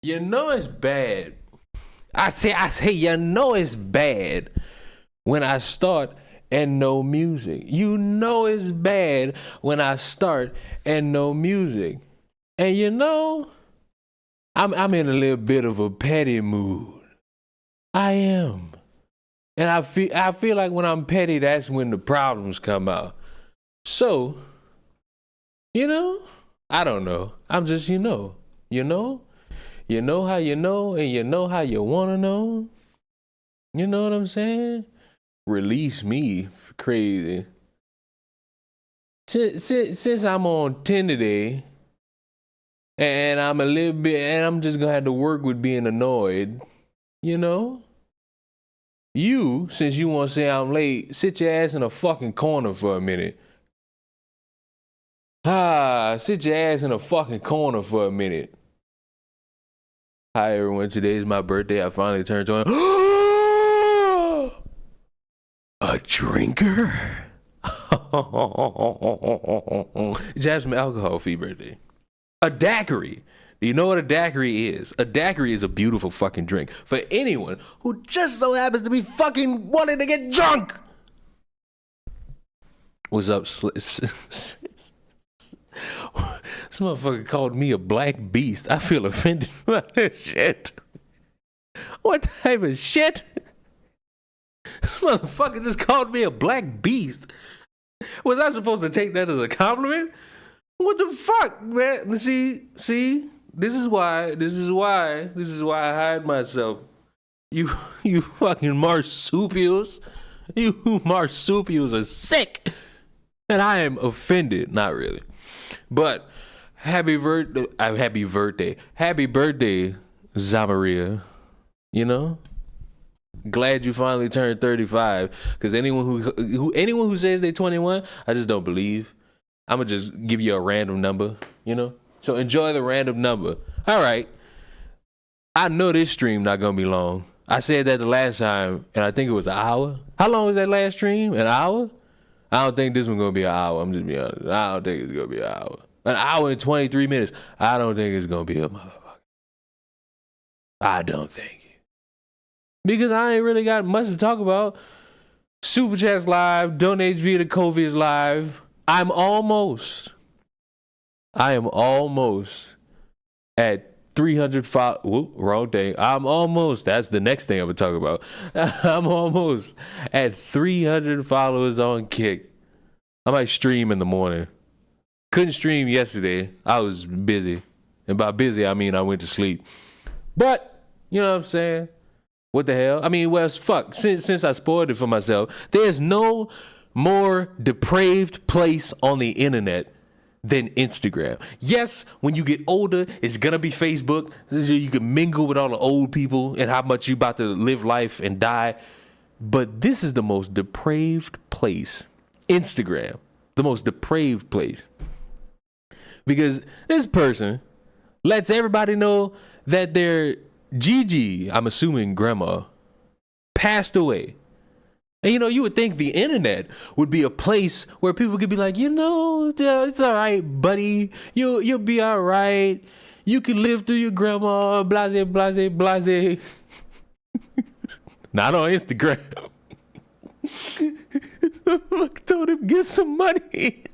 You know it's bad. I say, you know it's bad when I start and no music. You know it's bad when I start and no music. And you know, I'm in a little bit of a petty mood. I am. And I feel like when I'm petty, that's when the problems come out. So, you know, I don't know. I'm just, you know how you know, and you know how you want to know. You know what I'm saying? Release me, crazy. Since I'm on 10 today, and I'm a little bit, and I'm just gonna have to work with being annoyed, you know? You, since you want to say I'm late, sit your ass in a fucking corner for a minute. Sit your ass in a fucking corner for a minute. Hi everyone, today is my birthday. I finally turned 20. A drinker? Just have some alcohol for your birthday. A daiquiri. Do you know what a daiquiri is? A daiquiri is a beautiful fucking drink for anyone who just so happens to be fucking wanting to get drunk. What's up, This motherfucker called me a black beast. I feel offended by this shit. What type of shit? This motherfucker just called me a black beast. Was I supposed to take that as a compliment? What the fuck, man? See, this is why I hide myself. You fucking marsupials. You marsupials are sick. And I am offended. Not really. But happy birthday, Zamaria. You know? Glad you finally turned 35. Because anyone who says they 21, I just don't believe. I'm gonna just give you a random number, you know? So enjoy the random number. All right. I know this stream not gonna be long. I said that the last time, and I think it was an hour. How long was that last stream? An hour? I don't think this one's gonna be an hour. I'm just being honest. I don't think it's gonna be an hour. An hour and 23 minutes. I don't think it's gonna be a motherfucker. I don't think it. Because I ain't really got much to talk about. Super Chats live, donates via the Kofi is live. I am almost at 300 wrong thing. That's the next thing I'm gonna talk about. I'm almost at 300 followers on Kick. I might stream in the morning. Couldn't stream yesterday. I was busy. And by busy, I mean I went to sleep. But, you know what I'm saying? What the hell? I mean, well, fuck. Since I spoiled it for myself, there's no more depraved place on the internet than Instagram. Yes, when you get older, it's gonna be Facebook. You can mingle with all the old people and how much you about to live life and die. But this is the most depraved place. Instagram. The most depraved place. Because this person lets everybody know that their Gigi, I'm assuming grandma, passed away. And, you know, you would think the internet would be a place where people could be like, you know, it's all right, buddy. You'll be all right. You can live through your grandma, blase, blase, blase. Not on Instagram. Look, told him get some money.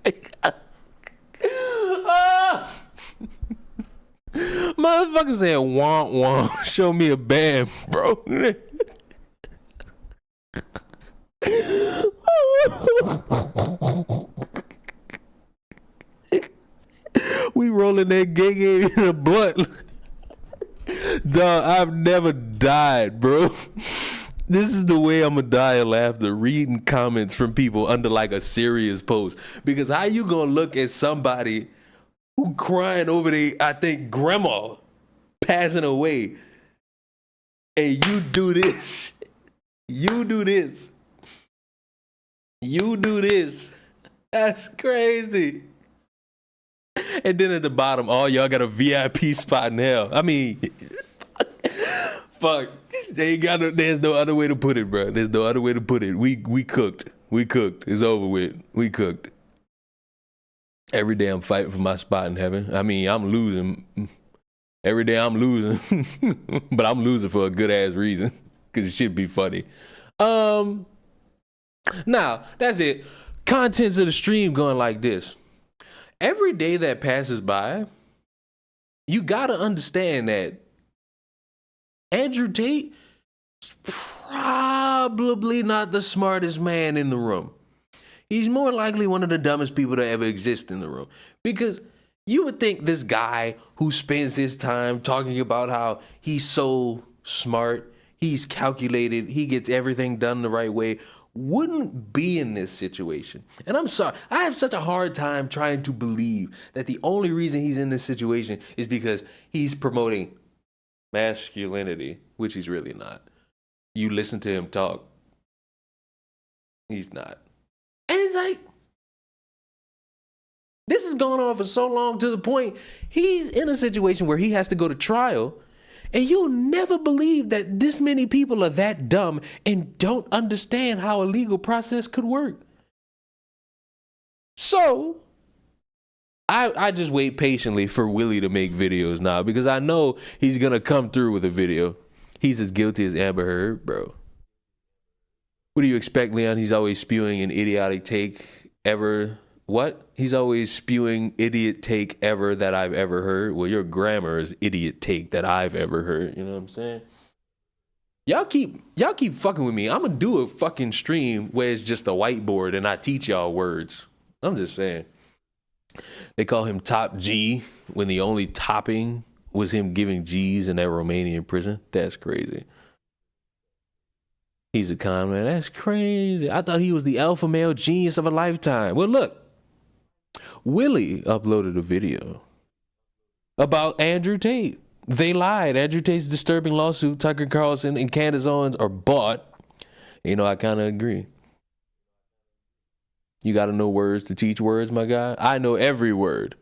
Motherfucker said, womp womp. Show me a band, bro. We rolling that gay in a blunt. Dog, I've never died, bro. This is the way I'm gonna die of laughter, reading comments from people under like a serious post. Because how you gonna look at somebody who crying over I think grandma passing away, and you do this? You do this. That's crazy. And then at the bottom, oh, y'all got a VIP spot in hell. I mean, fuck. There's no other way to put it, bro. There's no other way to put it. We cooked. It's over with. We cooked. Every day I'm fighting for my spot in heaven. I mean, I'm losing. Every day I'm losing, but I'm losing for a good ass reason because it should be funny. Now that's it. Contents of the stream going like this. Every day that passes by, you gotta understand that Andrew Tate is probably not the smartest man in the room. He's more likely one of the dumbest people to ever exist in the room. Because you would think this guy who spends his time talking about how he's so smart, he's calculated, he gets everything done the right way, wouldn't be in this situation. And I'm sorry, I have such a hard time trying to believe that the only reason he's in this situation is because he's promoting masculinity, which he's really not. You listen to him talk, he's not. And it's like, this has gone on for so long to the point he's in a situation where he has to go to trial, and you'll never believe that this many people are that dumb and don't understand how a legal process could work. So I just wait patiently for Willie to make videos now because I know he's gonna come through with a video. He's as guilty as Amber Heard, bro. What do you expect, Leon? He's always spewing an idiotic take ever. What? He's always spewing idiot take ever that I've ever heard. Well, your grammar is idiot take that I've ever heard. You know what I'm saying? Y'all keep fucking with me. I'm gonna do a fucking stream where it's just a whiteboard and I teach y'all words. I'm just saying. They call him Top G when the only topping was him giving G's in that Romanian prison. That's crazy. He's a con man. That's crazy. I thought he was the alpha male genius of a lifetime. Well, look. Willie uploaded a video about Andrew Tate. They lied. Andrew Tate's disturbing lawsuit, Tucker Carlson and Candace Owens are bought. You know, I kind of agree. You got to know words to teach words, my guy. I know every word.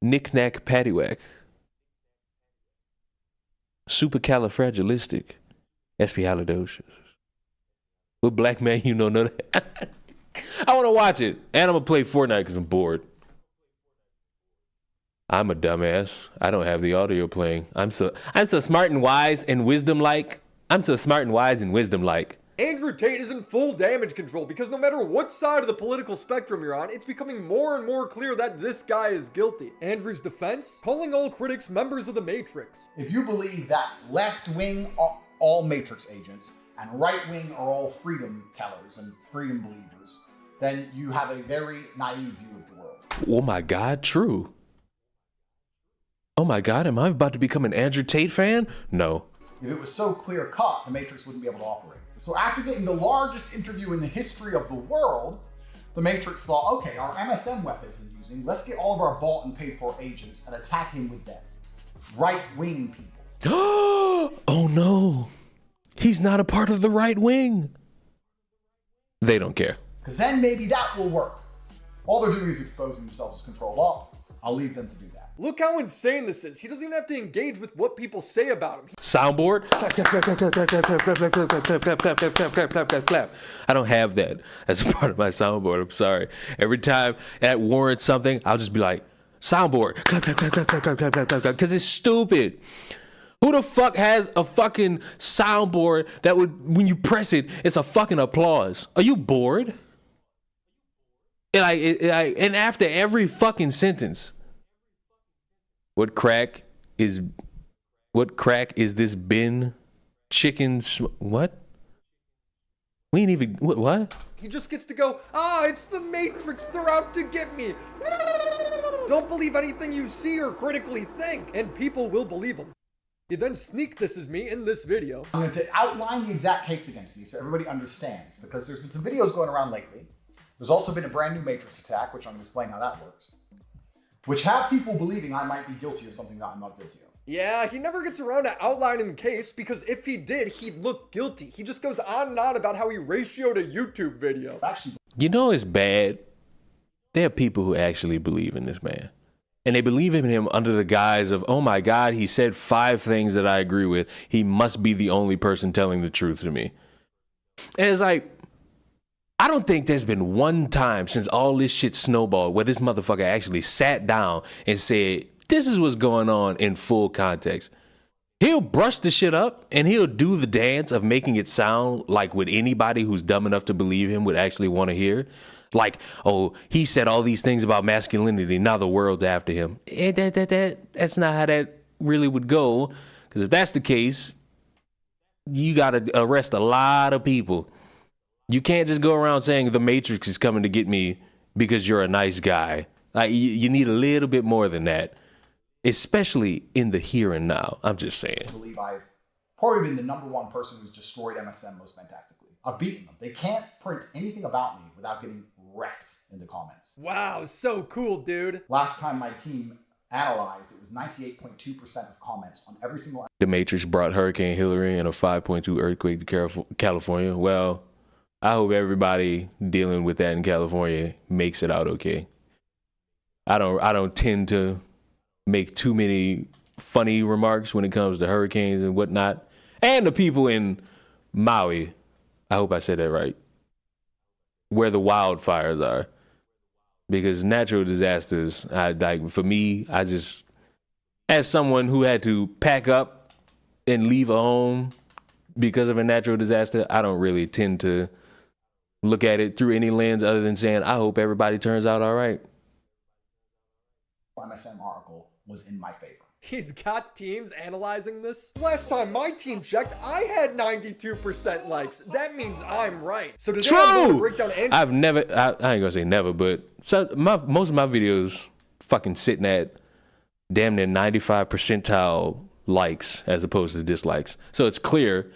Knick-knack, paddywhack. Supercalifragilistic. Espialidocious. What black man you know that? I want to watch it. And I'm going to play Fortnite because I'm bored. I'm a dumbass. I don't have the audio playing. I'm so smart and wise and wisdom-like. I'm so smart and wise and wisdom-like. Andrew Tate is in full damage control because no matter what side of the political spectrum you're on, it's becoming more and more clear that this guy is guilty. Andrew's defense? Calling all critics members of the Matrix. If you believe that left-wing are all Matrix agents and right-wing are all freedom tellers and freedom believers, then you have a very naive view of the world. Oh my God, true. Oh my God, am I about to become an Andrew Tate fan? No. If it was so clear-cut, the Matrix wouldn't be able to operate. So after getting the largest interview in the history of the world, the Matrix thought, okay, our MSM weapons we're using, let's get all of our bought and paid for agents and attack him with them. Right-wing people. Oh no. He's not a part of the right wing. They don't care. Because then maybe that will work. All they're doing is exposing themselves as controlled op. I'll leave them to do that. Look how insane this is. He doesn't even have to engage with what people say about him. Soundboard. Clap, clap, clap, clap, clap, clap, clap, clap, clap, clap, clap, clap, clap, clap, clap, clap, clap, clap. I don't have that as a part of my soundboard. I'm sorry. Every time that warrants something, I'll just be like, soundboard. Clap, clap, clap, clap, clap, clap, clap, clap, clap, clap, because it's stupid. Who the fuck has a fucking soundboard that would, when you press it, it's a fucking applause? Are you bored? And after every fucking sentence, what crack is this bin chicken? What? We ain't even, what? He just gets to go, it's the Matrix, they're out to get me. Don't believe anything you see or critically think, and people will believe him. He then sneak disses me in this video. I'm going to outline the exact case against me so everybody understands, because there's been some videos going around lately. There's also been a brand new Matrix attack, which I'm going to explain how that works, which have people believing I might be guilty of something that I'm not guilty of. Yeah, he never gets around to outlining the case, because if he did, he'd look guilty. He just goes on and on about how he ratioed a YouTube video. Actually, you know it's bad. There are people who actually believe in this man. And they believe in him under the guise of, oh my God, he said 5 things that I agree with. He must be the only person telling the truth to me. And it's like, I don't think there's been one time since all this shit snowballed where this motherfucker actually sat down and said, this is what's going on in full context. He'll brush the shit up and he'll do the dance of making it sound like what anybody who's dumb enough to believe him would actually want to hear. Like, oh, he said all these things about masculinity, now the world's after him. That's not how that really would go. Because if that's the case, you got to arrest a lot of people. You can't just go around saying the Matrix is coming to get me because you're a nice guy. Like, you need a little bit more than that. Especially in the here and now. I'm just saying. I believe I've probably been the #1 person who's destroyed MSM most fantastically. I've beaten them. They can't print anything about me without getting wrecked in the comments. Wow, so cool, dude. Last time my team analyzed, it was 98.2% of comments on every single. The Matrix brought Hurricane Hillary and a 5.2 earthquake to California. Well, I hope everybody dealing with that in California makes it out okay. I don't tend to make too many funny remarks when it comes to hurricanes and whatnot. And the people in Maui, I hope I said that right, where the wildfires are. Because natural disasters, for me, I just, as someone who had to pack up and leave a home because of a natural disaster, I don't really tend to look at it through any lens other than saying, I hope everybody turns out all right. MSM article was in my favor. He's got teams analyzing this. Last time my team checked, I had 92% likes. That means I'm right. So today I'm going to break down I've never, I ain't gonna say never, but most of my videos fucking sitting at damn near 95 percentile likes as opposed to dislikes. So it's clear,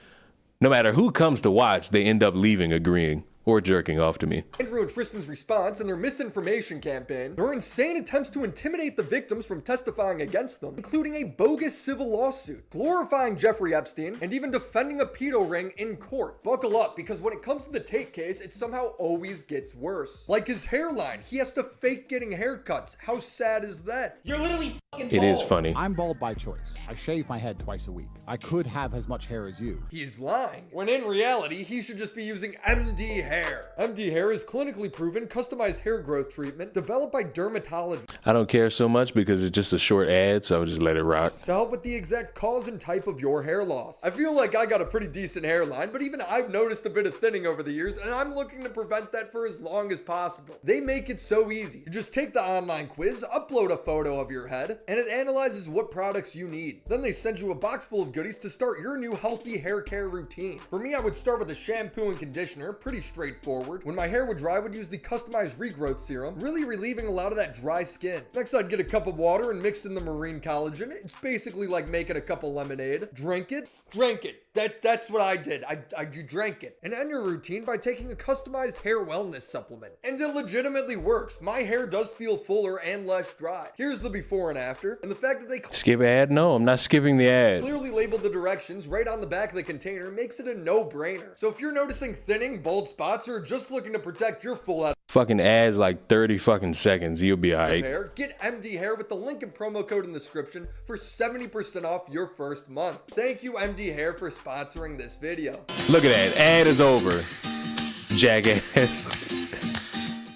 no matter who comes to watch, they end up leaving agreeing or jerking off to me. Andrew and Tristan's response in their misinformation campaign, their insane attempts to intimidate the victims from testifying against them, including a bogus civil lawsuit, glorifying Jeffrey Epstein, and even defending a pedo ring in court. Buckle up, because when it comes to the Tate case, it somehow always gets worse. Like his hairline, he has to fake getting haircuts. How sad is that? You're literally fucking bald. It is funny. I'm bald by choice. I shave my head twice a week. I could have as much hair as you. He's lying, when in reality, he should just be using MD hair. MD hair is clinically proven, customized hair growth treatment developed by dermatologists. I don't care so much because it's just a short ad, so I'll just let it rock. To help with the exact cause and type of your hair loss. I feel like I got a pretty decent hairline, but even I've noticed a bit of thinning over the years, and I'm looking to prevent that for as long as possible. They make it so easy. You just take the online quiz, upload a photo of your head, and it analyzes what products you need. Then they send you a box full of goodies to start your new healthy hair care routine. For me, I would start with a shampoo and conditioner, pretty straightforward. When my hair would dry, I would use the customized regrowth serum, really relieving a lot of that dry skin. Next, I'd get a cup of water and mix in the marine collagen. It's basically like making a cup of lemonade. Drink it. Drink it. That's what I did. I drank it. And end your routine by taking a customized hair wellness supplement. And it legitimately works. My hair does feel fuller and less dry. Here's the before and after. And the fact that they skip ad? No, I'm not skipping the ad. Clearly labeled the directions right on the back of the container makes it a no-brainer. So if you're noticing thinning, bald spots, or just looking to protect your full head fucking ads like 30 fucking seconds, you'll be alright. Get MD Hair with the link and promo code in the description for 70% off your first month. Thank you MD Hair for sponsoring this video. Look at that, ad is over, jackass.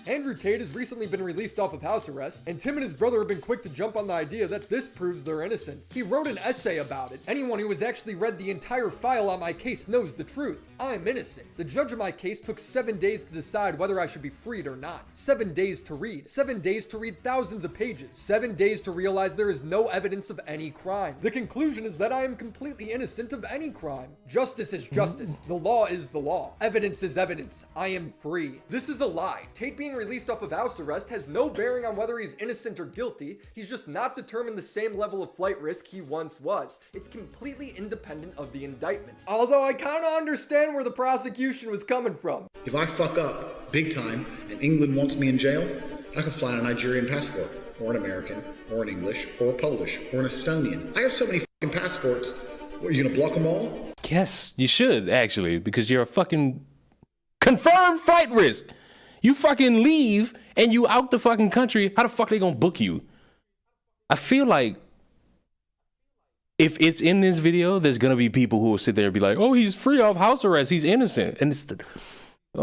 Andrew Tate has recently been released off of house arrest, and Tim and his brother have been quick to jump on the idea that this proves their innocence. He wrote an essay about it. Anyone who has actually read the entire file on my case knows the truth. I'm innocent. The judge of my case took 7 days to decide whether I should be freed or not. 7 days to read. 7 days to read thousands of pages. 7 days to realize there is no evidence of any crime. The conclusion is that I am completely innocent of any crime. Justice is justice. The law is the law. Evidence is evidence. I am free. This is a lie. Tate being released off of house arrest has no bearing on whether he's innocent or guilty. He's just not determined the same level of flight risk he once was. It's completely independent of the indictment. Although I kind of understand where the prosecution was coming from. If I fuck up big time and England wants me in jail, I can fly on a Nigerian passport, or an American, or an English, or a Polish, or an Estonian. I have so many fucking passports. What, are you gonna block them all? Yes, you should actually, because you're a fucking confirmed flight risk. You fucking leave and you out the fucking country. How the fuck they gonna book you? I feel like if it's in this video, there's gonna be people who will sit there and be like, "Oh, he's free off house arrest. He's innocent." And it's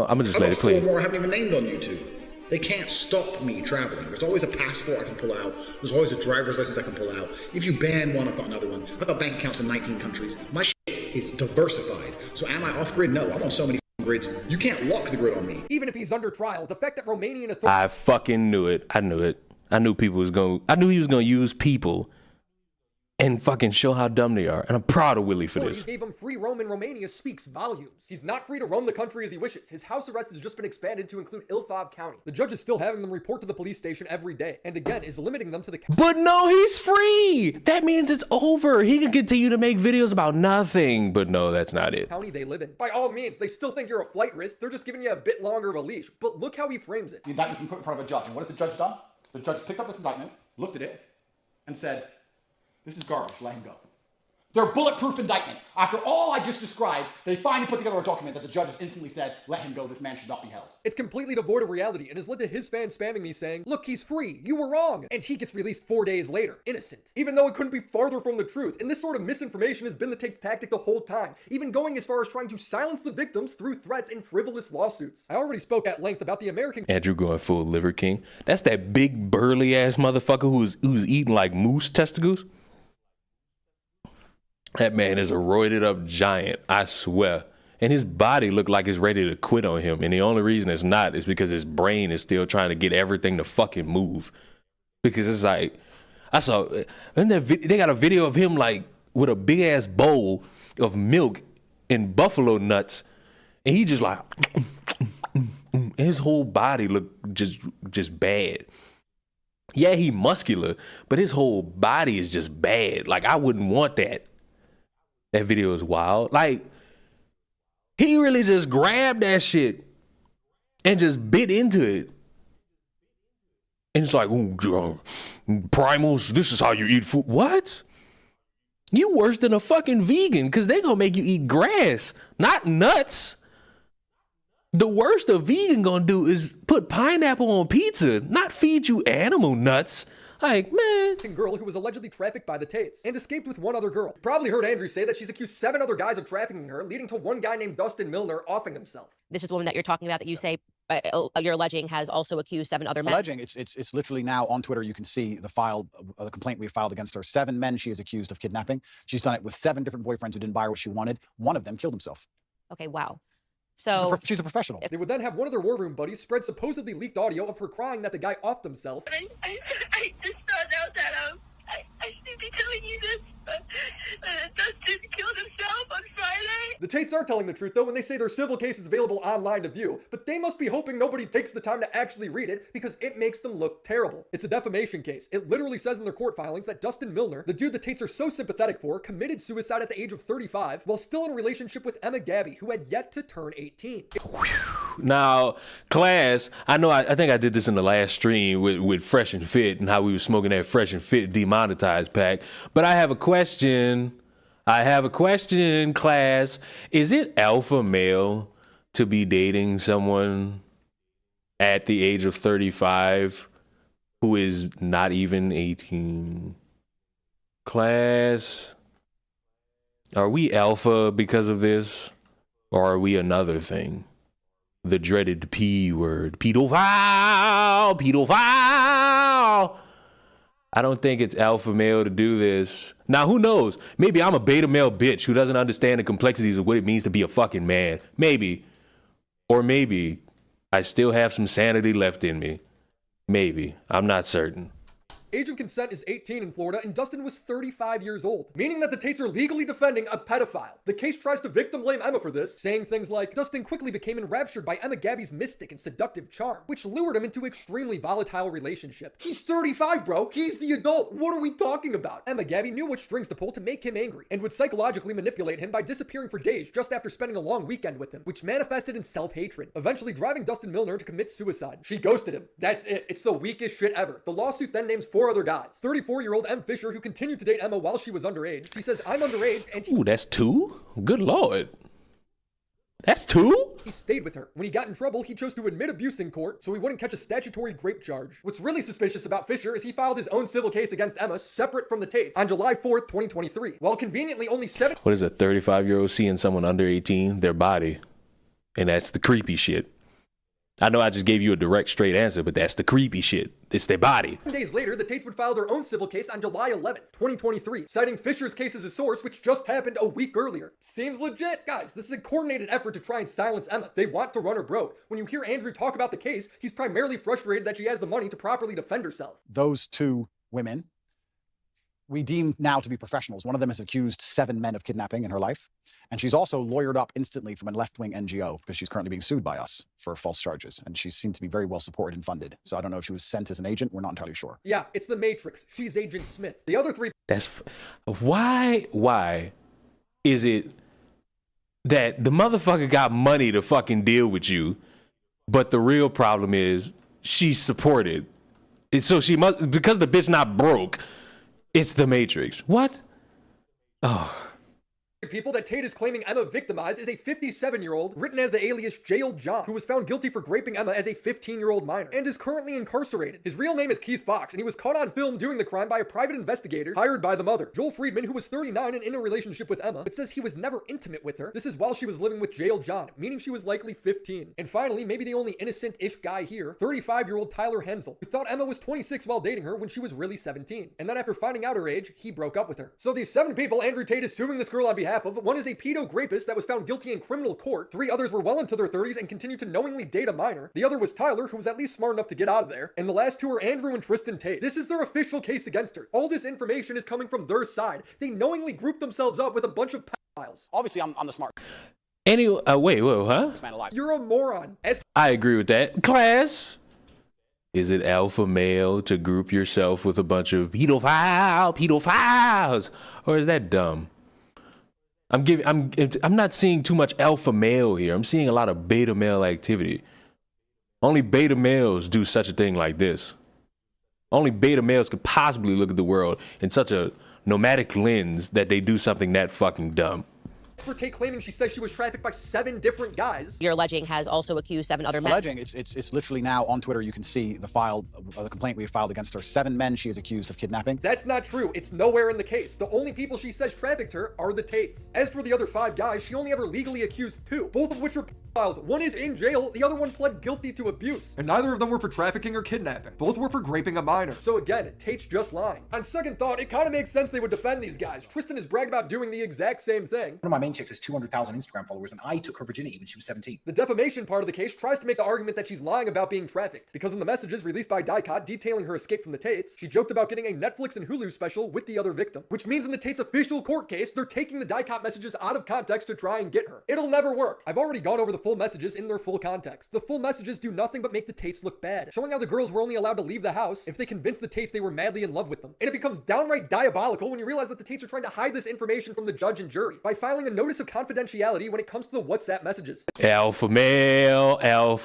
I'm gonna just I've let got it play. 4 more I haven't even named on YouTube. They can't stop me traveling. There's always a passport I can pull out. There's always a driver's license I can pull out. If you ban one, I've got another one. I've got bank accounts in 19 countries. My shit is diversified. So am I off grid? No, I'm on so many grids. You can't lock the grid on me. Even if he's under trial, the fact that Romanian authorities I fucking knew it. I knew it. I knew he was gonna use people and fucking show how dumb they are. And I'm proud of Willie for this. gave him free roam in Romania speaks volumes. He's not free to roam the country as he wishes. His house arrest has just been expanded to include Ilfov County. The judge is still having them report to the police station every day, and again is limiting them to the But no, he's free. That means it's over. He can continue to make videos about nothing. But no, that's not it. county they live in. By all means, they still think you're a flight risk. They're just giving you a bit longer of a leash. But look how he frames it. The indictment's been put in front of a judge. And what has the judge done? The judge picked up this indictment, looked at it, and said, this is garbage, let him go. Their bulletproof indictment. After all I just described, they finally put together a document that the judge has instantly said, let him go, this man should not be held. It's completely devoid of reality and has led to his fans spamming me saying, look, he's free, you were wrong. And he gets released 4 days later, innocent. Even though it couldn't be farther from the truth. And this sort of misinformation has been the Tate's tactic the whole time, even going as far as trying to silence the victims through threats and frivolous lawsuits. I already spoke at length about the American Andrew going full Liver King. That's that big burly ass motherfucker who's eating like moose testicles. That man is a roided up giant, I swear. And his body looked like it's ready to quit on him. And the only reason it's not is because his brain is still trying to get everything to fucking move. Because it's like, I saw, they got a video of him like with a big ass bowl of milk and buffalo nuts. And he just like, and his whole body looked just bad. Yeah, he muscular, but his whole body is just bad. Like, I wouldn't want that. That video is wild. Like, he really just grabbed that shit and just bit into it. And it's like, ooh, primals, this is how you eat food. What? You worse than a fucking vegan, because they gonna make you eat grass, not nuts. The worst a vegan gonna do is put pineapple on pizza, not feed you animal nuts. Like, man. girl who was allegedly trafficked by the Tates and escaped with one other girl. You probably heard Andrew say that she's accused 7 other guys of trafficking her, leading to one guy named Dustin Milner offing himself. This is the woman that you're talking about that you say you're alleging has also accused 7 other men. Alleging, it's literally now on Twitter. You can see the complaint we filed against her. 7 men she is accused of kidnapping. She's done it with 7 different boyfriends who didn't buy her what she wanted. One of them killed himself. Okay, wow. So she's a professional. They would then have one of their war room buddies spread supposedly leaked audio of her crying that the guy offed himself. I just found out that I should be telling you this, but Dustin killed himself on Friday. The Tates are telling the truth though when they say their civil case is available online to view, but they must be hoping nobody takes the time to actually read it because it makes them look terrible. It's a defamation case. It literally says in their court filings that Dustin Milner, the dude the Tates are so sympathetic for, committed suicide at the age of 35 while still in a relationship with Emma Gabby, who had yet to turn 18. Now, class, I think I did this in the last stream with Fresh and Fit and how we were smoking that Fresh and Fit demonetized pack. But I have a question. Class. Is it alpha male to be dating someone at the age of 35 who is not even 18? Class, are we alpha because of this? Or are we another thing? The dreaded P word. Pedophile! Pedophile! I don't think it's alpha male to do this. Now, who knows? Maybe I'm a beta male bitch who doesn't understand the complexities of what it means to be a fucking man. Maybe. Or maybe I still have some sanity left in me. Maybe. I'm not certain. Age of consent is 18 in Florida, and Dustin was 35 years old, meaning that the Tates are legally defending a pedophile. The case tries to victim blame Emma for this, saying things like, Dustin quickly became enraptured by Emma Gabby's mystic and seductive charm, which lured him into extremely volatile relationship. He's 35, bro. He's the adult. What are we talking about? Emma Gabby knew which strings to pull to make him angry, and would psychologically manipulate him by disappearing for days just after spending a long weekend with him, which manifested in self-hatred, eventually driving Dustin Milner to commit suicide. She ghosted him. That's it. It's the weakest shit ever. The lawsuit then names 4 other guys. 34-year-old M. Fisher, who continued to date Emma while she was underage. She says, I'm underage, and Ooh, that's 2? Good Lord. That's 2? he stayed with her. When he got in trouble, he chose to admit abuse in court so he wouldn't catch a statutory grape charge. What's really suspicious about Fisher is he filed his own civil case against Emma separate from the Tates on July 4th, 2023. While conveniently only 7 What is a 35-year-old seeing someone under 18? Their body. And that's the creepy shit. I know I just gave you a direct, straight answer, but that's the creepy shit. It's their body. Days later, the Tates would file their own civil case on July 11th, 2023, citing Fisher's case as a source, which just happened a week earlier. Seems legit, guys. This is a coordinated effort to try and silence Emma. They want to run her broke. When you hear Andrew talk about the case, he's primarily frustrated that she has the money to properly defend herself. Those two women, we deem now to be professionals. One of them has accused 7 men of kidnapping in her life. And she's also lawyered up instantly from a left-wing NGO because she's currently being sued by us for false charges. And she seemed to be very well supported and funded. So I don't know if she was sent as an agent. We're not entirely sure. Yeah, it's the Matrix. She's Agent Smith. The other 3... Why is it that the motherfucker got money to fucking deal with you, but the real problem is she's supported? And so she must, because the bitch not broke, it's the Matrix. What? Oh. People that Tate is claiming Emma victimized is a 57-year-old written as the alias Jail John, who was found guilty for raping Emma as a 15-year-old minor and is currently incarcerated. His real name is Keith Fox, and he was caught on film doing the crime by a private investigator hired by the mother, Joel Friedman, who was 39 and in a relationship with Emma, but says he was never intimate with her. This is while she was living with Jail John, meaning she was likely 15. And finally, maybe the only innocent-ish guy here, 35-year-old Tyler Hensel, who thought Emma was 26 while dating her when she was really 17. And then after finding out her age, he broke up with her. So these 7 people Andrew Tate is suing this girl on behalf of, one is a pedo rapist that was found guilty in criminal court. 3 others were well into their 30s and continued to knowingly date a minor. The other was Tyler, who was at least smart enough to get out of there. And the last 2 are Andrew and Tristan Tate. This is their official case against her. All this information is coming from their side. They knowingly grouped themselves up with a bunch of pedophiles. Obviously, I'm the smart Anyway, wait, huh? man alive. You're a moron. I agree with that. Class, is it alpha male to group yourself with a bunch of pedophiles, or is that dumb? I'm not seeing too much alpha male here. I'm seeing a lot of beta male activity. Only beta males do such a thing like this. Only beta males could possibly look at the world in such a nomadic lens that they do something that fucking dumb. For Tate claiming she says she was trafficked by 7 different guys. You're alleging has also accused 7 other men. Alleging, it's literally now on Twitter. You can see the complaint we filed against her. 7 men she is accused of kidnapping. That's not true. It's nowhere in the case. The only people she says trafficked her are the Tates. As for the other 5 guys, she only ever legally accused 2, both of which were pedophiles. One is in jail, the other one pled guilty to abuse. And neither of them were for trafficking or kidnapping. Both were for raping a minor. So again, Tate's just lying. On second thought, it kind of makes sense they would defend these guys. Tristan has bragged about doing the exact same thing. One of my main chicks has 200,000 Instagram followers, and I took her virginity when she was 17. The defamation part of the case tries to make the argument that she's lying about being trafficked, because in the messages released by Tate detailing her escape from the Tates, she joked about getting a Netflix and Hulu special with the other victim, which means in the Tates' official court case, they're taking the Tate messages out of context to try and get her. It'll never work. I've already gone over the full messages in their full context. The full messages do nothing but make the Tates look bad, showing how the girls were only allowed to leave the house if they convinced the Tates they were madly in love with them. And it becomes downright diabolical when you realize that the Tates are trying to hide this information from the judge and jury by filing a notice of confidentiality when it comes to the WhatsApp messages. Alpha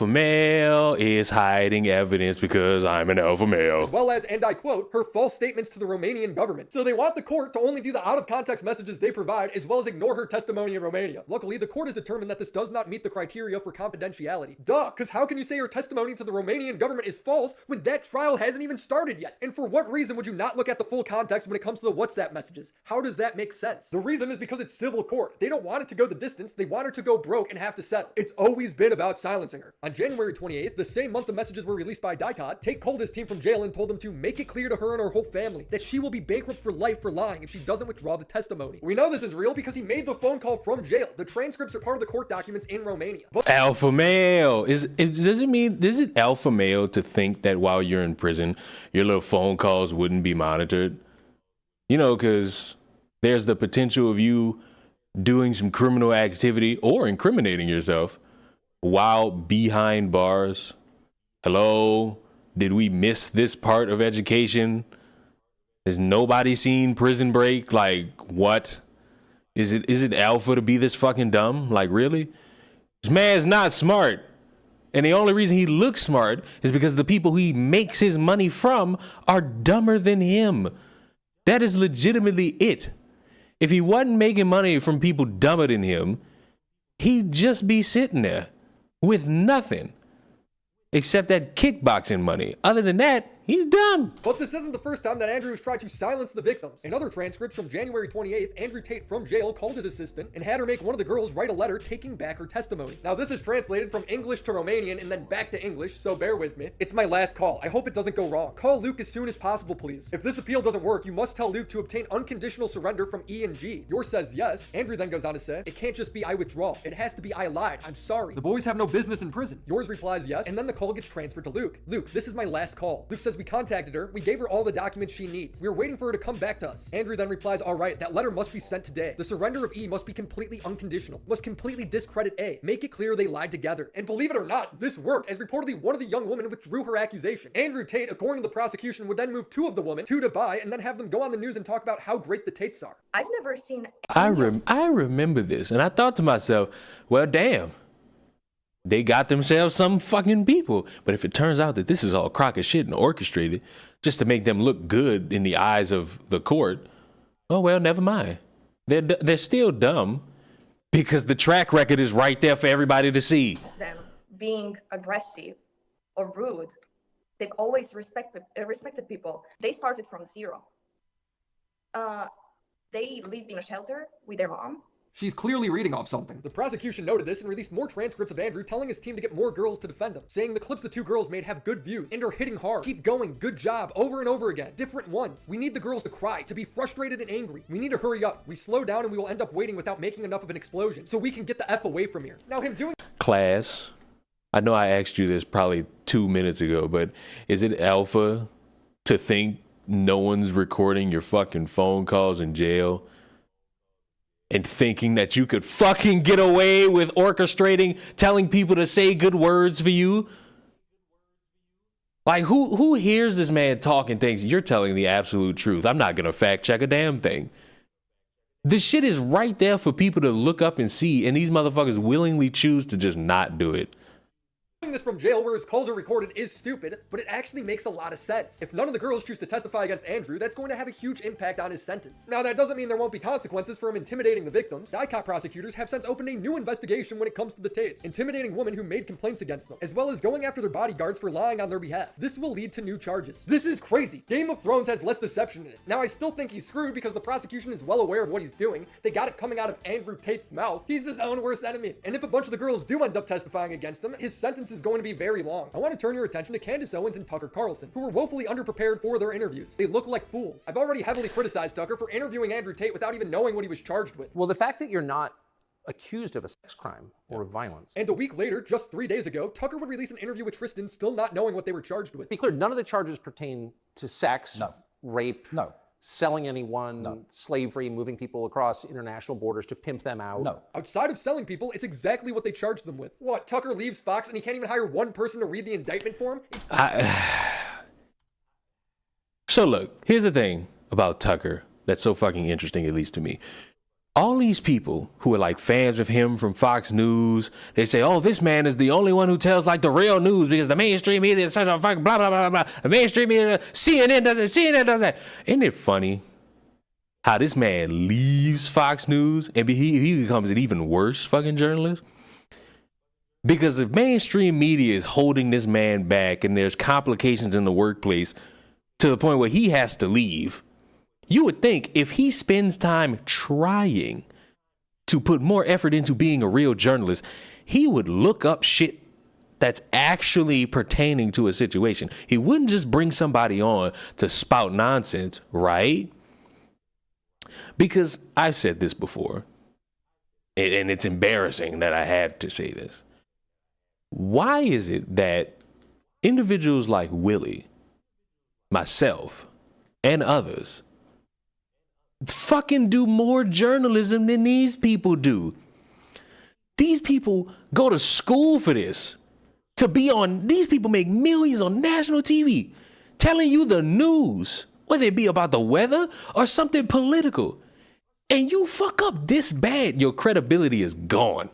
male is hiding evidence because I'm an alpha male. As well as, and I quote, her false statements to the Romanian government. So they want the court to only view the out-of-context messages they provide, as well as ignore her testimony in Romania. Luckily, the court has determined that this does not meet the criteria for confidentiality. Duh, because how can you say her testimony to the Romanian government is false when that trial hasn't even started yet? And for what reason would you not look at the full context when it comes to the WhatsApp messages? How does that make sense? The reason is because it's civil court. They don't want it to go the distance. They want her to go broke and have to settle. It's always been about silencing her. On January 28th, the same month the messages were released by Tate called his team from jail and told them to make it clear to her and her whole family that she will be bankrupt for life for lying if she doesn't withdraw the testimony. We know this is real because he made the phone call from jail. The transcripts are part of the court documents in Romania. Alpha male does it alpha male to think that while you're in prison, your little phone calls wouldn't be monitored? You know, because there's the potential of you doing some criminal activity or incriminating yourself while behind bars. Hello? Did we miss this part of education? Has nobody seen Prison Break? Like, what? Is it alpha to be this fucking dumb? Like, really? This man's not smart. And the only reason he looks smart is because the people he makes his money from are dumber than him. That is legitimately it. If he wasn't making money from people dumber than him, he'd just be sitting there with nothing except that kickboxing money. Other than that, He's dumb. But this isn't the first time that Andrew has tried to silence the victims. In other transcripts from January 28th, Andrew Tate from jail called his assistant and had her make one of the girls write a letter taking back her testimony. Now this is translated from English to Romanian and then back to English, so bear with me. It's my last call. I hope it doesn't go wrong. Call Luke as soon as possible, please. If this appeal doesn't work, you must tell Luke to obtain unconditional surrender from E and G. Yours says yes. Andrew then goes on to say, it can't just be I withdraw. It has to be I lied. I'm sorry. The boys have no business in prison. Yours replies yes, and then the call gets transferred to Luke. Luke, this is my last call. Luke says we contacted her. We gave her all the documents she needs. We were waiting for her to come back to us. Andrew then replies, all right, that letter must be sent today. The surrender of E must be completely unconditional. Must completely discredit A. Make it clear they lied together. And believe it or not, this worked, as reportedly one of the young women withdrew her accusation. Andrew Tate, according to the prosecution, would then move two of the women to Dubai and then have them go on the news and talk about how great the Tates are. I've never seen I remember this, and I thought to myself, well, damn. They got themselves some fucking people. But if it turns out that this is all a crock of shit and orchestrated just to make them look good in the eyes of the court, oh, well, never mind. They're still dumb because the track record is right there for everybody to see. them being aggressive or rude. They've always respected people. They started from zero. They lived in a shelter with their mom. She's clearly reading off something. The prosecution noted this and released more transcripts of Andrew telling his team to get more girls to defend him, saying the clips the two girls made have good views and are hitting hard. Keep going, good job, over and over again. Different ones. We need the girls to cry, to be frustrated and angry. We need to hurry up. We slow down and we will end up waiting without making enough of an explosion, so we can get the F away from here. Now him doing— Class, I know I asked you this probably 2 minutes ago, but is it alpha to think no one's recording your fucking phone calls in jail and thinking that you could fucking get away with orchestrating, telling people to say good words for you? Like, who hears this man talk and thinks you're telling the absolute truth? I'm not gonna fact check a damn thing. This shit is right there for people to look up and see, and these motherfuckers willingly choose to just not do it. this from jail where his calls are recorded is stupid, but it actually makes a lot of sense. If none of the girls choose to testify against Andrew, that's going to have a huge impact on his sentence. Now, that doesn't mean there won't be consequences for him intimidating the victims. DICOT prosecutors have since opened a new investigation when it comes to the Tates, intimidating women who made complaints against them, as well as going after their bodyguards for lying on their behalf. This will lead to new charges. This is crazy. Game of Thrones has less deception in it. Now, I still think he's screwed because the prosecution is well aware of what he's doing. They got it coming out of Andrew Tate's mouth. He's his own worst enemy. And if a bunch of the girls do end up testifying against him, his sentence is going to be very long. I want to turn your attention to Candace Owens and Tucker Carlson, who were woefully underprepared for their interviews. They look like fools. I've already heavily criticized Tucker for interviewing Andrew Tate without even knowing what he was charged with. Well, the fact that you're not accused of a sex crime or of violence. And a week later, just 3 days ago, Tucker would release an interview with Tristan, still not knowing what they were charged with. Be clear, none of the charges pertain to sex, No. rape, No. selling anyone, No. slavery, moving people across international borders to pimp them out. No. Outside of selling people, it's exactly what they charged them with. What, Tucker leaves Fox and he can't even hire one person to read the indictment for him? So look, here's the thing about Tucker that's so fucking interesting, at least to me. All these people who are like fans of him from Fox News, they say, oh, this man is the only one who tells like the real news because the mainstream media is such a fucking blah, blah, blah, blah. The mainstream media, CNN does that. Isn't it funny how this man leaves Fox News and he becomes an even worse fucking journalist? Because if mainstream media is holding this man back and there's complications in the workplace to the point where he has to leave, you would think if he spends time trying to put more effort into being a real journalist, he would look up shit that's actually pertaining to a situation. He wouldn't just bring somebody on to spout nonsense, right? Because I've said this before, and it's embarrassing that I had to say this. Why is it that individuals like Willie, myself, and others fucking do more journalism than these people do? These people go to school for this. To be on, these people make millions on national TV telling you the news, whether it be about the weather or something political. And you fuck up this bad, your credibility is gone.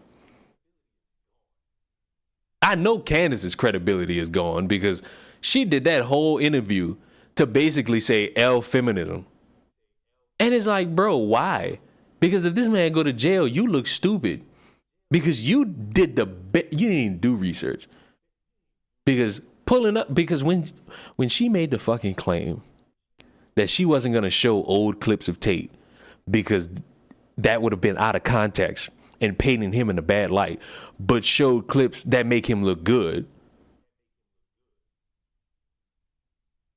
I know Candace's credibility is gone because she did that whole interview to basically say L feminism. And it's like, bro, why? Because if this man go to jail, you look stupid. Because you did you didn't do research. Because pulling up because when she made the fucking claim that she wasn't going to show old clips of Tate because that would have been out of context and painting him in a bad light, but showed clips that make him look good.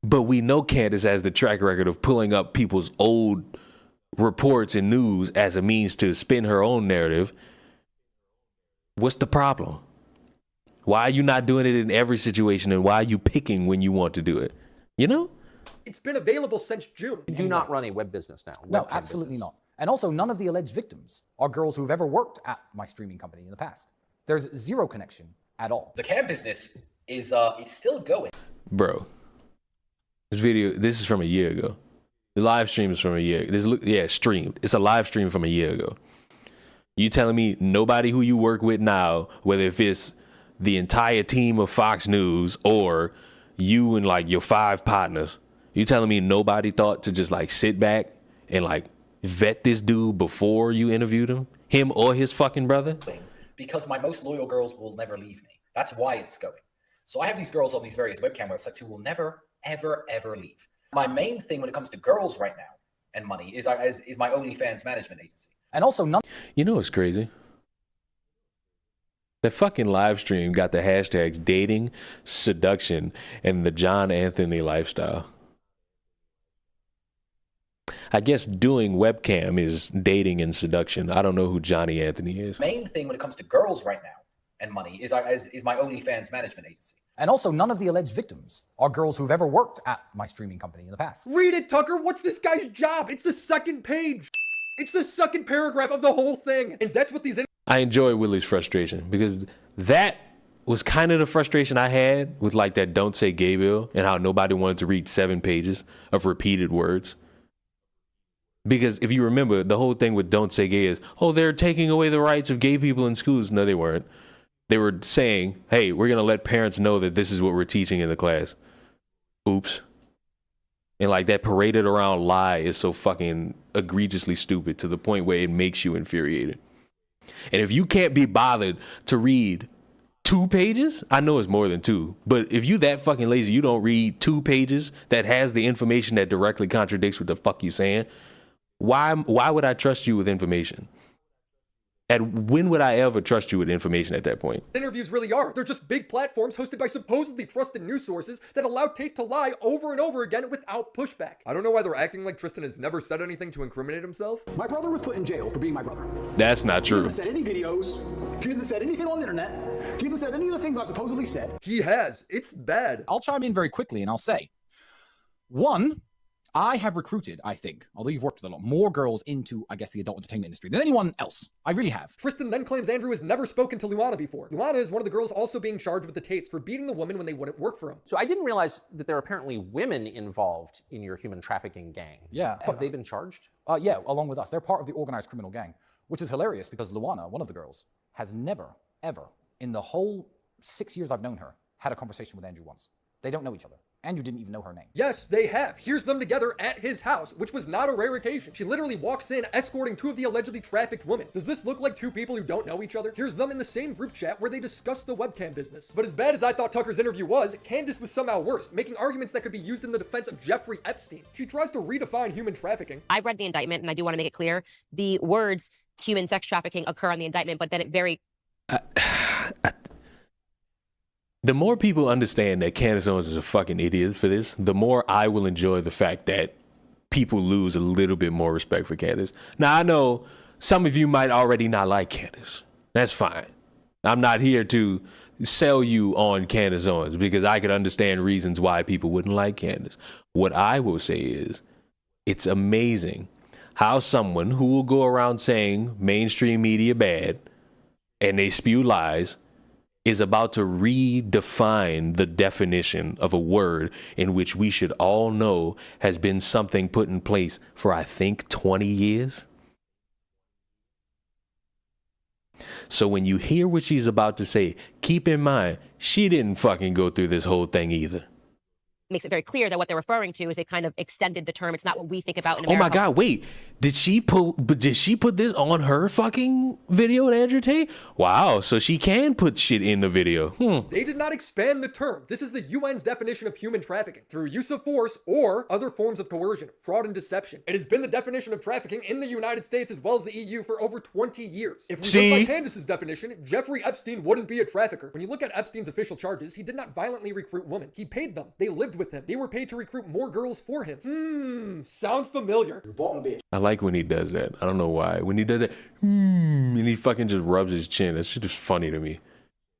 But we know Candace has the track record of pulling up people's old reports and news as a means to spin her own narrative. What's the problem? Why are you not doing it in every situation, and why are you picking when you want to do it? You know? It's been available since June. You do not run a web business now. No, webcam absolutely business. not. And also, none of the alleged victims are girls who've ever worked at my streaming company in the past. There's zero connection at all. The cam business is it's still going. Bro, this is from a year ago. The live stream is from a year. Streamed. It's a live stream from a year ago. You telling me nobody who you work with now, whether if it's the entire team of Fox News or you and like your 5 partners, you telling me nobody thought to just like sit back and like vet this dude before you interviewed him or his fucking brother? Because my most loyal girls will never leave me. That's why it's going. So I have these girls on these various webcam websites who will never, ever, ever leave. My main thing when it comes to girls right now and money is my OnlyFans management agency. And also, none. You know what's crazy? The fucking live stream got the hashtags dating, seduction, and the John Anthony lifestyle. I guess doing webcam is dating and seduction. I don't know who Johnny Anthony is. Main thing when it comes to girls right now and money is my OnlyFans management agency. And also, none of the alleged victims are girls who've ever worked at my streaming company in the past. Read it, Tucker. What's this guy's job? It's the second page. It's the second paragraph of the whole thing. And that's what these... I enjoy Willie's frustration because that was kind of the frustration I had with like that Don't Say Gay bill and how nobody wanted to read 7 pages of repeated words. Because if you remember, the whole thing with Don't Say Gay is, oh, they're taking away the rights of gay people in schools. No, they weren't. They were saying, hey, we're going to let parents know that this is what we're teaching in the class. Oops. And like that paraded around lie is so fucking egregiously stupid to the point where it makes you infuriated. And if you can't be bothered to read 2 pages, I know it's more than 2, but if you that fucking lazy, you don't read 2 pages that has the information that directly contradicts what the fuck you saying, why would I trust you with information? And when would I ever trust you with information at that point? Interviews really are. They're just big platforms hosted by supposedly trusted news sources that allow Tate to lie over and over again without pushback. I don't know why they're acting like Tristan has never said anything to incriminate himself. My brother was put in jail for being my brother. That's not true. He hasn't said any videos. He hasn't said anything on the internet. He hasn't said any of the things I've supposedly said. He has. It's bad. I'll chime in very quickly and I'll say, 1, I have recruited, I think, although you've worked with a lot, more girls into, I guess, the adult entertainment industry than anyone else. I really have. Tristan then claims Andrew has never spoken to Luana before. Luana is one of the girls also being charged with the Tates for beating the woman when they wouldn't work for him. So I didn't realize that there are apparently women involved in your human trafficking gang. Yeah. Have they been charged? Yeah, along with us. They're part of the organized criminal gang, which is hilarious because Luana, one of the girls, has never, ever, in the whole 6 years I've known her, had a conversation with Andrew once. They don't know each other. Andrew didn't even know her name. Yes, they have. Here's them together at his house, which was not a rare occasion. She literally walks in escorting 2 of the allegedly trafficked women. Does this look like 2 people who don't know each other? Here's them in the same group chat where they discuss the webcam business. But as bad as I thought Tucker's interview was, Candace was somehow worse, making arguments that could be used in the defense of Jeffrey Epstein. She tries to redefine human trafficking. I've read the indictment, and I do want to make it clear, the words human sex trafficking occur on the indictment, but then it very... The more people understand that Candace Owens is a fucking idiot for this, the more I will enjoy the fact that people lose a little bit more respect for Candace. Now, I know some of you might already not like Candace. That's fine. I'm not here to sell you on Candace Owens because I could understand reasons why people wouldn't like Candace. What I will say is it's amazing how someone who will go around saying mainstream media bad and they spew lies is about to redefine the definition of a word in which we should all know has been something put in place for, I think, 20 years. So when you hear what she's about to say, keep in mind, she didn't fucking go through this whole thing either. makes it very clear that what they're referring to is they kind of extended the term. It's not what we think about in Oh America. my God, wait. Did she put this on her fucking video with Andrew Tate? Wow, so she can put shit in the video. They did not expand the term. This is the UN's definition of human trafficking, through use of force or other forms of coercion, fraud, and deception. It has been the definition of trafficking in the United States as well as the EU for over 20 years. If we look by Candace's definition, Jeffrey Epstein wouldn't be a trafficker. When you look at Epstein's official charges, he did not violently recruit women. He paid them. They lived with him. They were paid to recruit more girls for him. Sounds familiar. You're bottom bitch. I like when he does that. I don't know why. When he does that, and he fucking just rubs his chin. That shit is funny to me.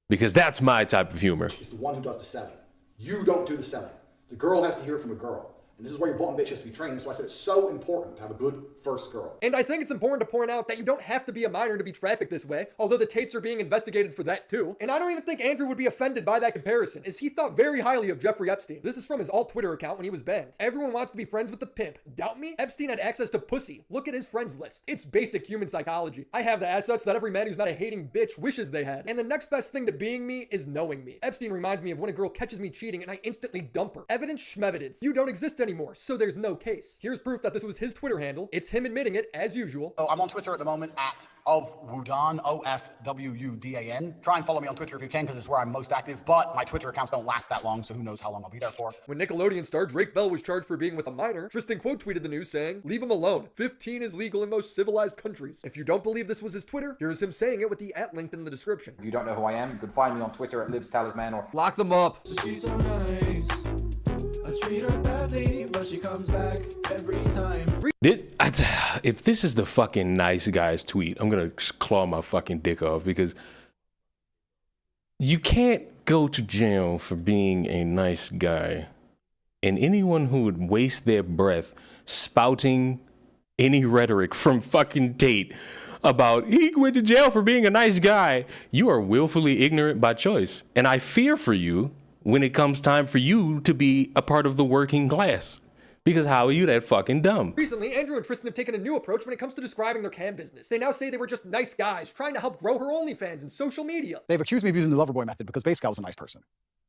Because that's my type of humor. It's the one who does the selling. You don't do the selling. The girl has to hear it from a girl. And this is why your bottom bitch has to be trained. That's why I said it's so important to have a good first girl. And I think it's important to point out that you don't have to be a minor to be trafficked this way, although the Tates are being investigated for that too. And I don't even think Andrew would be offended by that comparison, as he thought very highly of Jeffrey Epstein. This is from his alt Twitter account when he was banned. Everyone wants to be friends with the pimp. Doubt me? Epstein had access to pussy. Look at his friends list. It's basic human psychology. I have the assets that every man who's not a hating bitch wishes they had. And the next best thing to being me is knowing me. Epstein reminds me of when a girl catches me cheating and I instantly dump her. Evidence schmevidence. You don't exist anymore, so there's no case. Here's proof that this was his Twitter handle. It's him admitting it, as usual. So I'm on Twitter at the moment at ofwudan, OFWUDAN. Try and follow me on Twitter if you can, because it's where I'm most active, but my Twitter accounts don't last that long, so who knows how long I'll be there for. When Nickelodeon star Drake Bell was charged for being with a minor, Tristan quote tweeted the news saying, "Leave him alone. 15 is legal in most civilized countries." If you don't believe this was his Twitter, here's him saying it with the @ linked in the description. If you don't know who I am, you can find me on Twitter at LivsTalisman or lock them up. She's so nice. I treat her badly, but she comes back every time. If this is the fucking nice guy's tweet, I'm gonna claw my fucking dick off, because you can't go to jail for being a nice guy. And anyone who would waste their breath spouting any rhetoric from fucking Tate about he went to jail for being a nice guy, you are willfully ignorant by choice. And I fear for you when it comes time for you to be a part of the working class. Because how are you that fucking dumb? Recently, Andrew and Tristan have taken a new approach when it comes to describing their cam business. They now say they were just nice guys trying to help grow her OnlyFans and social media. They've accused me of using the Loverboy method because basically I was a nice person.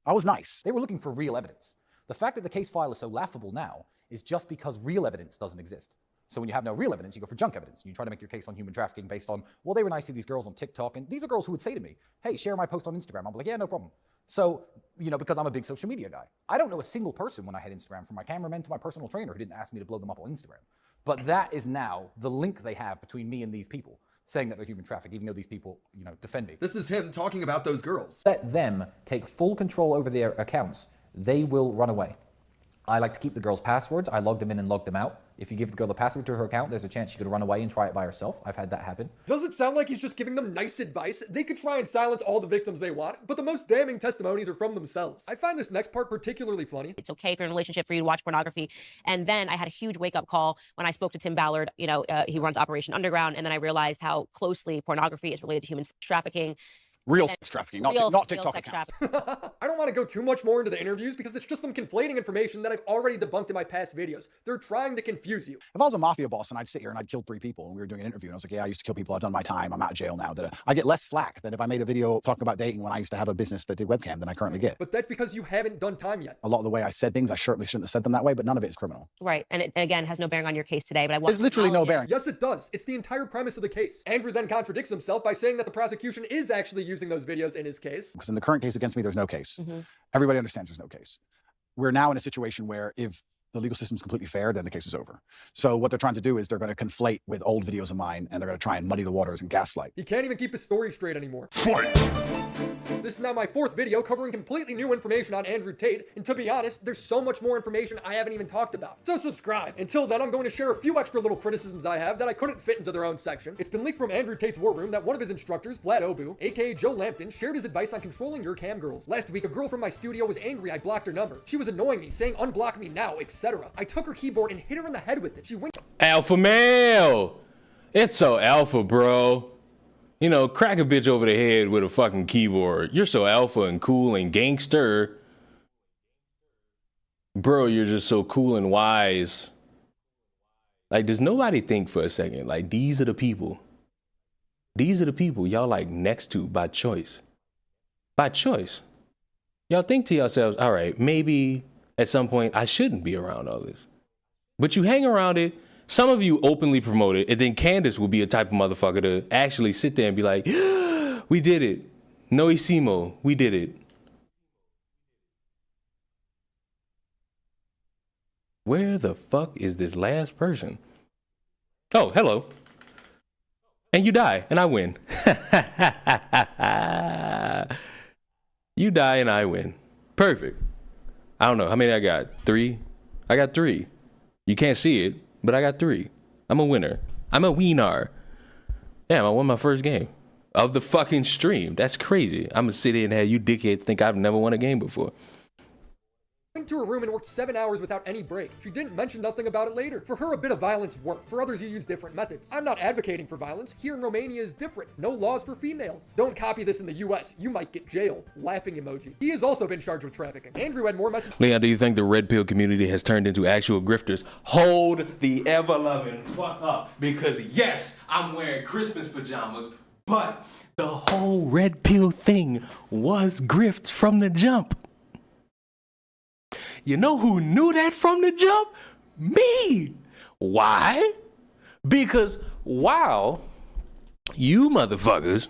I was nice. They were looking for real evidence. The fact that the case file is so laughable now is just because real evidence doesn't exist. So when you have no real evidence, you go for junk evidence. You try to make your case on human trafficking based on, well, they were nice to these girls on TikTok, and these are girls who would say to me, hey, share my post on Instagram. I'm like, yeah, no problem. So, because I'm a big social media guy. I don't know a single person when I had Instagram, from my cameraman to my personal trainer, who didn't ask me to blow them up on Instagram. But that is now the link they have between me and these people, saying that they're human trafficked, even though these people, defend me. This is him talking about those girls. Let them take full control over their accounts. They will run away. I like to keep the girls' passwords. I log them in and log them out. If you give the girl the password to her account, there's a chance she could run away and try it by herself. I've had that happen. Does it sound like he's just giving them nice advice? They could try and silence all the victims they want, but the most damning testimonies are from themselves. I find this next part particularly funny. It's okay for a relationship for you to watch pornography. And then I had a huge wake-up call when I spoke to Tim Ballard. He runs Operation Underground, and then I realized how closely pornography is related to human trafficking. Real sex trafficking, not TikTok accounts. I don't want to go too much more into the interviews because it's just them conflating information that I've already debunked in my past videos. They're trying to confuse you. If I was a mafia boss and I'd sit here and I'd killed 3 people and we were doing an interview and I was like, yeah, I used to kill people, I've done my time, I'm out of jail now, I get less flack than if I made a video talking about dating when I used to have a business that did webcam than I currently get. But that's because you haven't done time yet. A lot of the way I said things, I certainly shouldn't have said them that way, but none of it is criminal. Right, and it, again, has no bearing on your case today, but I want There's literally no bearing. Yes, it does. It's the entire premise of the case. Andrew then contradicts himself by saying that the prosecution is actually using those videos in his case. Because in the current case against me, there's no case. Mm-hmm. Everybody understands there's no case. We're now in a situation where if the legal system is completely fair, then the case is over. So what they're trying to do is they're going to conflate with old videos of mine and they're going to try and muddy the waters and gaslight. He can't even keep his story straight anymore. This is now my 4th video covering completely new information on Andrew Tate, and to be honest, there's so much more information I haven't even talked about. So subscribe. Until then, I'm going to share a few extra little criticisms I have that I couldn't fit into their own section. It's been leaked from Andrew Tate's war room that one of his instructors, Vlad Obu, aka Joe Lampton, shared his advice on controlling your cam girls. Last week, a girl from my studio was angry I blocked her number. She was annoying me, saying unblock me now, etc. I took her keyboard and hit her in the head with it. She winked. Alpha male! It's so alpha, bro. Crack a bitch over the head with a fucking keyboard. You're so alpha and cool and gangster. Bro, you're just so cool and wise. Like, does nobody think for a second, like, these are the people. These are the people y'all like next to by choice. By choice. Y'all think to yourselves, all right, maybe at some point, I shouldn't be around all this. But you hang around it. Some of you openly promote it, and then Candace will be a type of motherfucker to actually sit there and be like, we did it. No hicimo, we did it. Where the fuck is this last person? Oh, hello. And you die, and I win. You die, and I win. Perfect. I don't know. How many I got? 3? I got 3. You can't see it, but I got 3. I'm a winner. I'm a wiener. Damn, I won my first game of the fucking stream. That's crazy. I'm gonna sit here and have you dickheads think I've never won a game before. Went to her room and worked 7 hours without any break. She didn't mention nothing about it later. For her, a bit of violence worked. For others, you use different methods. I'm not advocating for violence. Here in Romania is different. No laws for females. Don't copy this in the US. You might get jailed. Laughing emoji. He has also been charged with trafficking. Andrew had more messages. Leon, do you think the red pill community has turned into actual grifters? Hold the ever-loving fuck up. Because yes, I'm wearing Christmas pajamas, but the whole red pill thing was grifts from the jump. You know who knew that from the jump? Me. Why? Because while you motherfuckers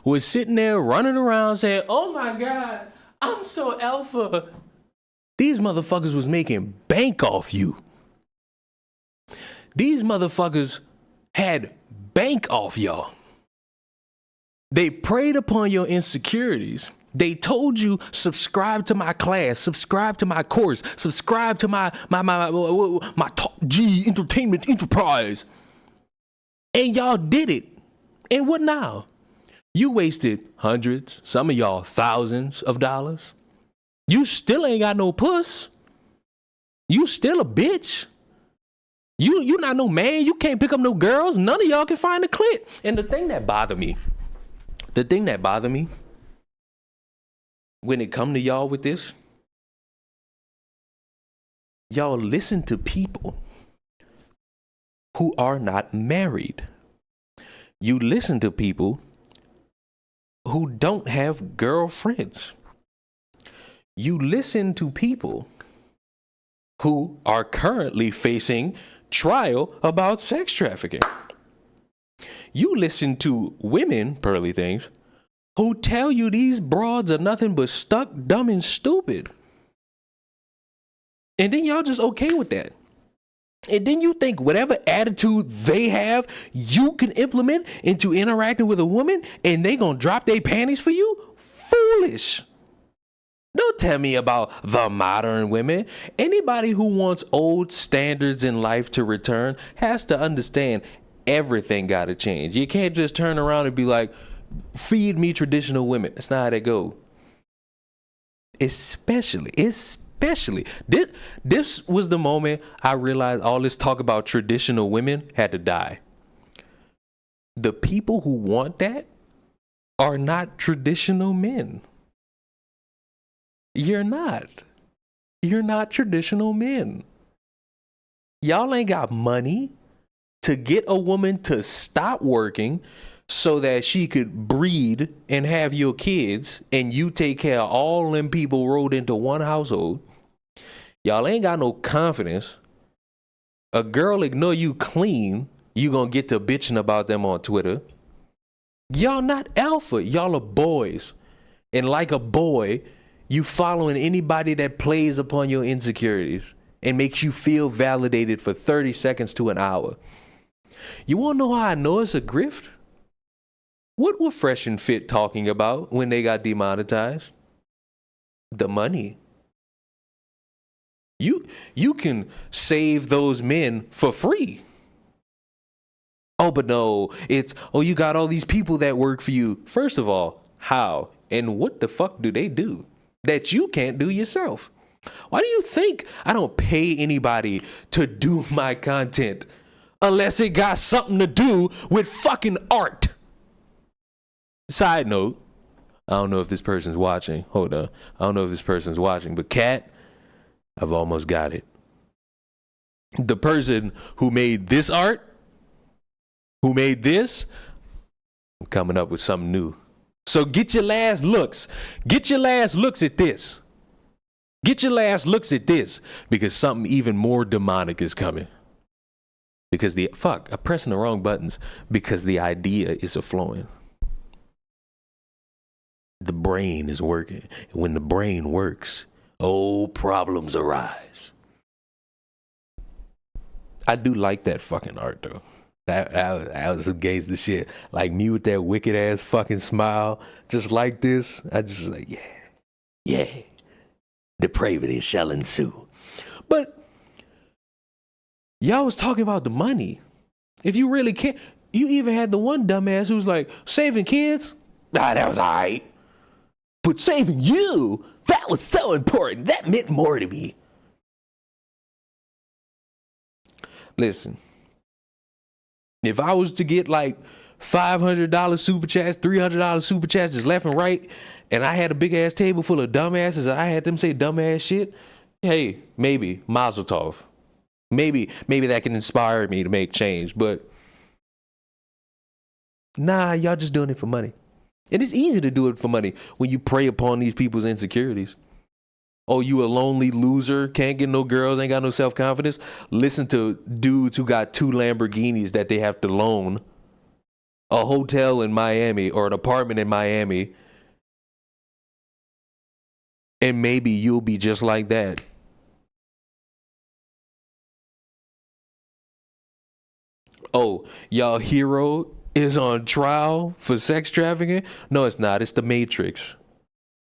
was sitting there running around saying, oh my God, I'm so alpha, these motherfuckers was making bank off you. These motherfuckers had bank off y'all. They preyed upon your insecurities. They told you, subscribe to my class, subscribe to my course, subscribe to my Top G Entertainment Enterprise. And y'all did it. And what now? You wasted hundreds, some of y'all thousands of dollars. You still ain't got no puss. You still a bitch. You not no man. You can't pick up no girls. None of y'all can find a clit. And the thing that bothered me when it come to y'all with this, y'all listen to people who are not married. You listen to people who don't have girlfriends. You listen to people who are currently facing trial about sex trafficking. You listen to women, pearly things, who tell you these broads are nothing but stuck, dumb, and stupid. And then y'all just okay with that. And then you think whatever attitude they have, you can implement into interacting with a woman and they gonna drop their panties for you? Foolish. Don't tell me about the modern women. Anybody who wants old standards in life to return has to understand everything gotta change. You can't just turn around and be like, feed me traditional women. That's not how they go. Especially, this was the moment I realized all this talk about traditional women had to die. The people who want that are not traditional men. You're not traditional men. Y'all ain't got money to get a woman to stop working so that she could breed and have your kids and you take care of all them people rolled into one household. Y'all ain't got no confidence. A girl ignore you clean, you gonna get to bitching about them on Twitter. Y'all not alpha, y'all are boys. And like a boy, you following anybody that plays upon your insecurities and makes you feel validated for 30 seconds to an hour. You wanna know how I know it's a grift? What were Fresh and Fit talking about when they got demonetized? The money. You can save those men for free. Oh, but no, you got all these people that work for you. First of all, how and what the fuck do they do that you can't do yourself? Why do you think I don't pay anybody to do my content unless it got something to do with fucking art? Side note, I don't know if this person's watching. Hold on. I don't know if this person's watching, but Kat, I've almost got it. The person who made this art, who made this, I'm coming up with something new. So get your last looks. Get your last looks at this. Get your last looks at this, because something even more demonic is coming. Because I'm pressing the wrong buttons, because the idea is flowing. The brain is working. And when the brain works, problems arise. I do like that fucking art though. That was against the shit. Like me with that wicked ass fucking smile, just like this. I just like, yeah. Depravity shall ensue. But y'all was talking about the money. If you really care, you even had the one dumbass who was like, saving kids? That was all right. But saving you, that was so important. That meant more to me. Listen, if I was to get like $500 super chats, $300 super chats just left and right, and I had a big ass table full of dumbasses and I had them say dumbass shit, hey, maybe Mazel Tov. Maybe that can inspire me to make change. But nah, y'all just doing it for money. And it's easy to do it for money when you prey upon these people's insecurities. Oh, you a lonely loser, can't get no girls, ain't got no self-confidence? Listen to dudes who got 2 Lamborghinis that they have to loan, a hotel in Miami or an apartment in Miami, and maybe you'll be just like that. Oh, y'all hero is on trial for sex trafficking? No, it's not. It's the Matrix.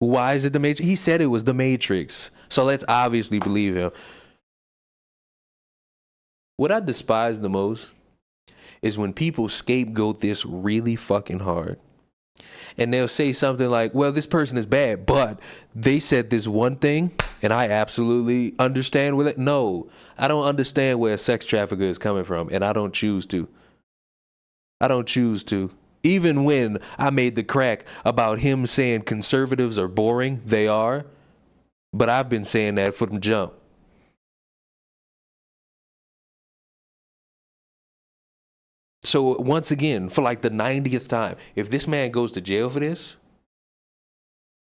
Why is it the Matrix? He said it was the Matrix. So let's obviously believe him. What I despise the most is when people scapegoat this really fucking hard. And they'll say something like, well, this person is bad, but they said this one thing, and I absolutely understand with it. No, I don't understand where a sex trafficker is coming from, and I don't choose to. Even when I made the crack about him saying conservatives are boring, they are. But I've been saying that from the jump. So once again, for like the 90th time, if this man goes to jail for this,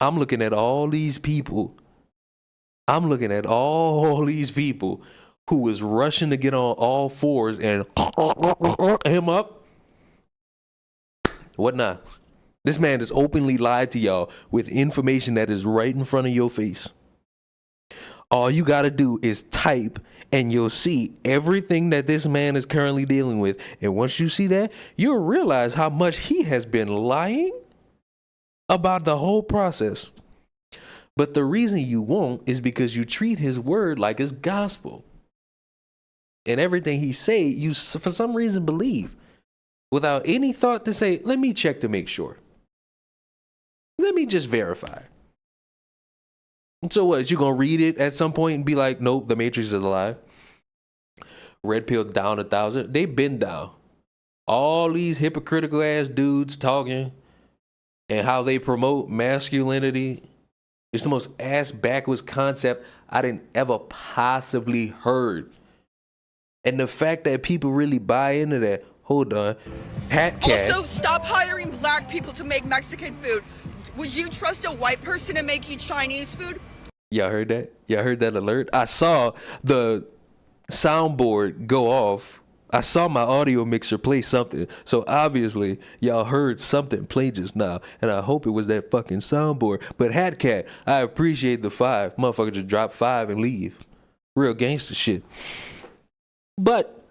I'm looking at all these people. Who was rushing to get on all fours and him up. Whatnot. This man has openly lied to y'all with information that is right in front of your face. All you got to do is type and you'll see everything that this man is currently dealing with. And once you see that, you'll realize how much he has been lying about the whole process. But the reason you won't is because you treat his word like it's gospel. And everything he say, you for some reason believe. Without any thought to say, let me check to make sure. Let me just verify. So what, you gonna read it at some point and be like, nope, the Matrix is alive? Red pill down 1,000. They've been down. All these hypocritical ass dudes talking and how they promote masculinity. It's the most ass backwards concept I didn't ever possibly heard. And the fact that people really buy into that, hold on, Hat Cat. Also, stop hiring black people to make Mexican food. Would you trust a white person to make you Chinese food? Y'all heard that? Y'all heard that alert? I saw the soundboard go off. I saw my audio mixer play something. So obviously, y'all heard something play just now. And I hope it was that fucking soundboard. But Hat Cat, I appreciate the 5. Motherfucker just drop 5 and leave. Real gangster shit. But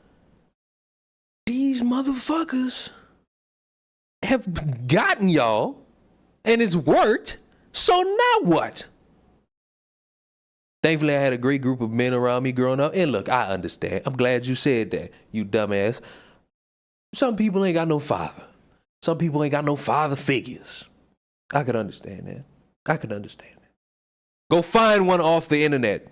these motherfuckers have gotten y'all, and it's worked. So now what? Thankfully, I had a great group of men around me growing up. And look, I understand. I'm glad you said that, you dumbass. Some people ain't got no father. Some people ain't got no father figures. I could understand that. Go find one off the internet.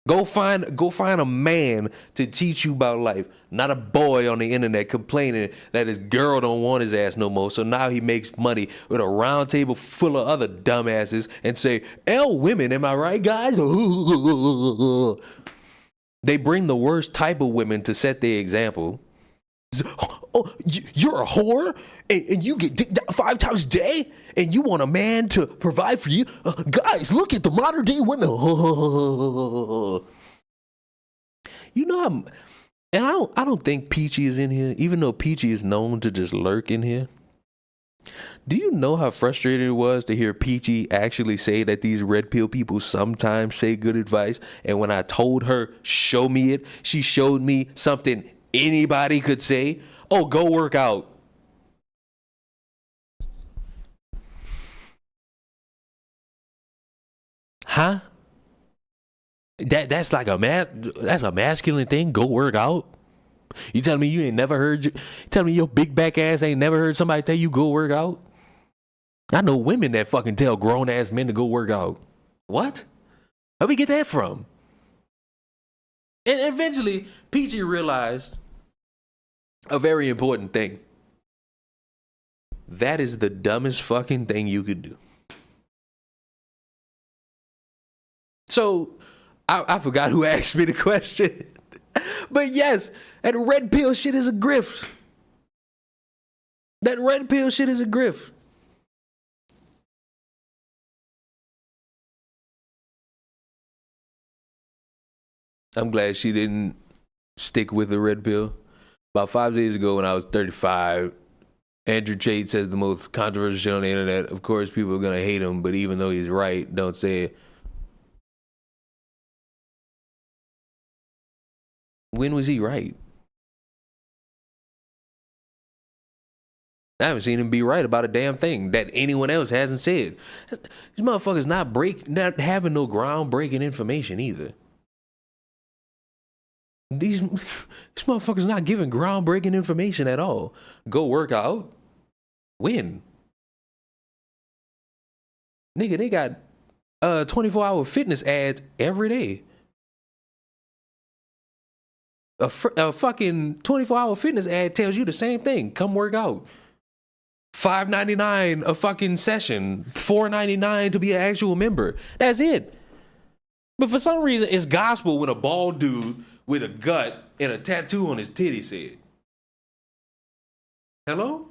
Go find a man to teach you about life, not a boy on the internet complaining that his girl don't want his ass no more. So now he makes money with a round table full of other dumbasses and say, L women, am I right, guys? They bring the worst type of women to set the example. Oh, you're a whore, and you get dicked down 5 times a day, and you want a man to provide for you. Guys, look at the modern day women. You know, I don't think Peachy is in here, even though Peachy is known to just lurk in here. Do you know how frustrating it was to hear Peachy actually say that these red pill people sometimes say good advice? And when I told her, show me it, she showed me something anybody could say. Oh, go work out. Huh? That's like that's a masculine thing. Go work out. You telling me you ain't never heard? You telling me your big back ass ain't never heard somebody tell you go work out? I know women that fucking tell grown ass men to go work out. What? Where'd we get that from? And eventually, Peachy realized a very important thing. That is the dumbest fucking thing you could do. So, I forgot who asked me the question. But yes, that red pill shit is a grift. That red pill shit is a grift. I'm glad she didn't stick with the red pill. About 5 days ago when I was 35, Andrew Tate says the most controversial shit on the internet. Of course, people are going to hate him, but even though he's right, don't say it. When was he right? I haven't seen him be right about a damn thing that anyone else hasn't said. These motherfuckers not having no groundbreaking information either. These motherfuckers not giving groundbreaking information at all. Go work out. When? Nigga, they got 24-hour fitness ads every day. A fucking 24-hour fitness ad tells you the same thing. Come work out. $5.99 a fucking session. $4.99 to be an actual member. That's it. But for some reason, it's gospel when a bald dude with a gut and a tattoo on his titty said. Hello?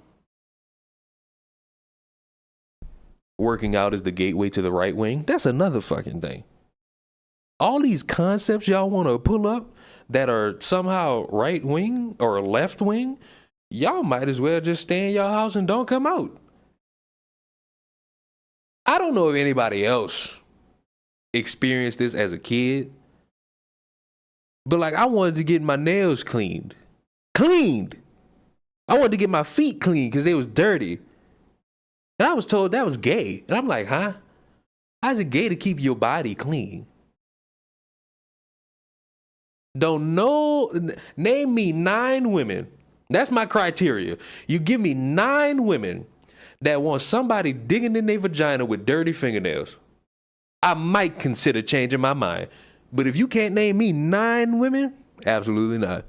Working out is the gateway to the right wing. That's another fucking thing. All these concepts y'all want to pull up that are somehow right wing or left wing, y'all might as well just stay in your house and don't come out. I don't know if anybody else experienced this as a kid, but like I wanted to get my nails cleaned. I wanted to get my feet cleaned because they was dirty. And I was told that was gay. And I'm like, huh? How's it gay to keep your body clean? Don't know. Name me 9 women. That's my criteria. You give me 9 women that want somebody digging in their vagina with dirty fingernails. I might consider changing my mind. But if you can't name me 9 women, absolutely not.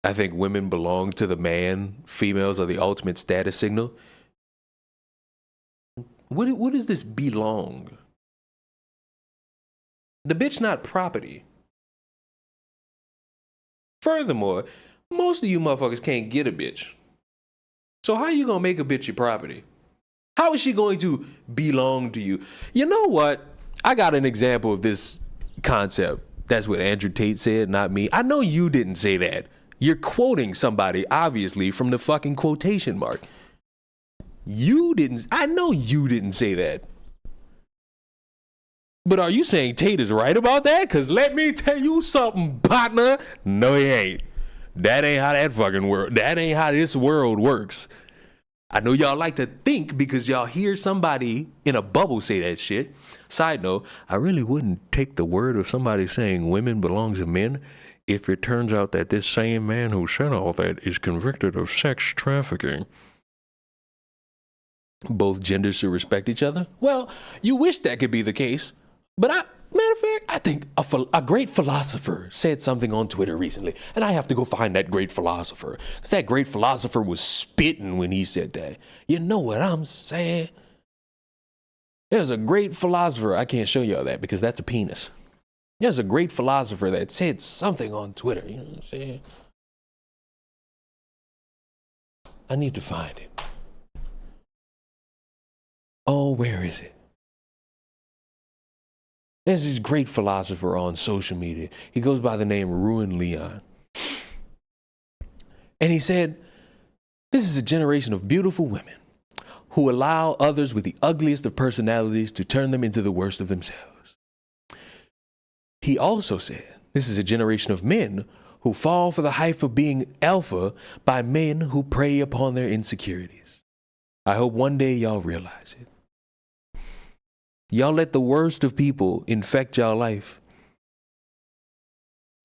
I think women belong to the man. Females are the ultimate status signal. What does this belong? The bitch not property. Furthermore, most of you motherfuckers can't get a bitch. So how you gonna make a bitch your property? How is she going to belong to you? You know what? I got an example of this concept. That's what Andrew Tate said, not me. I know you didn't say that. You're quoting somebody, obviously, from the fucking quotation mark. You didn't. I know you didn't say that. But are you saying Tate is right about that? Because let me tell you something, partner. No, he ain't. That ain't how that fucking world. That ain't how this world works. I know y'all like to think because y'all hear somebody in a bubble say that shit. Side note, I really wouldn't take the word of somebody saying women belong to men if it turns out that this same man who said all that is convicted of sex trafficking. Both genders should respect each other? Well, you wish that could be the case. But matter of fact, I think a great philosopher said something on Twitter recently, and I have to go find that great philosopher. Because that great philosopher was spitting when he said that. You know what I'm saying? There's a great philosopher. I can't show y'all that because that's a penis. There's a great philosopher that said something on Twitter. You know what I'm saying? I need to find it. Oh, where is it? There's this great philosopher on social media. He goes by the name Ruin Leon. And he said, this is a generation of beautiful women who allow others with the ugliest of personalities to turn them into the worst of themselves. He also said, this is a generation of men who fall for the hype of being alpha by men who prey upon their insecurities. I hope one day y'all realize it. Y'all let the worst of people infect y'all life.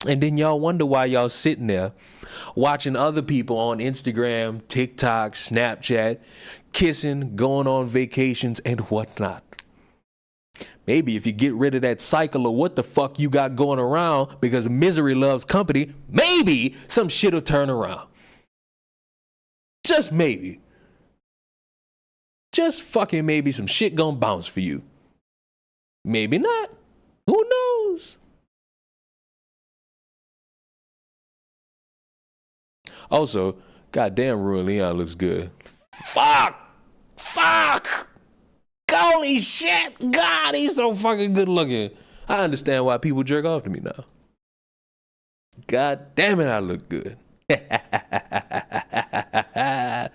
And then y'all wonder why y'all sitting there watching other people on Instagram, TikTok, Snapchat, kissing, going on vacations, and whatnot. Maybe if you get rid of that cycle of what the fuck you got going around because misery loves company, maybe some shit will turn around. Just maybe. Just fucking maybe some shit gonna bounce for you. Maybe not. Who knows? Also, goddamn, Ruin Leon looks good. Fuck! Holy shit! God, he's so fucking good looking. I understand why people jerk off to me now. God damn it, I look good. I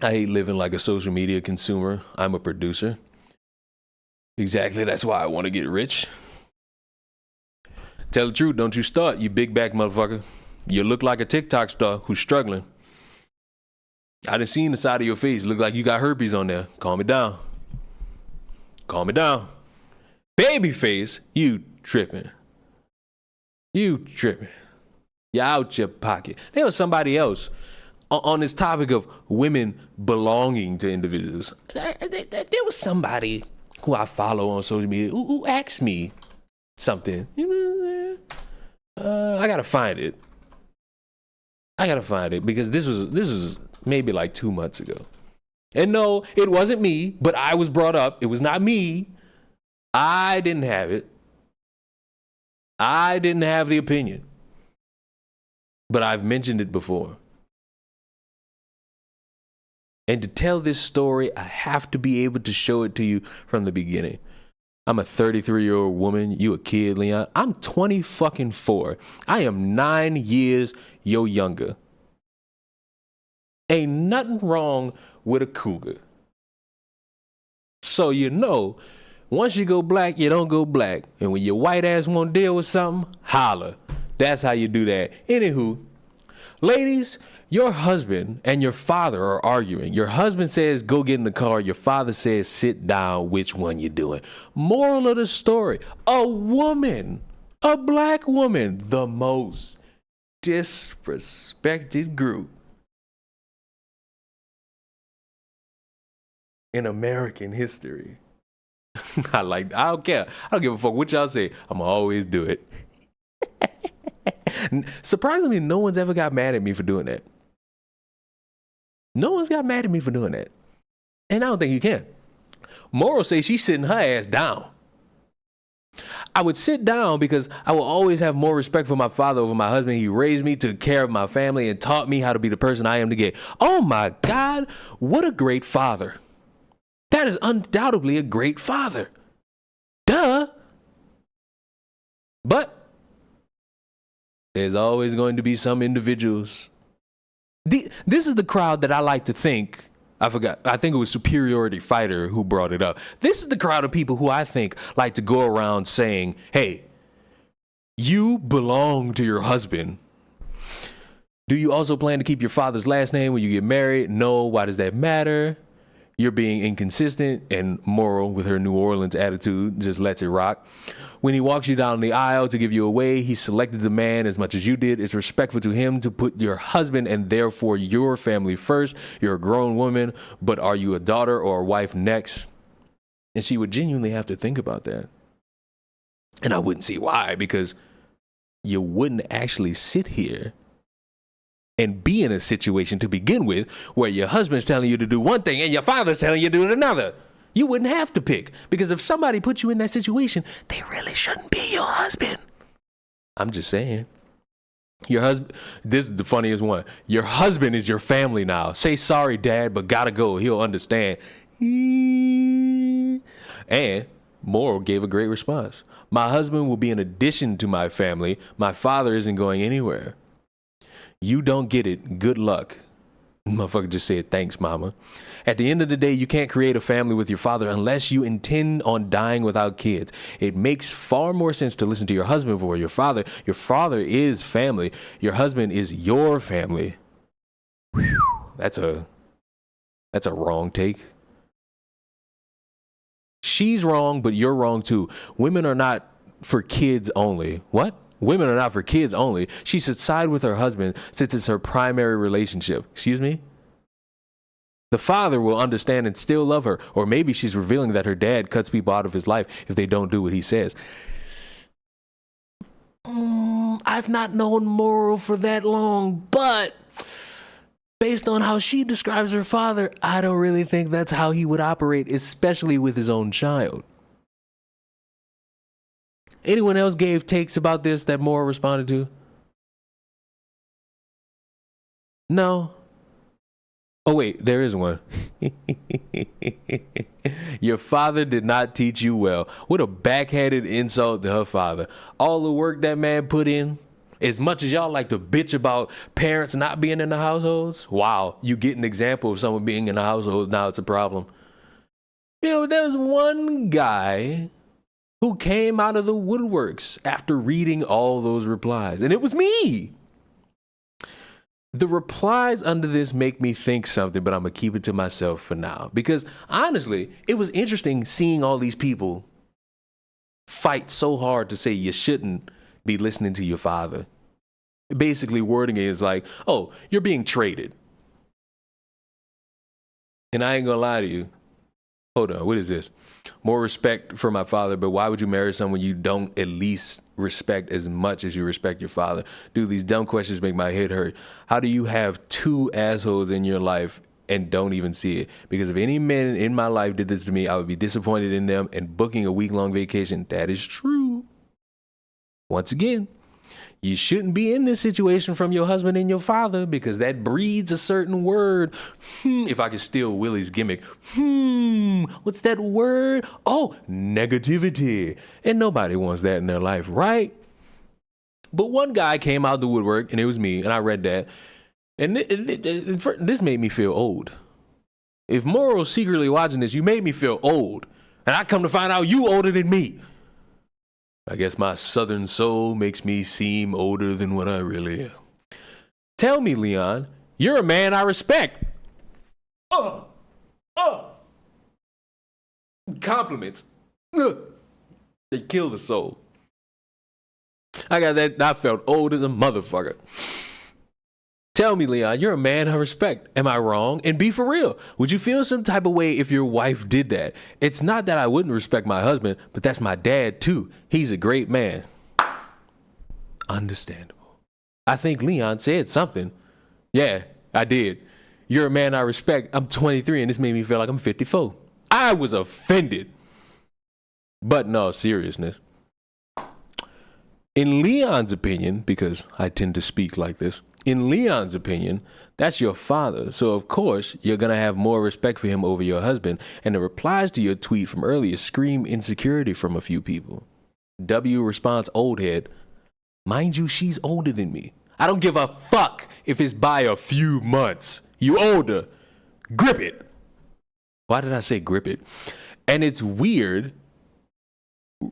hate living like a social media consumer. I'm a producer. Exactly, that's why I want to get rich. Tell the truth, don't you start, you big back motherfucker. You look like a TikTok star who's struggling. I done seen the side of your face. Look like you got herpes on there. Calm it down. Calm it down. Baby face, you tripping. You tripping. You're out your pocket. There was somebody else on this topic of women belonging to individuals. There was somebody who I follow on social media who asked me something. I gotta find it. Because this was maybe like 2 months ago. And no, it wasn't me, but I was brought up. It was not me. I didn't have it. I didn't have the opinion. But I've mentioned it before. And to tell this story, I have to be able to show it to you from the beginning. I'm a 33-year-old woman. You a kid, Leon. I'm 24. I am 9 years your younger. Ain't nothing wrong with a cougar. So you know, once you go black, you don't go black. And when your white ass won't deal with something, holler. That's how you do that. Anywho, ladies, your husband and your father are arguing. Your husband says, go get in the car. Your father says, sit down. Which one you doing? Moral of the story, a woman, a black woman, the most disrespected group in American history. I don't care. I don't give a fuck what y'all say. I'ma always do it. Surprisingly, no one's ever got mad at me for doing that. No one's got mad at me for doing that. And I don't think you can. Moral says she's sitting her ass down. I would sit down because I will always have more respect for my father over my husband. He raised me, took care of my family, and taught me how to be the person I am today. Oh my God, what a great father. That is undoubtedly a great father. Duh. But there's always going to be some individuals. This is the crowd that I like to think, I think it was Superiority Fighter who brought it up. This is the crowd of people who I think like to go around saying, hey, you belong to your husband. Do you also plan to keep your father's last name when you get married? No. Why does that matter? You're being inconsistent, and Moral, with her New Orleans attitude, just lets it rock. When he walks you down the aisle to give you away, he selected the man as much as you did. It's respectful to him to put your husband and therefore your family first. You're a grown woman, but are you a daughter or a wife next? And she would genuinely have to think about that. And I wouldn't see why, because you wouldn't actually sit here and be in a situation to begin with where your husband's telling you to do one thing and your father's telling you to do another. You wouldn't have to pick, because if somebody put you in that situation, they really shouldn't be your husband. I'm just saying. Your husband, this is the funniest one. Your husband is your family now. Say sorry, Dad, but gotta go. He'll understand. And Moral gave a great response. My husband will be an addition to my family. My father isn't going anywhere. You don't get it. Good luck. Motherfucker just said, thanks, mama. At the end of the day, you can't create a family with your father unless you intend on dying without kids. It makes far more sense to listen to your husband for your father. Your father is family. Your husband is your family. Whew. That's a wrong take. She's wrong, but you're wrong too. Women are not for kids only. What? Women are not for kids only. She should side with her husband since it's her primary relationship. Excuse me? The father will understand and still love her. Or maybe she's revealing that her dad cuts people out of his life if they don't do what he says. I've not known Moral for that long, but based on how she describes her father, I don't really think that's how he would operate, especially with his own child. Anyone else gave takes about this that Moral responded to? No. Oh, wait, there is one. Your father did not teach you well. What a backhanded insult to her father. All the work that man put in, as much as y'all like to bitch about parents not being in the households, wow, you get an example of someone being in the household, now it's a problem. You know, there's one guy who came out of the woodworks after reading all those replies, and it was me. The replies under this make me think something, but I'm going to keep it to myself for now. Because honestly, it was interesting seeing all these people fight so hard to say you shouldn't be listening to your father. Basically, wording it is like, oh, you're being traded. And I ain't going to lie to you. Hold on, what is this? More respect for my father, but why would you marry someone you don't at least respect as much as you respect your father? Dude, these dumb questions make my head hurt. How do you have two assholes in your life and don't even see it? Because if any men in my life did this to me, I would be disappointed in them and booking a week-long vacation. That is true. Once again, you shouldn't be in this situation from your husband and your father because that breeds a certain word. If I could steal Willie's gimmick. What's that word? Oh, negativity. And nobody wants that in their life, right? But one guy came out the woodwork, and it was me, and I read that. And this made me feel old. If Moral's secretly watching this, you made me feel old. And I come to find out you older than me. I guess my southern soul makes me seem older than what I really am. Tell me, Leon, you're a man I respect. Compliments. They kill the soul. I got that. I felt old as a motherfucker. Tell me, Leon, you're a man I respect. Am I wrong? And be for real. Would you feel some type of way if your wife did that? It's not that I wouldn't respect my husband, but that's my dad too. He's a great man. Understandable. I think Leon said something. Yeah, I did. You're a man I respect. I'm 23 and this made me feel like I'm 54. I was offended. But no, seriousness. In Leon's opinion, because I tend to speak like this, in Leon's opinion, that's your father. So, of course, you're going to have more respect for him over your husband. And the replies to your tweet from earlier scream insecurity from a few people. W response, old head. Mind you, she's older than me. I don't give a fuck if it's by a few months. You older. Grip it. Why did I say grip it? And it's weird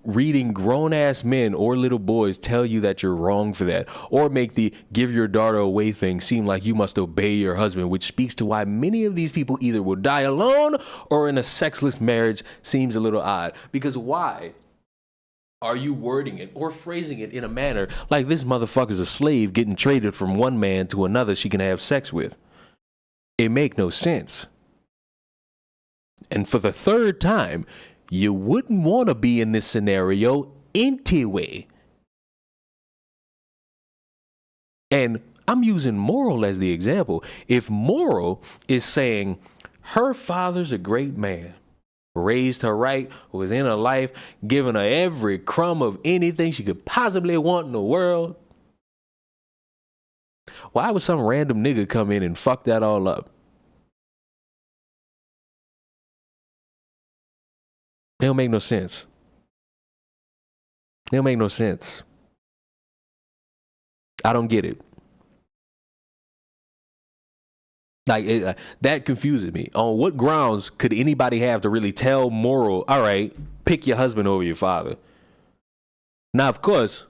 reading grown-ass men or little boys tell you that you're wrong for that, or make the give your daughter away thing seem like you must obey your husband, which speaks to why many of these people either will die alone or in a sexless marriage seems a little odd. Because why are you wording it or phrasing it in a manner like this motherfucker's a slave getting traded from one man to another she can have sex with? It make no sense. And for the third time, you wouldn't want to be in this scenario anyway. And I'm using Moral as the example. If Moral is saying her father's a great man, raised her right, was in her life, giving her every crumb of anything she could possibly want in the world. Why would some random nigga come in and fuck that all up? It don't make no sense. It don't make no sense. I don't get it. Like, that confuses me. On what grounds could anybody have to really tell Moral, all right, pick your husband over your father? Now, of course,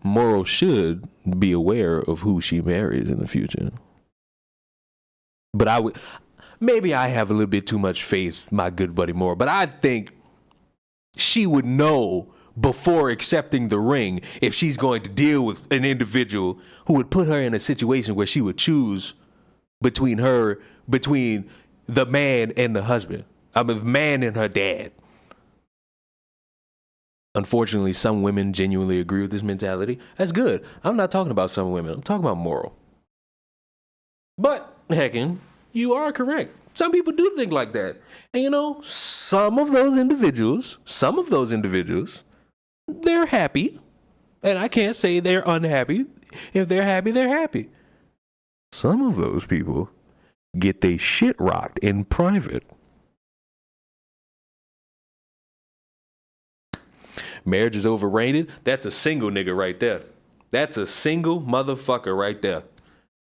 Moral should be aware of who she marries in the future. But maybe I have a little bit too much faith, my good buddy Moral, but I think she would know before accepting the ring if she's going to deal with an individual who would put her in a situation where she would choose between the man and the husband. I mean, the man and her dad. Unfortunately, some women genuinely agree with this mentality. That's good. I'm not talking about some women. I'm talking about Moral. But, heckin', you are correct. Some people do think like that. And you know, some of those individuals, they're happy. And I can't say they're unhappy. If they're happy, they're happy. Some of those people get they shit rocked in private. Marriage is overrated. That's a single nigga right there. That's a single motherfucker right there.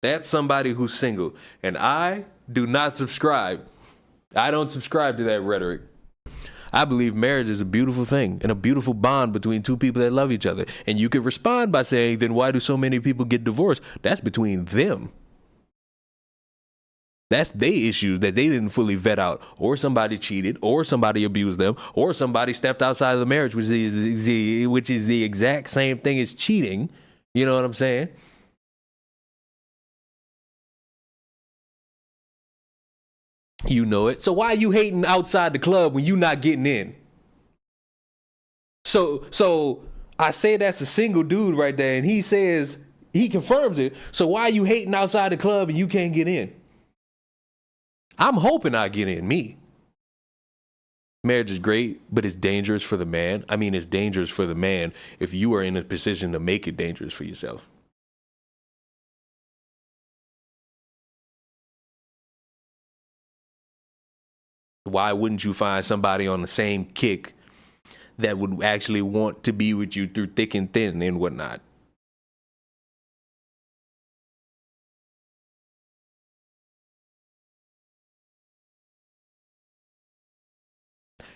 That's somebody who's single. And I do not subscribe. I don't subscribe to that rhetoric. I believe marriage is a beautiful thing and a beautiful bond between two people that love each other. And you could respond by saying, then why do so many people get divorced? That's between them. That's their issues that they didn't fully vet out, or somebody cheated, or somebody abused them, or somebody stepped outside of the marriage, which is the exact same thing as cheating. You know what I'm saying? You know it. So why are you hating outside the club when you not getting in? So I say that's a single dude right there, and he says, he confirms it. So why are you hating outside the club and you can't get in? I'm hoping I get in, me. Marriage is great, but it's dangerous for the man. I mean, it's dangerous for the man if you are in a position to make it dangerous for yourself. Why wouldn't you find somebody on the same kick that would actually want to be with you through thick and thin and whatnot?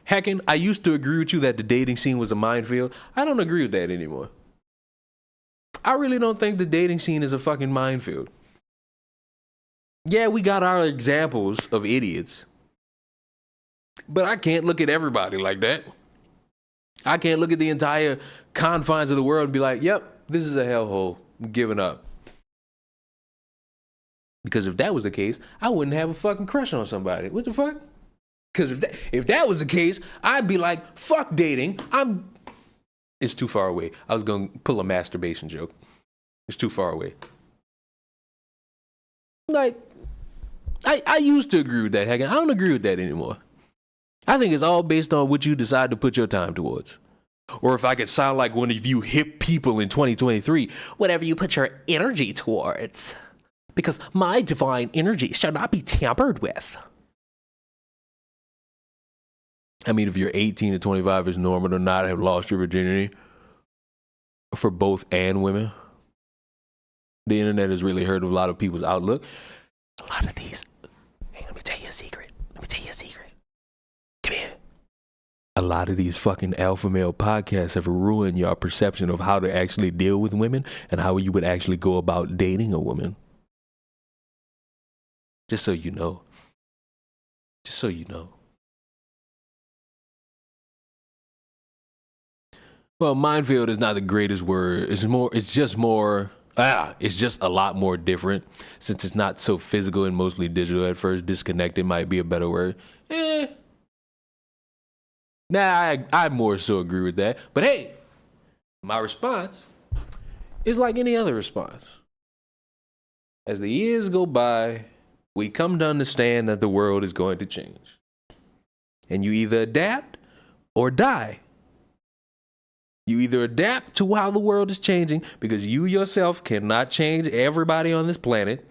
Heckin', I used to agree with you that the dating scene was a minefield. I don't agree with that anymore. I really don't think the dating scene is a fucking minefield. Yeah, we got our examples of idiots. But I can't look at everybody like that. I can't look at the entire confines of the world and be like, yep, this is a hellhole. I'm giving up. Because if that was the case, I wouldn't have a fucking crush on somebody. What the fuck? Because if that was the case, I'd be like, fuck dating. It's too far away. I was going to pull a masturbation joke. It's too far away. Like, I used to agree with that. Heck, I don't agree with that anymore. I think it's all based on what you decide to put your time towards. Or if I could sound like one of you hip people in 2023, whatever you put your energy towards. Because my divine energy shall not be tampered with. I mean, if you're 18 to 25, it's normal to not have lost your virginity for both and women. The internet has really hurt a lot of people's outlook. A lot of these, hey, let me tell you a secret. Come here. A lot of these fucking alpha male podcasts have ruined your perception of how to actually deal with women and how you would actually go about dating a woman. Just so you know. Well, minefield is not the greatest word. It's just a lot more different since it's not so physical and mostly digital at first. Disconnected might be a better word. I more so agree with that. But hey, my response is like any other response. As the years go by, we come to understand that the world is going to change. And you either adapt or die. You either adapt to how the world is changing, because you yourself cannot change everybody on this planet.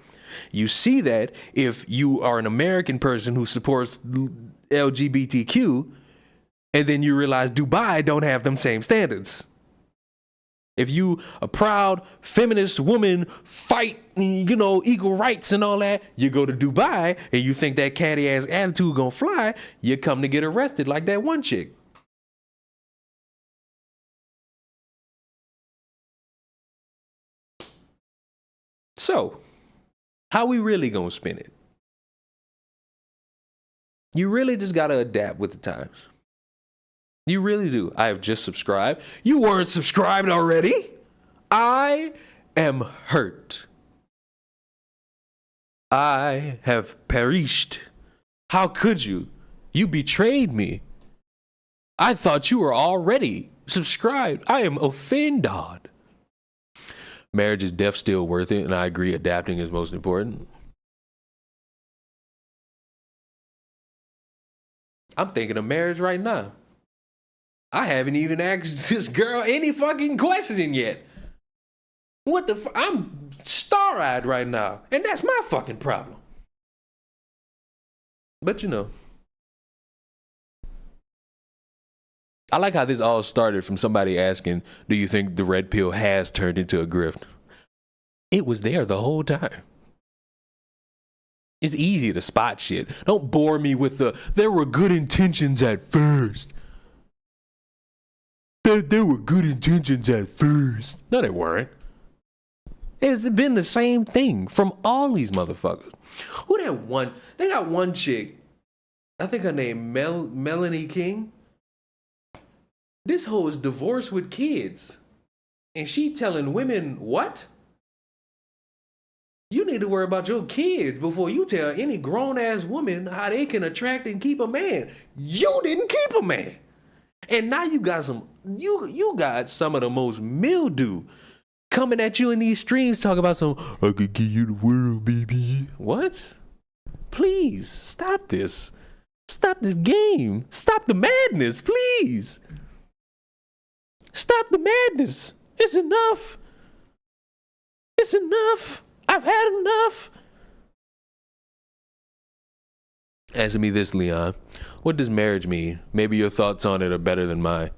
You see that if you are an American person who supports LGBTQ, and then you realize Dubai don't have them same standards. If you a proud feminist woman, fight, equal rights and all that, you go to Dubai and you think that catty ass attitude gonna fly, you come to get arrested like that one chick. So, how we really gonna spin it? You really just gotta adapt with the times. You really do. I have just subscribed. You weren't subscribed already? I am hurt. I have perished. How could you? You betrayed me. I thought you were already subscribed. I am offended. Marriage is definitely still worth it, and I agree adapting is most important. I'm thinking of marriage right now. I haven't even asked this girl any fucking question yet. What the I'm star-eyed right now, and that's my fucking problem. But I like how this all started from somebody asking, do you think the red pill has turned into a grift? It was there the whole time. It's easy to spot shit. Don't bore me with there were good intentions at first. There were good intentions at first. No, they weren't. It's been the same thing from all these motherfuckers. Who that one? They got one chick. I think her name Melanie King. This hoe is divorced with kids. And she telling women what? You need to worry about your kids before you tell any grown-ass woman how they can attract and keep a man. You didn't keep a man. And now you got you got some of the most mildew coming at you in these streams talking about I could give you the world, baby. What? Please, stop this. Stop this game. Stop the madness, please. Stop the madness. It's enough. It's enough. I've had enough. Answer me this, Leon. What does marriage mean? Maybe your thoughts on it are better than mine.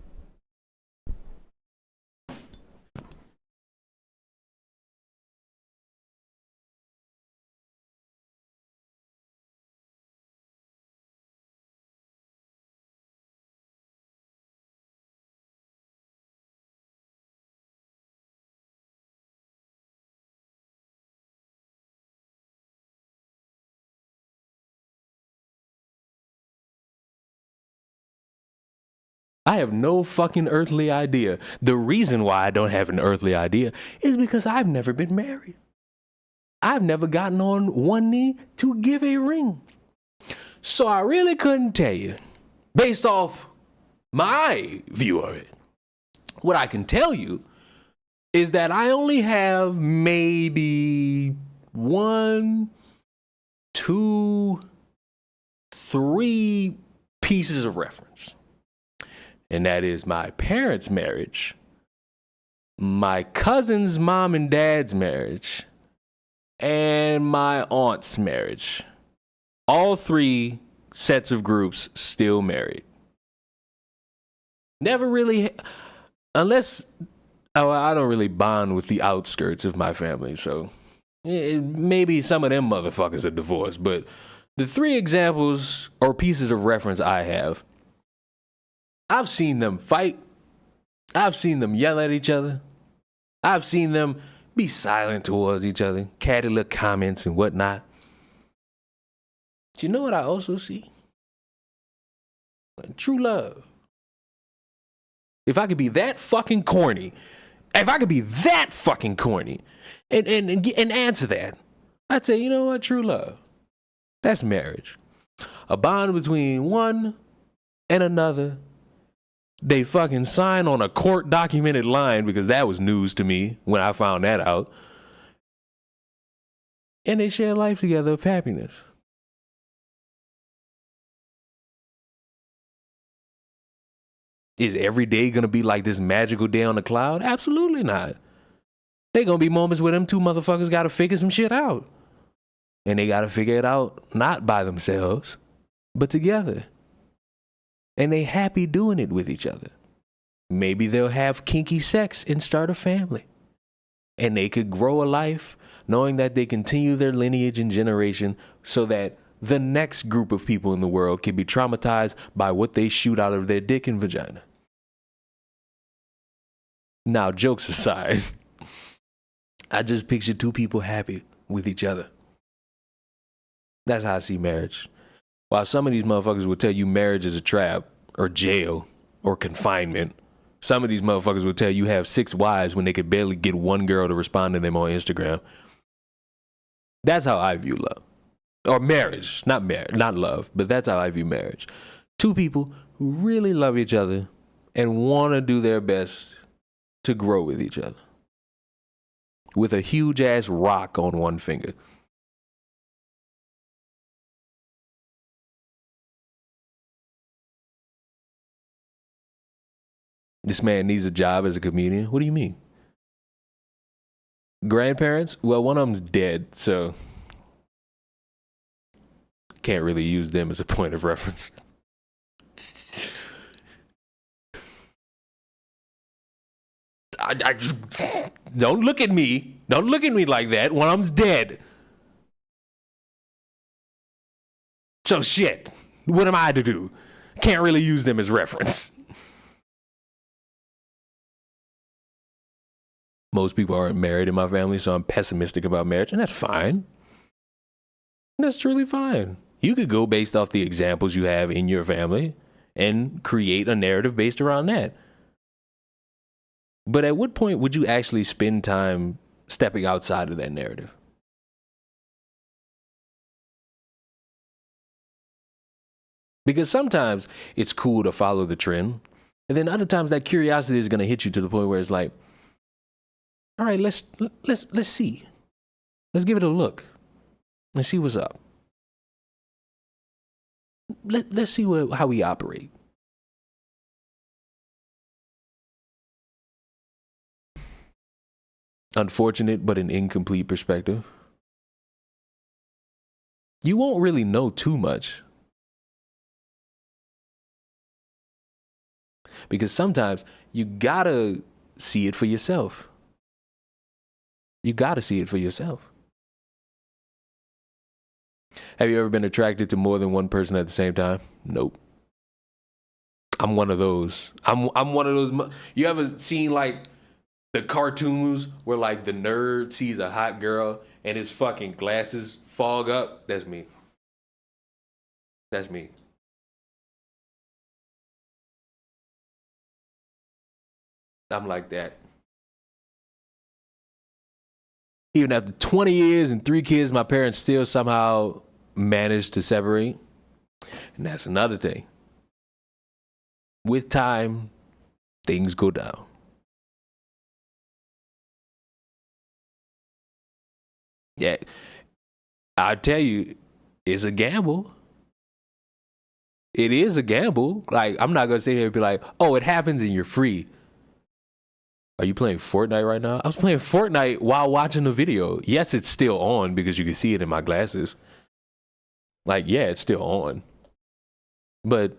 I have no fucking earthly idea. The reason why I don't have an earthly idea is because I've never been married. I've never gotten on one knee to give a ring. So I really couldn't tell you, based off my view of it. What I can tell you is that I only have maybe 1, 2, 3 pieces of reference. And that is my parents' marriage, my cousin's mom and dad's marriage, and my aunt's marriage. All 3 sets of groups still married. Never really, unless, I don't really bond with the outskirts of my family, so maybe some of them motherfuckers are divorced, but the 3 examples or pieces of reference I have, I've seen them fight. I've seen them yell at each other. I've seen them be silent towards each other, catty little comments and whatnot. But you know what I also see? True love. If I could be that fucking corny, and answer that, I'd say, you know what? True love. That's marriage. A bond between one and another. They fucking sign on a court documented line, because that was news to me when I found that out. And they share life together of happiness. Is every day going to be like this magical day on the cloud? Absolutely not. There going to be moments where them two motherfuckers got to figure some shit out. And they got to figure it out not by themselves, but together. And they happy doing it with each other. Maybe they'll have kinky sex and start a family. And they could grow a life knowing that they continue their lineage and generation so that the next group of people in the world can be traumatized by what they shoot out of their dick and vagina. Now, jokes aside, I just picture two people happy with each other. That's how I see marriage. While some of these motherfuckers will tell you marriage is a trap or jail or confinement, some of these motherfuckers will tell you have 6 wives when they could barely get one girl to respond to them on Instagram. That's how I view love. Or marriage. Not love, but that's how I view marriage. Two people who really love each other and want to do their best to grow with each other. With a huge ass rock on one finger. This man needs a job as a comedian. What do you mean? Grandparents? Well, one of them's dead, so can't really use them as a point of reference. Don't look at me. Don't look at me like that. One of them's dead. So shit. What am I to do? Can't really use them as reference. Most people aren't married in my family, so I'm pessimistic about marriage, and that's fine. That's truly fine. You could go based off the examples you have in your family and create a narrative based around that. But at what point would you actually spend time stepping outside of that narrative? Because sometimes it's cool to follow the trend, and then other times that curiosity is going to hit you to the point where it's like, all right, let's see. Let's give it a look. Let's see what's up. Let's see how we operate. Unfortunate, but an incomplete perspective. You won't really know too much. Because sometimes you gotta see it for yourself. You gotta see it for yourself. Have you ever been attracted to more than one person at the same time? Nope. I'm one of those. I'm one of those. You ever seen like the cartoons where like the nerd sees a hot girl and his fucking glasses fog up? That's me. That's me. I'm like that. Even after 20 years and 3 kids, my parents still somehow managed to separate. And that's another thing. With time, things go down. Yeah, I tell you, it's a gamble. It is a gamble. Like, I'm not going to sit here and be like, oh, it happens and you're free. Are you playing Fortnite right now? I was playing Fortnite while watching the video. Yes, it's still on because you can see it in my glasses. Like, yeah, it's still on. But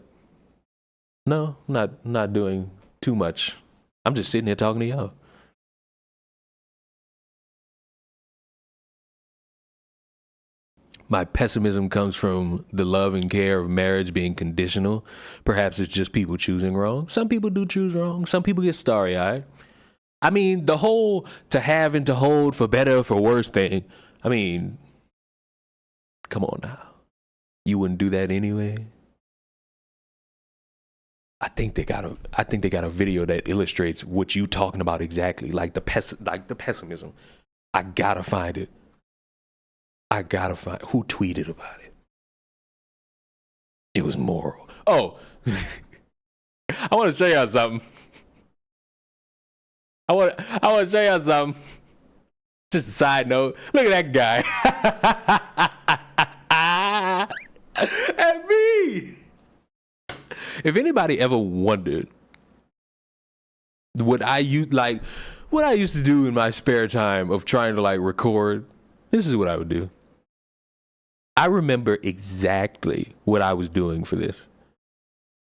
no, not doing too much. I'm just sitting here talking to y'all. My pessimism comes from the love and care of marriage being conditional. Perhaps it's just people choosing wrong. Some people do choose wrong. Some people get starry-eyed. I mean, the whole to have and to hold for better or for worse thing. I mean, come on now. You wouldn't do that anyway. I think they got a video that illustrates what you talking about exactly, like the pessimism. I gotta find it. Who tweeted about it. It was moral. Oh, I want to show y'all something. I want to show y'all something. Just a side note. Look at that guy. At me. If anybody ever wondered what I used to do in my spare time of trying to like record. This is what I would do. I remember exactly what I was doing for this.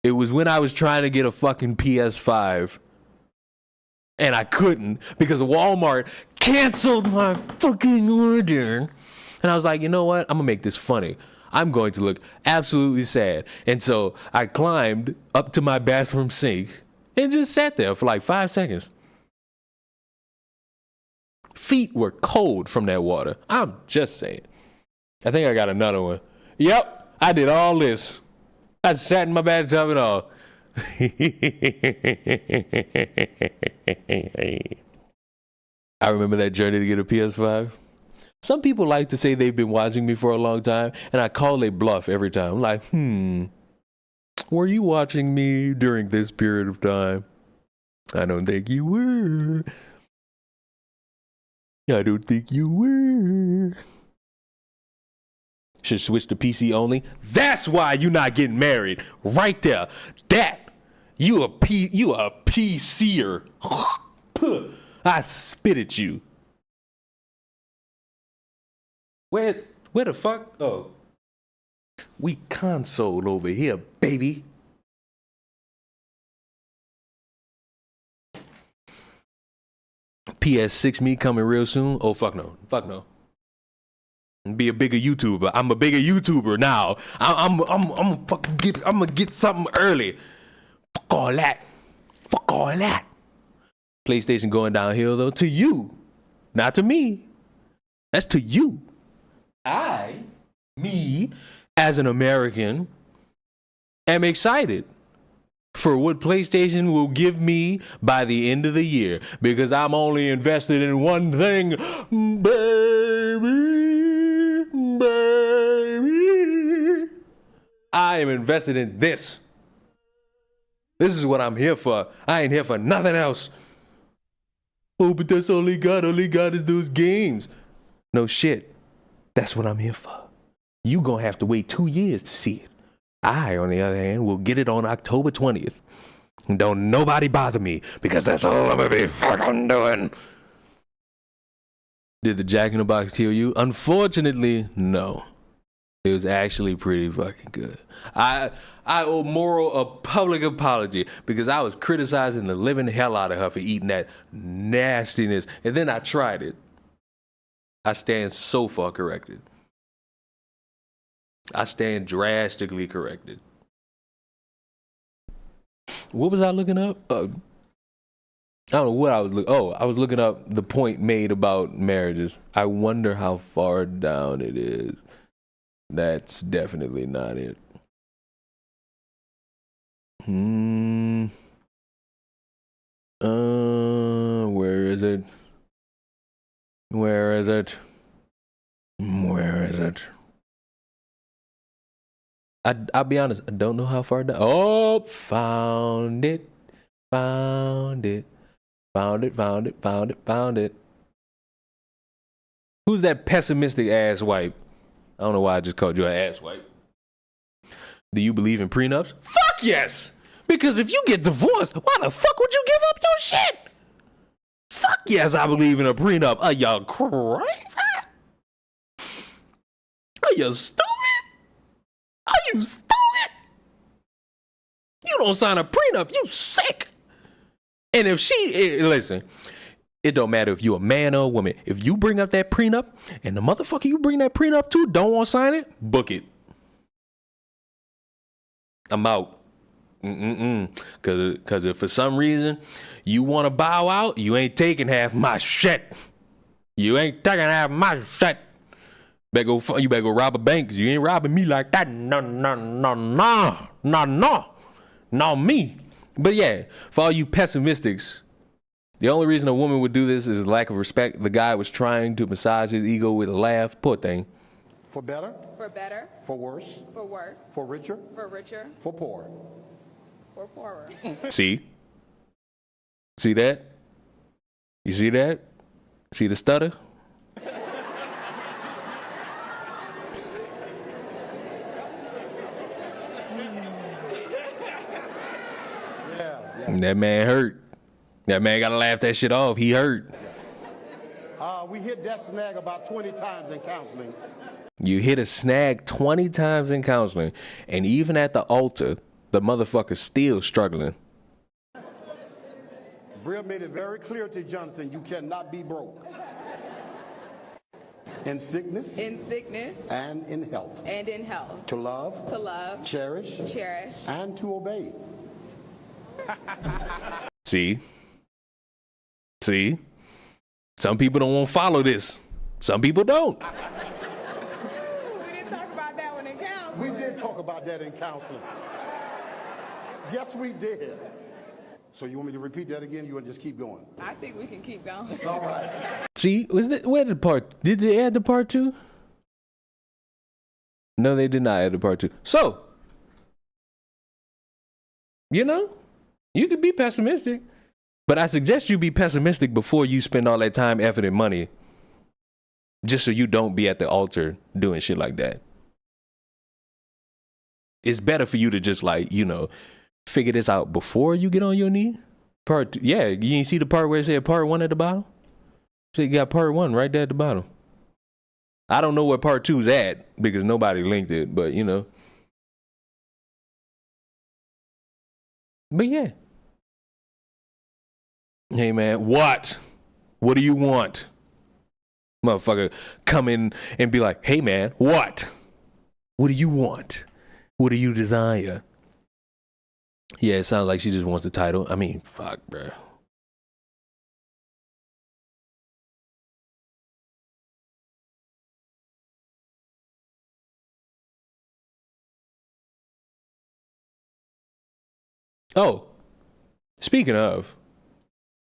It was when I was trying to get a fucking PS5 and I couldn't because Walmart canceled my fucking order. And I was like, you know what? I'm gonna make this funny. I'm going to look absolutely sad. And so I climbed up to my bathroom sink and just sat there for like 5 seconds. Feet were cold from that water. I'm just saying. I think I got another one. Yep, I did all this. I sat in my bathtub and all. I remember that journey to get a PS5. Some people like to say they've been watching me for a long time, and I call they bluff every time. I'm like, were you watching me during this period of time? I don't think you were. I don't think you were. Should switch to PC only. That's why you not getting married. Right there. You a PCer. I spit at you. Where the fuck? Oh. We console over here, baby. PS6 me coming real soon. Oh, fuck no. Fuck no. Be a bigger YouTuber. I'm a bigger YouTuber now. I'm gonna get something early. Fuck all that. Fuck all that. PlayStation going downhill though. To you. Not to me. That's to you. Me, as an American, am excited for what PlayStation will give me by the end of the year because I'm only invested in one thing, baby. I am invested in this. This is what I'm here for. I ain't here for nothing else. Oh, but that's all he got. All he got is those games. No shit. That's what I'm here for. You gonna have to wait 2 years to see it. I, on the other hand, will get it on October 20th. And don't nobody bother me because that's all I'm gonna be fucking doing. Did the Jack in the Box kill you? Unfortunately, no. It was actually pretty fucking good. I owe Moral a public apology because I was criticizing the living hell out of her for eating that nastiness. And then I tried it. I stand so far corrected. I stand drastically corrected. What was I looking up? I don't know what I was looking. Oh, I was looking up the point made about marriages. I wonder how far down it is. That's definitely not it. Where is it? Where is it? Where is it? I'll be honest, I don't know how far down. Oh, found it. Found it. Found it, found it, found it, found it. Who's that pessimistic ass wipe? I don't know why I just called you an ass wipe. Do you believe in prenups? Fuck yes! Because if you get divorced, why the fuck would you give up your shit? Fuck yes, I believe in a prenup. Are y'all crazy? Are you stupid? Are you stupid? You don't sign a prenup, you sick. And if listen, it don't matter if you a man or a woman. If you bring up that prenup and the motherfucker you bring that prenup to don't want to sign it, book it. I'm out. Cause if for some reason you want to bow out, you ain't taking half my shit. You ain't taking half my shit. You better go rob a bank because you ain't robbing me like that. No, me. But yeah, for all you pessimistics, the only reason a woman would do this is lack of respect. The guy was trying to massage his ego with a laugh. Poor thing. For better. For better. For worse. For worse. For richer. For richer. For poor. For poorer. See that? You see that? See the stutter? That man hurt. That man gotta laugh that shit off. He hurt. We hit that snag about 20 times in counseling. You hit a snag 20 times in counseling, and even at the altar, the motherfucker's still struggling. Bria made it very clear to Jonathan, you cannot be broke. In sickness. In sickness. And in health. And in health. To love. To love. Cherish. Cherish. And to obey. See? Some people don't want to follow this. Some people don't. We didn't talk about that one in counseling. We did talk about that in counseling. Yes, we did. So you want me to repeat that again? You want to just keep going? I think we can keep going. All right. See, where did did they add the part 2? No, they did not add the part 2. So, you could be pessimistic. But I suggest you be pessimistic before you spend all that time, effort, and money. Just so you don't be at the altar doing shit like that. It's better for you to just figure this out before you get on your knee. Part 2, yeah, you ain't see the part where it said part 1 at the bottom? So you got part 1 right there at the bottom. I don't know where part 2's at because nobody linked it, but But yeah. Hey man, what? What do you want? Motherfucker come in and be like, hey man, what? What do you want? What do you desire? Yeah, it sounds like she just wants the title. I mean, fuck, bro. Oh, speaking of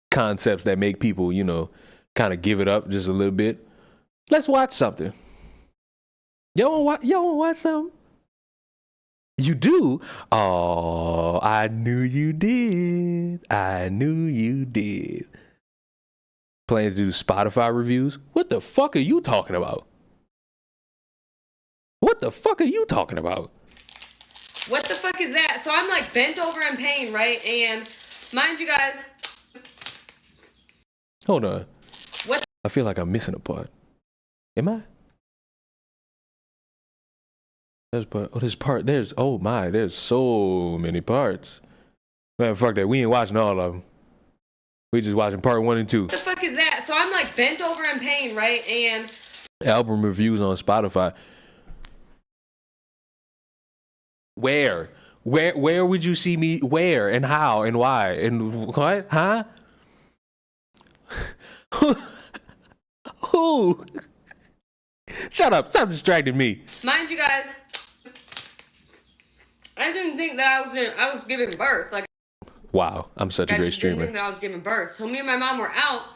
concepts that make people, kind of give it up just a little bit, let's watch something. Y'all want to watch something? You do? Oh, I knew you did. I knew you did. Planning to do Spotify reviews? What the fuck are you talking about? What the fuck are you talking about? What the fuck is that? So I'm bent over in pain, right? And mind you guys. Hold on. What? I feel like I'm missing a part. Am I? There's so many parts. Man, fuck that. We ain't watching all of them. We just watching part 1 and 2. What the fuck is that? So I'm bent over in pain, right? And album reviews on Spotify. Where would you see me? Where and how and why and what? Huh? Who? Shut up! Stop distracting me. Mind you guys, I didn't think that I was giving birth. Wow, I'm such a great streamer. Didn't think that I was giving birth. So me and my mom were out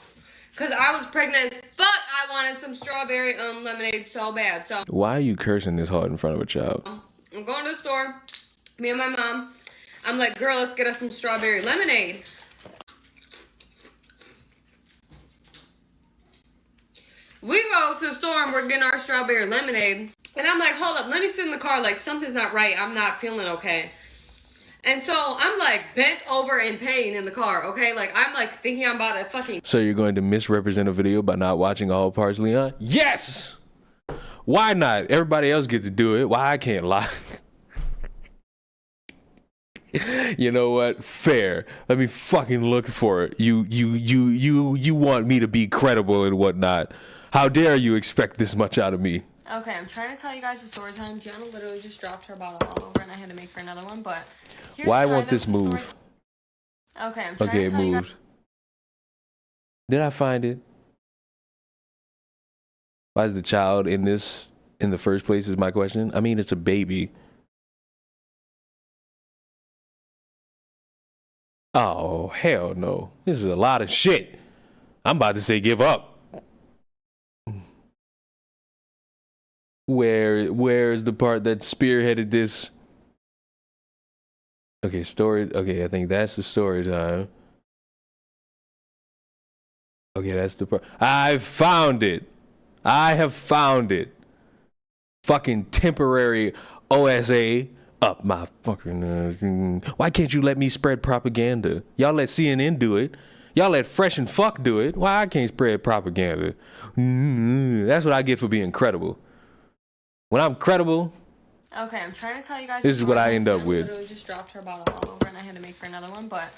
because I was pregnant as fuck. I wanted some strawberry lemonade so bad. So why are you cursing this hard in front of a child? I'm going to the store. Me and my mom. I'm like, girl, let's get us some strawberry lemonade. We go to the store and we're getting our strawberry lemonade. And I'm like, hold up, let me sit in the car. Something's not right. I'm not feeling okay. And so I'm bent over in pain in the car, okay? I'm thinking I'm about to fucking... So you're going to misrepresent a video by not watching all parts, Leon? Yes! Why not? Everybody else get to do it. Why I can't lie? You know what? Fair. Let me fucking look for it. You want me to be credible and whatnot. How dare you expect this much out of me? Okay, I'm trying to tell you guys the story time. Gianna literally just dropped her bottle all over and I had to make her another one, but why won't this move? Okay, I'm trying Okay, to it tell moved. Did I find it? Why is the child in this in the first place is my question. I mean, it's a baby. Oh, hell no. This is a lot of shit. I'm about to say give up. Where is the part that spearheaded this? Okay, story. Okay, I think that's the story time. Okay, that's the part. I found it. I have found it. Fucking temporary OSA up my fucking. Why can't you let me spread propaganda? Y'all let CNN do it. Y'all let Fresh and Fuck do it. Why I can't spread propaganda? That's what I get for being credible. When I'm credible, Okay, I'm trying to tell you guys. this is what I end up I with. literally just dropped her bottle all over, and I had to make her another one. But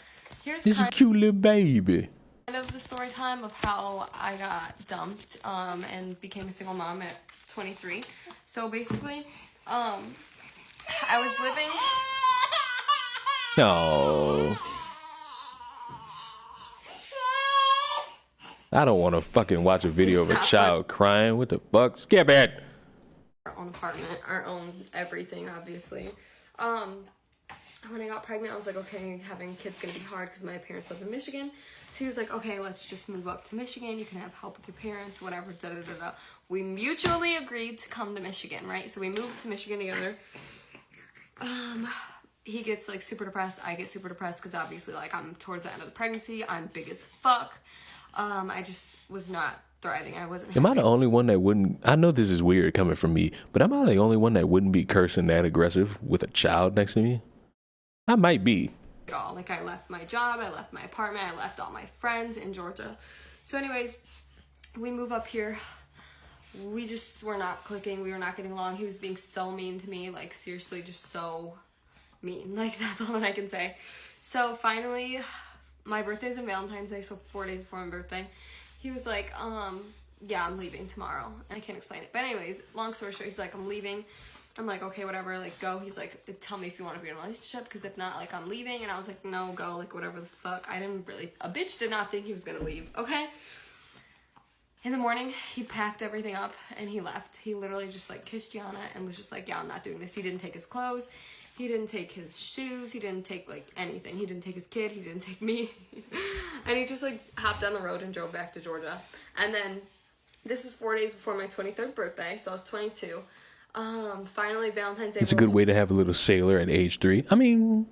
here's This is a kind cute little baby. of the story time of how I got dumped and became a single mom at 23. So basically, I was living. No. I don't want to fucking watch a video of a child crying. What the fuck? Skip it. Our own apartment, our own everything, obviously. When I got pregnant, I was like, okay, having kids gonna be hard because my parents live in Michigan. So he was like, okay, let's just move up to Michigan. You can have help with your parents, whatever, da da da da. We mutually agreed to come to Michigan, right? So we moved to Michigan together. He gets like super depressed. I get super depressed because obviously, like, I'm towards the end of the pregnancy. I'm big as fuck. I just was not thriving. I wasn't. Am I the only one that wouldn't? I know this is weird coming from me, but am I the only one that wouldn't be cursing that aggressive with a child next to me? I might be. At all. Like, I left my job, I left my apartment, I left all my friends in Georgia. So anyways, we move up here. We just were not clicking. We were not getting along. He was being so mean to me. Like, seriously, just so mean. Like, that's all that I can say. So finally, my birthday's on Valentine's Day, so 4 days before my birthday. He was like, yeah, I'm leaving tomorrow. And I can't explain it. But anyways, long story short, he's like, I'm leaving. I'm like, okay, whatever, like, go. He's like, tell me if you want to be in a relationship, because if not, like, I'm leaving. And I was like, no, go, like, whatever the fuck. I didn't really, a bitch did not think he was gonna leave, okay? In the morning, he packed everything up and he left. He literally just, like, kissed Gianna and was just like, yeah, I'm not doing this. He didn't take his clothes. He didn't take his shoes. He didn't take, like, anything. He didn't take his kid. He didn't take me. And he just, like, hopped down the road and drove back to Georgia. And then this was 4 days before my 23rd birthday, so I was 22. Finally, Valentine's Day. It's a good way to have a little sailor at age 3. I mean,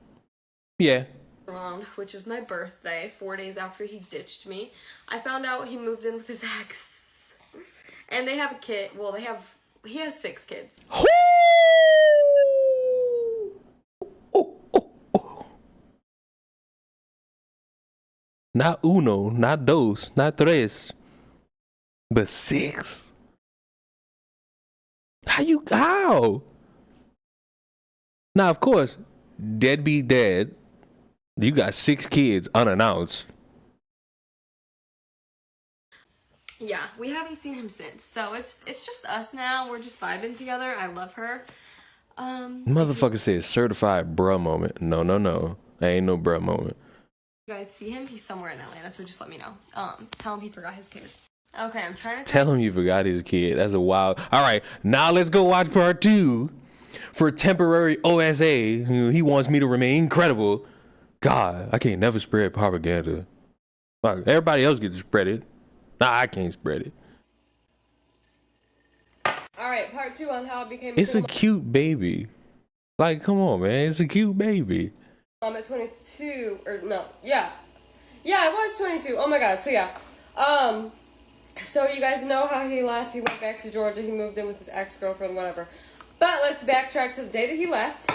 yeah. Around, which is my birthday, 4 days after he ditched me. I found out he moved in with his ex. And they have a kid. Well, he has 6 kids. Not uno, not dos, not tres, but 6. How? Now, of course, deadbeat dad, you got 6 kids unannounced. Yeah, we haven't seen him since. So it's just us now. We're just vibing together. I love her. Motherfucker says certified bruh moment. No. There ain't no bruh moment. You guys see him? He's somewhere in Atlanta, so just let me know. Tell him he forgot his kid. Okay, I'm trying to Tell him you forgot his kid. That's a wild. All right, now let's go watch part 2 for temporary OSA. He wants me to remain credible. God, I can't never spread propaganda. Fuck, everybody else gets to spread it. Nah, I can't spread it. All right, part 2 on how I became. It's a cute baby. Like, come on, man. It's a cute baby. I'm at 22, or no, yeah, I was 22. Oh my god. So yeah, so you guys know how he left. He went back to Georgia. He moved in with his ex-girlfriend, whatever. But let's backtrack to the day that he left.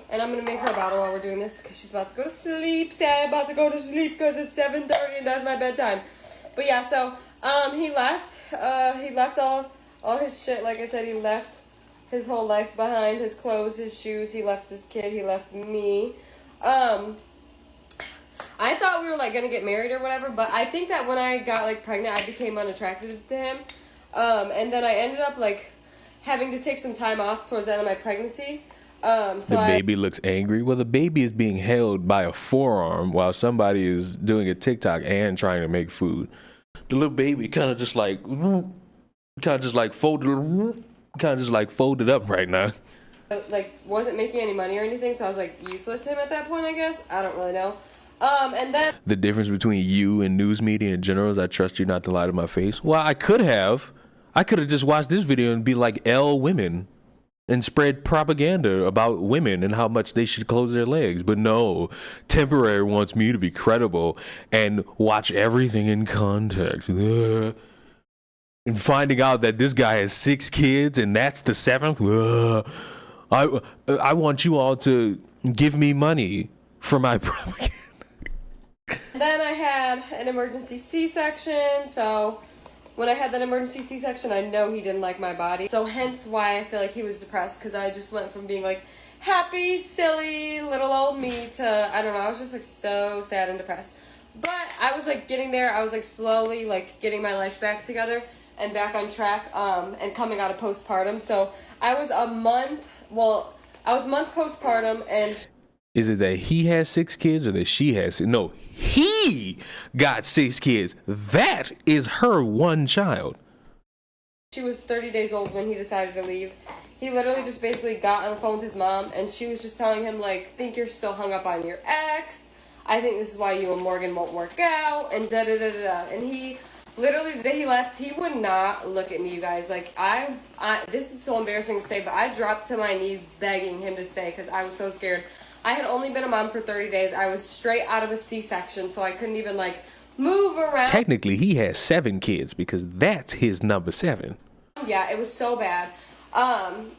And I'm gonna make her a bottle while we're doing this because she's about to go to sleep. Say I'm about to go to sleep because it's 7:30 and that's my bedtime. But yeah, so he left. He left all his shit. Like I said, he left his whole life behind. His clothes, his shoes. He left his kid. He left me. I thought we were like gonna get married or whatever, but I think that when I got like pregnant, I became unattracted to him. And then I ended up like having to take some time off towards the end of my pregnancy. So the baby looks angry. Well, the baby is being held by a forearm while somebody is doing a TikTok and trying to make food. The little baby kind of just like folded up right now. Like wasn't making any money or anything, so I was like useless to him at that point, I guess. I don't really know. And then The difference between you and news media in general is I trust you not to lie to my face. Well, I could have just watched this video and be like L women and spread propaganda about women and how much they should close their legs. But no, Temporary wants me to be credible and watch everything in context. And finding out that this guy has 6 kids and that's the 7th. I want you all to give me money for my propaganda. And then I had an emergency C-section, so when I had that emergency C-section, I know he didn't like my body. So hence why I feel like he was depressed, because I just went from being like happy, silly, little old me to, I don't know, I was just like so sad and depressed. But I was like getting there. I was like slowly like getting my life back together and back on track, and coming out of postpartum. So I was a month postpartum, and is it that he has 6 kids or that she has? No, he got 6 kids. That is her one child. she was 30 days old when he decided to leave. He literally just basically got on the phone with his mom, and she was just telling him, like, I think you're still hung up on your ex. I think this is why you and Morgan won't work out, and da-da-da-da-da. And he, literally, the day he left, he would not look at me, you guys. Like, I this is so embarrassing to say, but I dropped to my knees begging him to stay because I was so scared. I had only been a mom for 30 days. I was straight out of a C-section, so I couldn't even, like, move around. Technically, he has 7 kids because that's his number 7. Yeah, it was so bad.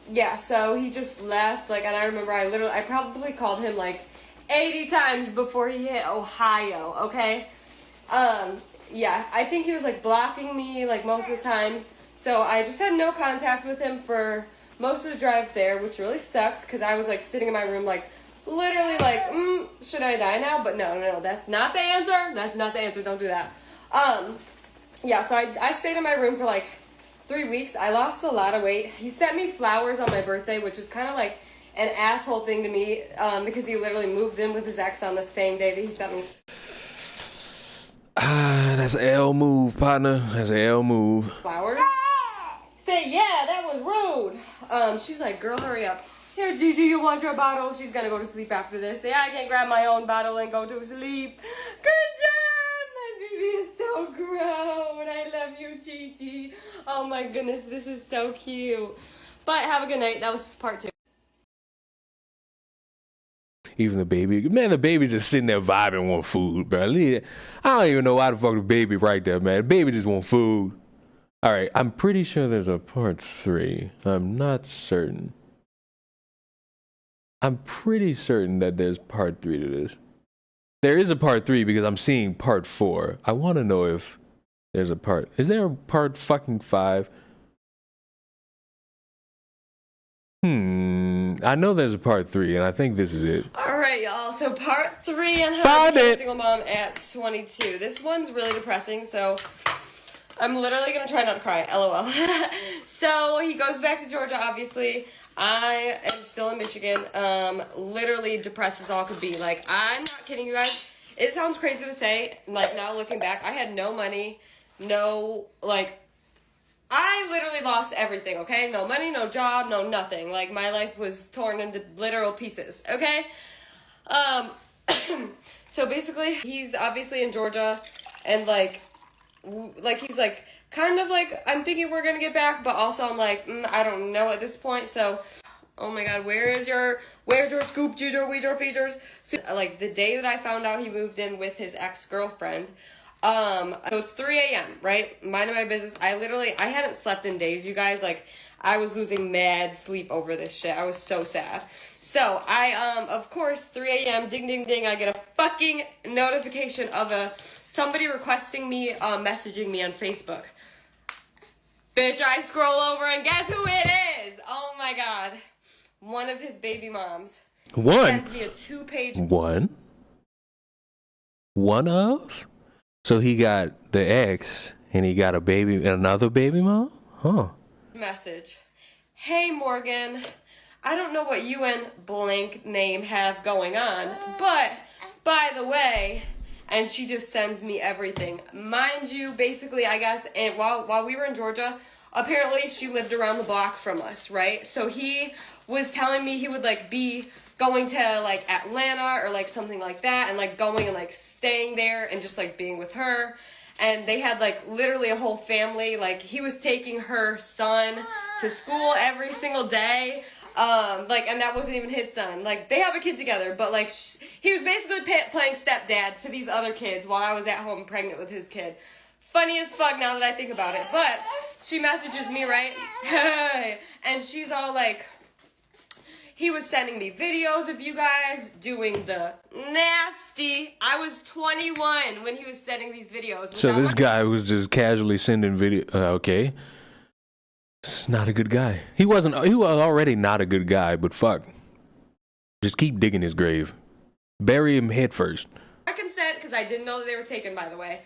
Yeah, so he just left, like, and I remember I probably called him, like, 80 times before he hit Ohio, okay? Yeah, I think he was, like, blocking me, like, most of the times, so I just had no contact with him for most of the drive there, which really sucked, because I was, like, sitting in my room, like, literally, like, should I die now? But no, that's not the answer. That's not the answer. Don't do that. Yeah, so I stayed in my room for, like, 3 weeks. I lost a lot of weight. He sent me flowers on my birthday, which is kind of like an asshole thing to me, because he literally moved in with his ex on the same day that he sent me. That's an L move, partner. That's an L move. Flowers? Say, yeah, that was rude. She's like, girl, hurry up. Here, Gigi, you want your bottle? She's gonna go to sleep after this. Say, I can grab my own bottle and go to sleep. Good job! My baby is so grown. I love you, Gigi. Oh my goodness, this is so cute. But have a good night. That was part 2. Even the baby just sitting there vibing, want food, bro. I don't even know why the fuck the baby right there, man. The baby just want food. All right, I'm pretty sure there's a part 3. I'm not certain. I'm pretty certain that there's part 3 to this. There is a part 3 because I'm seeing part 4. I want to know if there's a part. Is there a part fucking 5? I know there's a part 3, and I think this is it. All right, y'all. So part 3 on how to be a single mom at 22. This one's really depressing, so I'm literally going to try not to cry. LOL. So he goes back to Georgia, obviously. I am still in Michigan, literally depressed as all could be. Like, I'm not kidding you guys. It sounds crazy to say, like, now looking back, I had no money, I literally lost everything, okay? No money, no job, no nothing. Like, my life was torn into literal pieces, okay? So basically, he's obviously in Georgia, and, he's, kind of like, I'm thinking we're gonna get back, but also I'm like, I don't know at this point, so, oh my god, where's your scoop, Jeter, Weezer, features? So, like, the day that I found out he moved in with his ex-girlfriend, so it's 3 a.m., right? Minding my business. I hadn't slept in days, you guys, like, I was losing mad sleep over this shit. I was so sad. So, of course, 3 a.m., ding, ding, ding, I get a fucking notification of somebody requesting me, messaging me on Facebook. Bitch, I scroll over and guess who it is? Oh my god. One of his baby moms. One? Sends me a 2-page... One of? So he got the ex, and he got another baby mom? Huh. Message. Hey, Morgan. I don't know what you and blank name have going on, but, by the way... And she just sends me everything. Mind you, basically, I guess, and while we were in Georgia, apparently she lived around the block from us, right? So he was telling me he would, be going to, Atlanta or, something like that, and, going and, staying there and just, being with her. And they had, literally a whole family. He was taking her son to school every single day. And that wasn't even his son. They have a kid together, but, he was basically playing stepdad to these other kids while I was at home pregnant with his kid. Funny as fuck now that I think about it. But she messages me, right? Hey. And she's all like, He was sending me videos of you guys doing the nasty. I was 21 when he was sending these videos. So this guy was just casually sending video. Okay. It's not a good guy. He was already not a good guy, but fuck. Just keep digging his grave. Bury him head first. I consent because I didn't know that they were taken, by the way.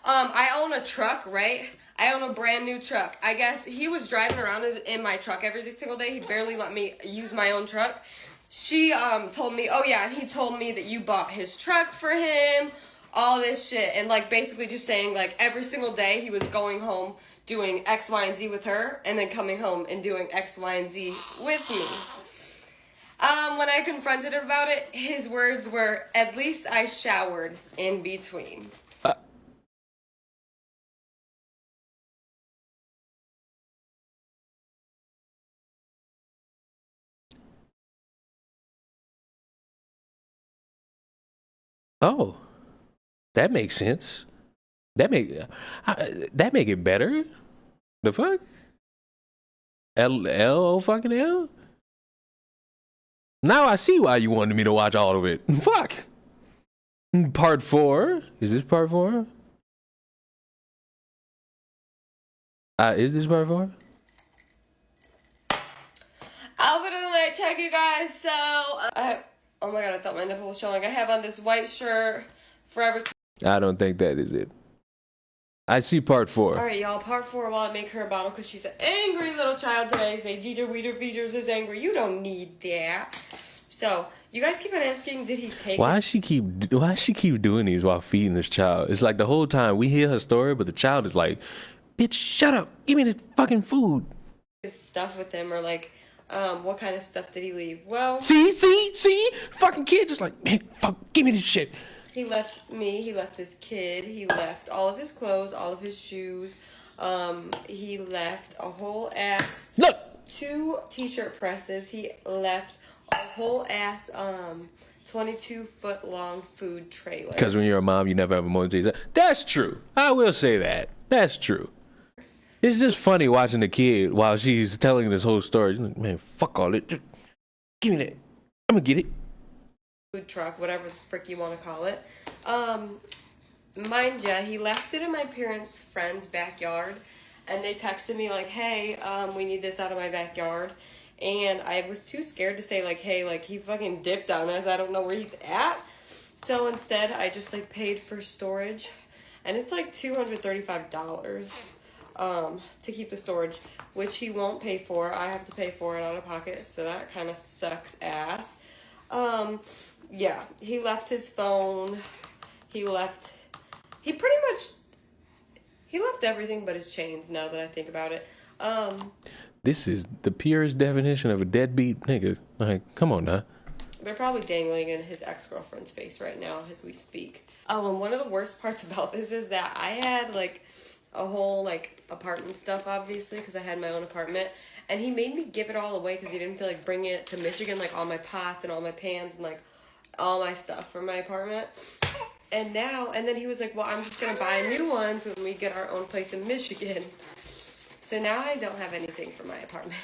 I own a truck, right? I own a brand new truck. I guess he was driving around in my truck every single day. He barely let me use my own truck. She told me, oh yeah, and he told me that you bought his truck for him, all this shit. And like basically just saying like every single day he was going home doing X, Y, and Z with her and then coming home and doing X, Y, and Z with me. When I confronted him about it, his words were, at least I showered in between. Oh, that makes sense. That make it better. The fuck? L fucking L. Now I see why you wanted me to watch all of it. Fuck. Part 4. Is this part 4? Is this part 4? I'll put in the late check, you guys. So, oh my god, I thought my nipple was showing. I have on this white shirt, Forever. I don't think that is it. I see part 4. Alright, y'all, part 4 while I make her a bottle because she's an angry little child today. Say, Jeter Weeder Feeders is angry. You don't need that. So, you guys keep on asking, did he take Why does she keep doing these while feeding this child? It's like the whole time we hear her story, but the child is like, bitch, shut up. Give me the fucking food. his stuff with him, or like, what kind of stuff did he leave? Well, see, fucking kid just like, man, fuck, give me this shit. He left me, he left his kid, he left all of his clothes, all of his shoes. He left a whole ass 2 t-shirt presses. He left a whole ass 22-foot long food trailer. Because when you're a mom, you never have a moment to say, that's true. I will say that. That's true. It's just funny watching the kid while she's telling this whole story. She's like, man, fuck all it. Just give me that. I'm gonna get it. Food truck, whatever the frick you want to call it. Mind ya, he left it in my parents' friend's backyard, and they texted me like, hey, we need this out of my backyard. And I was too scared to say like, hey, like he fucking dipped on us, I don't know where he's at. So instead I just like paid for storage, and it's like $235 to keep the storage, which he won't pay for. I have to pay for it out of pocket, so that kind of sucks ass. Yeah, he left his phone, he left everything but his chains, now that I think about it. This is the purest definition of a deadbeat nigga. Like, come on now. They're probably dangling in his ex-girlfriend's face right now as we speak. Oh, and one of the worst parts about this is that I had like a whole like apartment stuff, obviously, because I had my own apartment, and he made me give it all away because he didn't feel like bringing it to Michigan, like all my pots and all my pans and like all my stuff from my apartment. And then he was like, well, I'm just gonna buy new ones when we get our own place in Michigan. So now I don't have anything for my apartment.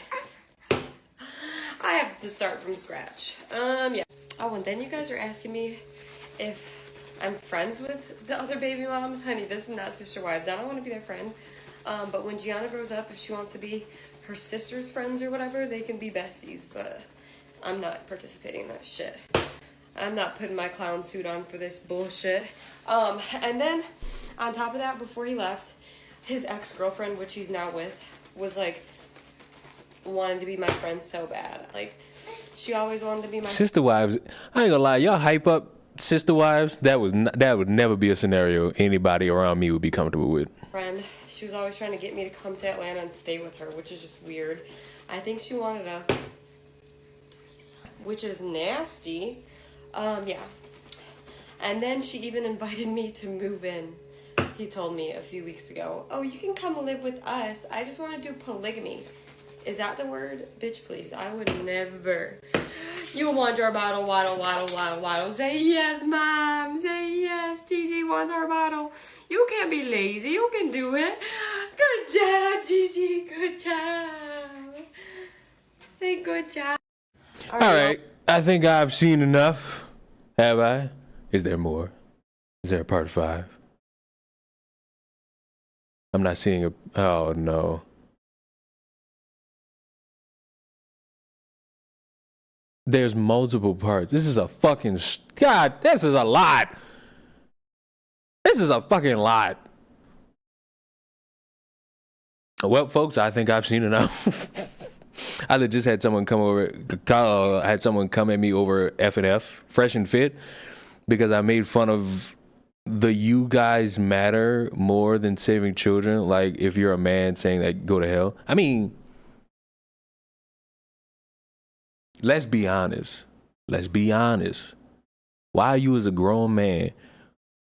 I have to start from scratch. Yeah. Oh, and then you guys are asking me if I'm friends with the other baby moms. Honey, this is not sister wives. I don't want to be their friend. But when Gianna grows up, if she wants to be her sister's friends or whatever, they can be besties. But I'm not participating in that shit. I'm not putting my clown suit on for this bullshit. And then on top of that, before he left, his ex-girlfriend, which he's now with, was like wanting to be my friend so bad. Like, she always wanted to be my sister wives. I ain't gonna lie, y'all hype up sister wives. That would never be a scenario anybody around me would be comfortable with. friend. She was always trying to get me to come to Atlanta and stay with her, which is just weird. I think she wanted a threesome, which is nasty. Yeah. And then she even invited me to move in. He told me a few weeks ago, oh, you can come live with us. I just want to do polygamy. Is that the word? Bitch, please. I would never. You want your bottle, waddle, waddle, waddle, waddle. Say yes, mom. Say yes. Gigi wants her bottle. You can't be lazy. You can do it. Good job, Gigi. Good job. Say good job. All right. I think I've seen enough. Have I? Is there more? Is there a part 5? I'm not seeing a... Oh, no. There's multiple parts. This is a fucking... God, this is a lot. This is a fucking lot. Well, folks, I think I've seen enough. I just had someone come at me over F&F, Fresh and Fit, because I made fun of the "you guys matter" more than saving children. Like, if you're a man saying that, go to hell. I mean, let's be honest. Let's be honest. Why you as a grown man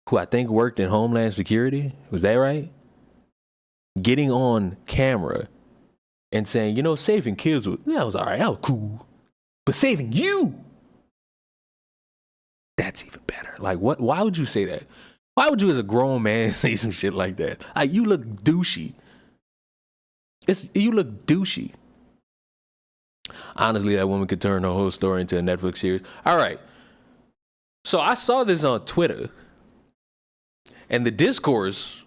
who I think worked in Homeland Security, was that right? Getting on camera and saying, saving kids was all right, that was cool. But saving you, that's even better. Like, what? Why would you say that? Why would you as a grown man say some shit like that? Like, you look douchey. You look douchey. Honestly, that woman could turn her whole story into a Netflix series. All right. So I saw this on Twitter. And the discourse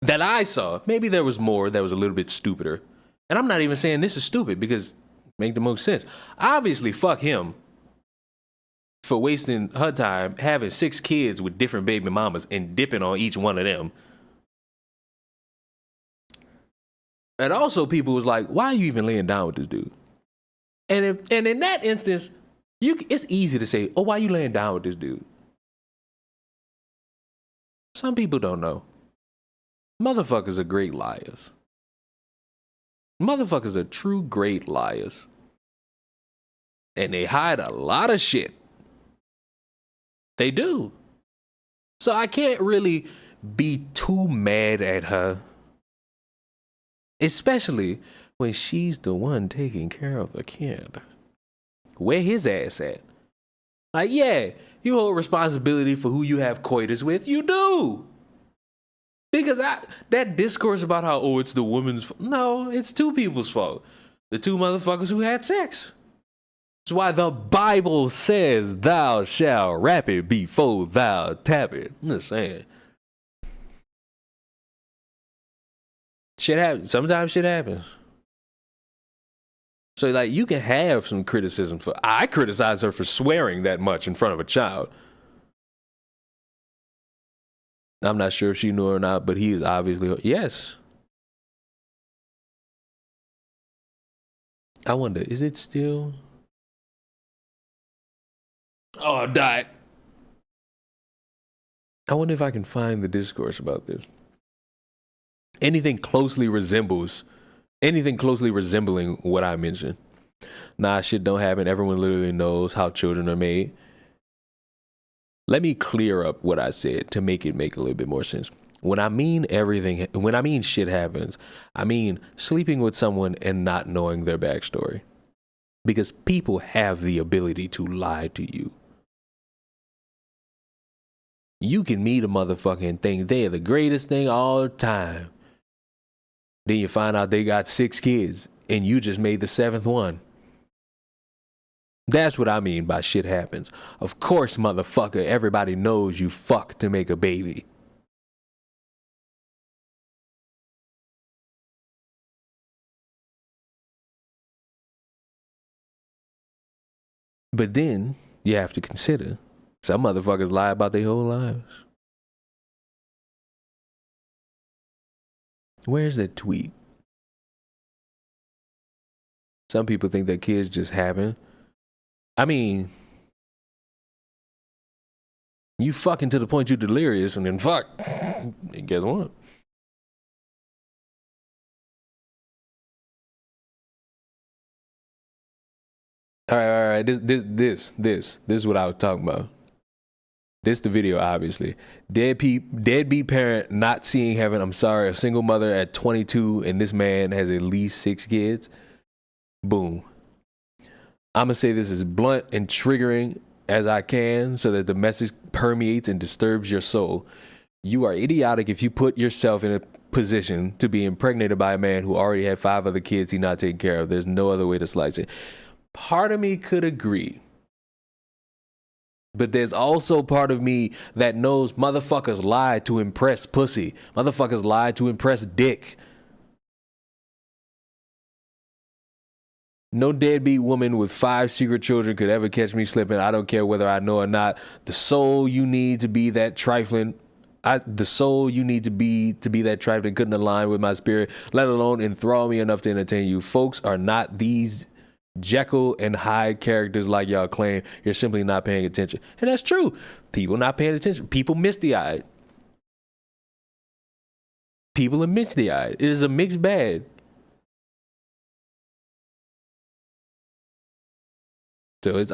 that I saw, maybe there was more that was a little bit stupider. And I'm not even saying this is stupid because it makes the most sense. Obviously, fuck him for wasting her time having 6 kids with different baby mamas and dipping on each one of them. And also people was like, why are you even laying down with this dude? And in that instance, it's easy to say, oh, why are you laying down with this dude? Some people don't know. Motherfuckers are great liars. Motherfuckers are true great liars. And they hide a lot of shit. They do. So I can't really be too mad at her. Especially when she's the one taking care of the kid. Where his ass at? Like, yeah, you hold responsibility for who you have coitus with. You do. Because that discourse about how, oh, it's the woman's fault. No, it's 2 people's fault. The 2 motherfuckers who had sex. That's why the Bible says, thou shalt rap it before thou tap it. I'm just saying. Shit happens. Sometimes shit happens. So, like, you can have some criticism for... I criticize her for swearing that much in front of a child. I'm not sure if she knew or not, but he is obviously... Yes. I wonder, is it still... Oh, I died. I wonder if I can find the discourse about this. Anything closely resembling what I mentioned. Nah, shit don't happen. Everyone literally knows how children are made. Let me clear up what I said to make it make a little bit more sense. When I mean shit happens, I mean sleeping with someone and not knowing their backstory. Because people have the ability to lie to you. You can meet a motherfucker and think they're the greatest thing all the time. Then you find out they got 6 kids and you just made the 7th one. That's what I mean by shit happens. Of course, motherfucker, everybody knows you fuck to make a baby. But then you have to consider some motherfuckers lie about their whole lives. Where's that tweet? Some people think that kids just happen. I mean, you fucking to the point you're delirious and then fuck. And guess what? All right. This is what I was talking about. This the video, obviously. Deadbeat parent not seeing heaven. I'm sorry, a single mother at 22, and this man has at least 6 kids. Boom. I'm going to say this as blunt and triggering as I can so that the message permeates and disturbs your soul. You are idiotic if you put yourself in a position to be impregnated by a man who already had 5 other kids he's not taking care of. There's no other way to slice it. part of me could agree. But there's also part of me that knows motherfuckers lie to impress pussy. Motherfuckers lie to impress dick. No deadbeat woman with 5 secret children could ever catch me slipping. I don't care whether I know or not. The soul you need to be that trifling. The soul you need to be that trifling couldn't align with my spirit, let alone enthrall me enough to entertain you. Folks are not these Jekyll and Hyde characters like y'all claim. You're simply not paying attention. And that's true. People not paying attention. People misty-eyed. People are misty-eyed. It is a mixed bag. So it's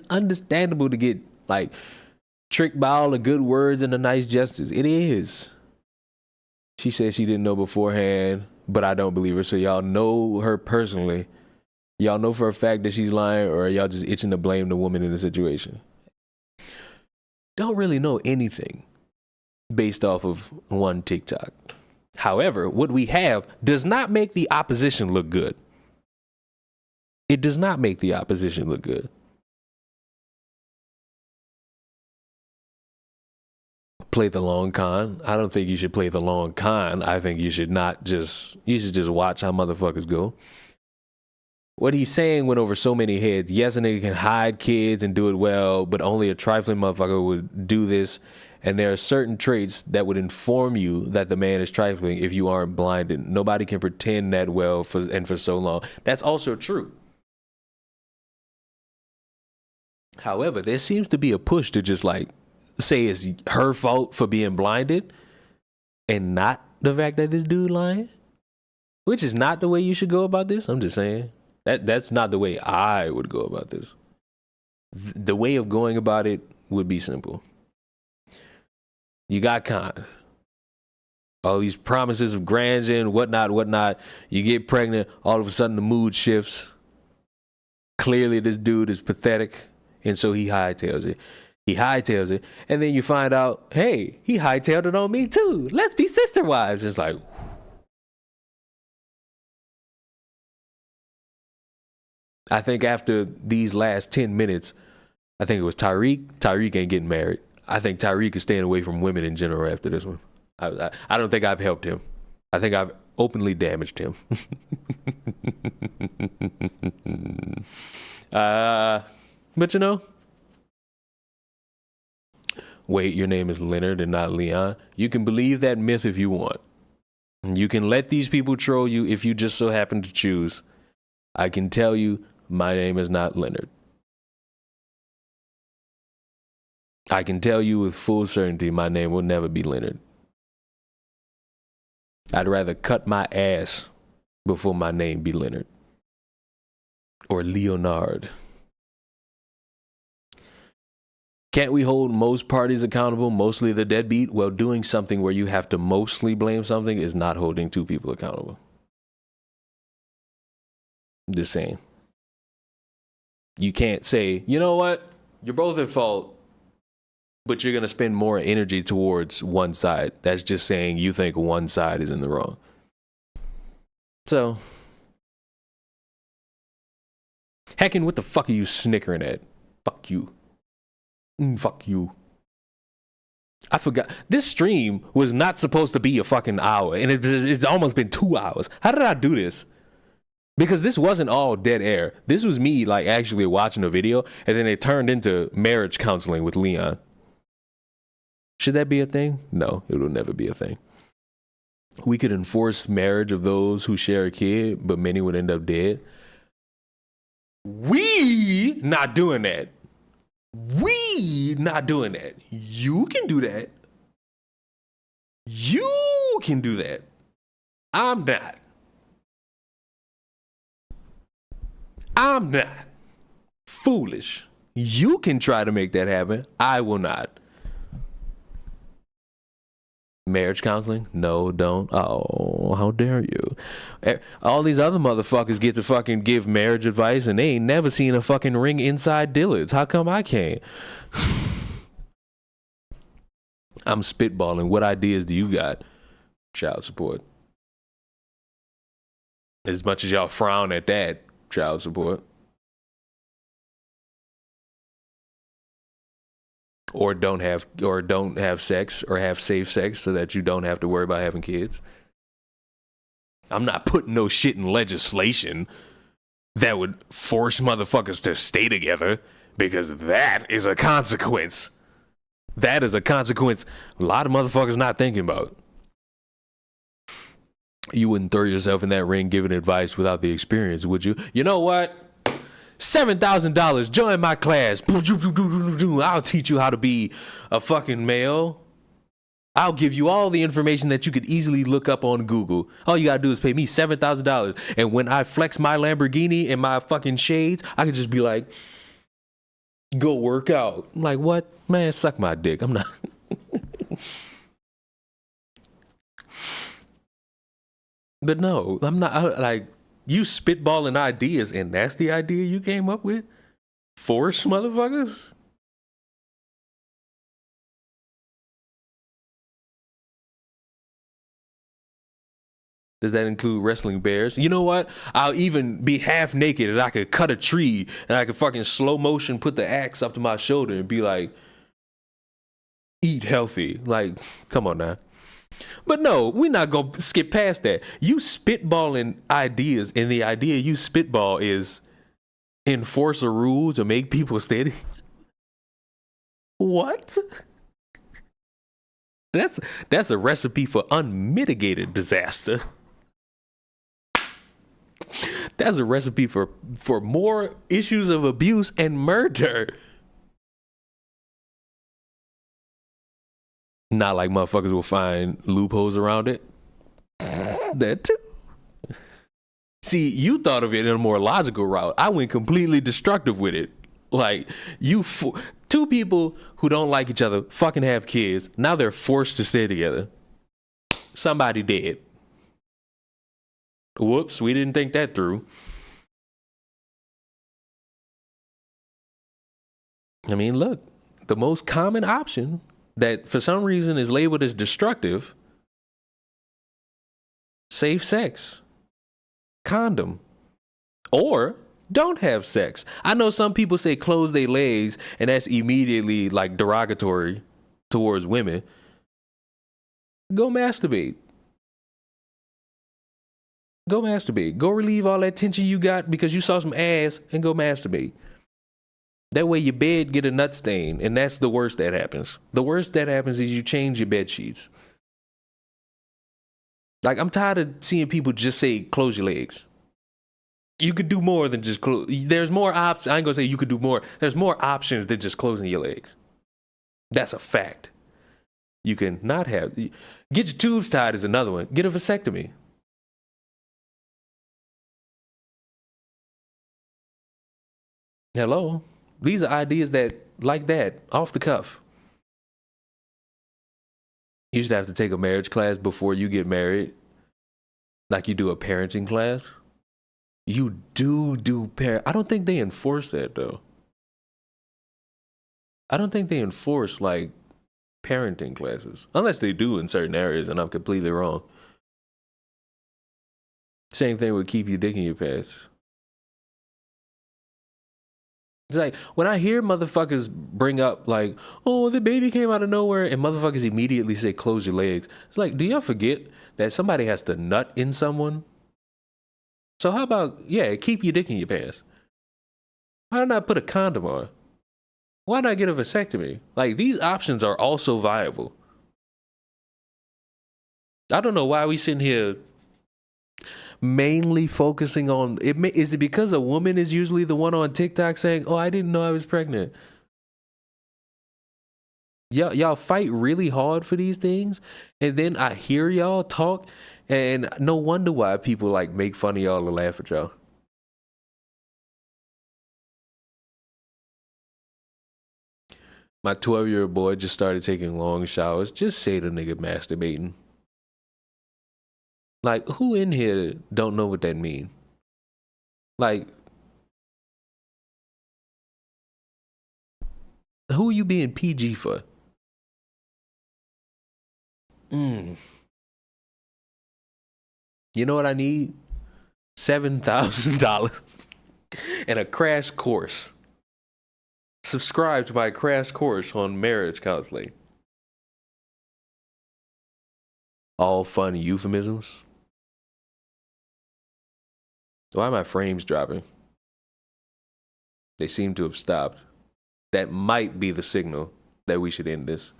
understandable to get like tricked by all the good words and the nice gestures. It is. She said she didn't know beforehand, but I don't believe her. So y'all know her personally. Y'all know for a fact that she's lying, or y'all just itching to blame the woman in the situation? Don't really know anything based off of one TikTok. However, what we have does not make the opposition look good. It does not make the opposition look good. Play the long con. I don't think you should play the long con. I think you should just watch how motherfuckers go. What he's saying went over so many heads. Yes, a nigga can hide kids and do it well, but only a trifling motherfucker would do this. And there are certain traits that would inform you that the man is trifling if you aren't blinded. Nobody can pretend that well for so long. That's also true. However, there seems to be a push to just like say it's her fault for being blinded and not the fact that this dude lying, which is not the way you should go about this. I'm just saying that's not the way I would go about this. The way of going about it would be simple. You got con. All these promises of grandeur and whatnot. You get pregnant, all of a sudden the mood shifts. Clearly this dude is pathetic. And so he hightails it. And then you find out, hey, he hightailed it on me too. Let's be sister wives. It's like, I think after these last 10 minutes, I think it was Tyreek. Tyreek ain't getting married. I think Tyreek is staying away from women in general after this one. I don't think I've helped him. I think I've openly damaged him. But you know, wait, your name is Leonard and not Leon. You can believe that myth if you want. You can let these people troll you if you just so happen to choose. I can tell you, my name is not Leonard. I can tell you with full certainty, my name will never be Leonard. I'd rather cut my ass before my name be Leonard. Or Leonard. Can't we hold most parties accountable, mostly the deadbeat? Well, doing something where you have to mostly blame something is not holding two people accountable. Just saying. You can't say, you know what? You're both at fault, but you're going to spend more energy towards one side. That's just saying you think one side is in the wrong. So, heckin', what the fuck are you snickering at? Fuck you. Fuck you. I forgot. This stream was not supposed to be a fucking hour, and it's almost been 2 hours. How did I do this? Because this wasn't all dead air. This was me like actually watching a video, and then it turned into marriage counseling with Leon. Should that be a thing? No, it will never be a thing. We could enforce marriage of those who share a kid, but many would end up dead. We not doing that. We not doing that. You can do that. You can do that. I'm not. I'm not. Foolish. You can try to make that happen. I will not. Marriage counseling? No, don't. Oh, how dare you. All these other motherfuckers get to fucking give marriage advice and they ain't never seen a fucking ring inside Dillard's. How come I can't? I'm spitballing. What ideas do you got? Child support. As much as y'all frown at that, child support. or don't have sex or have safe sex so that you don't have to worry about having kids. I'm not putting no shit in legislation that would force motherfuckers to stay together, because that is a consequence. That is a consequence a lot of motherfuckers not thinking about. You wouldn't throw yourself in that ring giving advice without the experience, would you? You know what? $7,000. Join my class. I'll teach you how to be a fucking male. I'll give you all the information that you could easily look up on Google. All you gotta do is pay me $7,000. And when I flex my Lamborghini and my fucking shades, I could just be like, go work out. I'm like, what? Man, suck my dick. I'm not. But no, I'm not. Like, you spitballing ideas, and that's the idea you came up with? Force motherfuckers? Does that include wrestling bears? You know what? I'll even be half naked and I could cut a tree and I could fucking slow motion put the axe up to my shoulder and be like, eat healthy. Like, come on now. But no, we're not going to skip past that. You spitballing ideas, and the idea you spitball is enforce a rule to make people steady. What? That's a recipe for unmitigated disaster. That's a recipe for more issues of abuse and murder. Not like motherfuckers will find loopholes around it. That too. See, you thought of it in a more logical route. I went completely destructive with it. Like, two people who don't like each other fucking have kids. Now they're forced to stay together. Somebody dead. Whoops, we didn't think that through. I mean, look, the most common option that for some reason is labeled as destructive: safe sex, condom, or don't have sex. I know some people say close their legs, and that's immediately like derogatory towards women. Go masturbate. Go masturbate. Go relieve all that tension you got because you saw some ass, and go masturbate. That way your bed get a nut stain, and that's the worst that happens. The worst that happens is you change your bed sheets. Like, I'm tired of seeing people just say close your legs. You could do more than just close. There's more options. I ain't gonna say you could do more. There's more options than just closing your legs. That's a fact. You can not have. Get your tubes tied is another one. Get a vasectomy. Hello? These are ideas that, like that, off the cuff. You should have to take a marriage class before you get married. Like you do a parenting class. You do I don't think they enforce that, though. I don't think they enforce, like, parenting classes. Unless they do in certain areas, and I'm completely wrong. Same thing with keep your dick in your pants. It's like, when I hear motherfuckers bring up, like, oh, the baby came out of nowhere, and motherfuckers immediately say, close your legs. It's like, do y'all forget that somebody has to nut in someone? So how about, yeah, keep your dick in your pants? Why not put a condom on? Why not get a vasectomy? Like, these options are also viable. I don't know why we sitting here mainly focusing on it. Is it because a woman is usually the one on TikTok saying, oh, I didn't know I was pregnant? Y'all fight really hard for these things, and then I hear y'all talk, and no wonder why people like make fun of y'all and laugh at y'all. My 12-year-old boy just started taking long showers. Just say the nigga masturbating. Like, who in here don't know what that mean? Like, who you being PG for? You know what I need? $7,000 and a crash course Subscribe to my crash course on marriage counseling. All fun euphemisms. Why are my frames dropping? They seem to have stopped. That might be the signal that we should end this.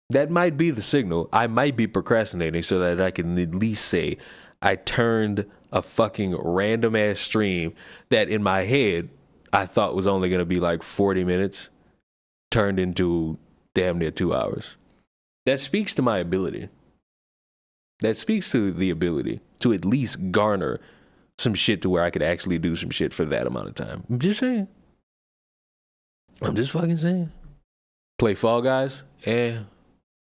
That might be the signal. I might be procrastinating so that I can at least say I turned a fucking random ass stream that in my head I thought was only going to be like 40 minutes turned into damn near 2 hours. That speaks to my ability. That speaks to the ability to at least garner some shit to where I could actually do some shit for that amount of time. I'm just saying. I'm just fucking saying. Play Fall Guys? The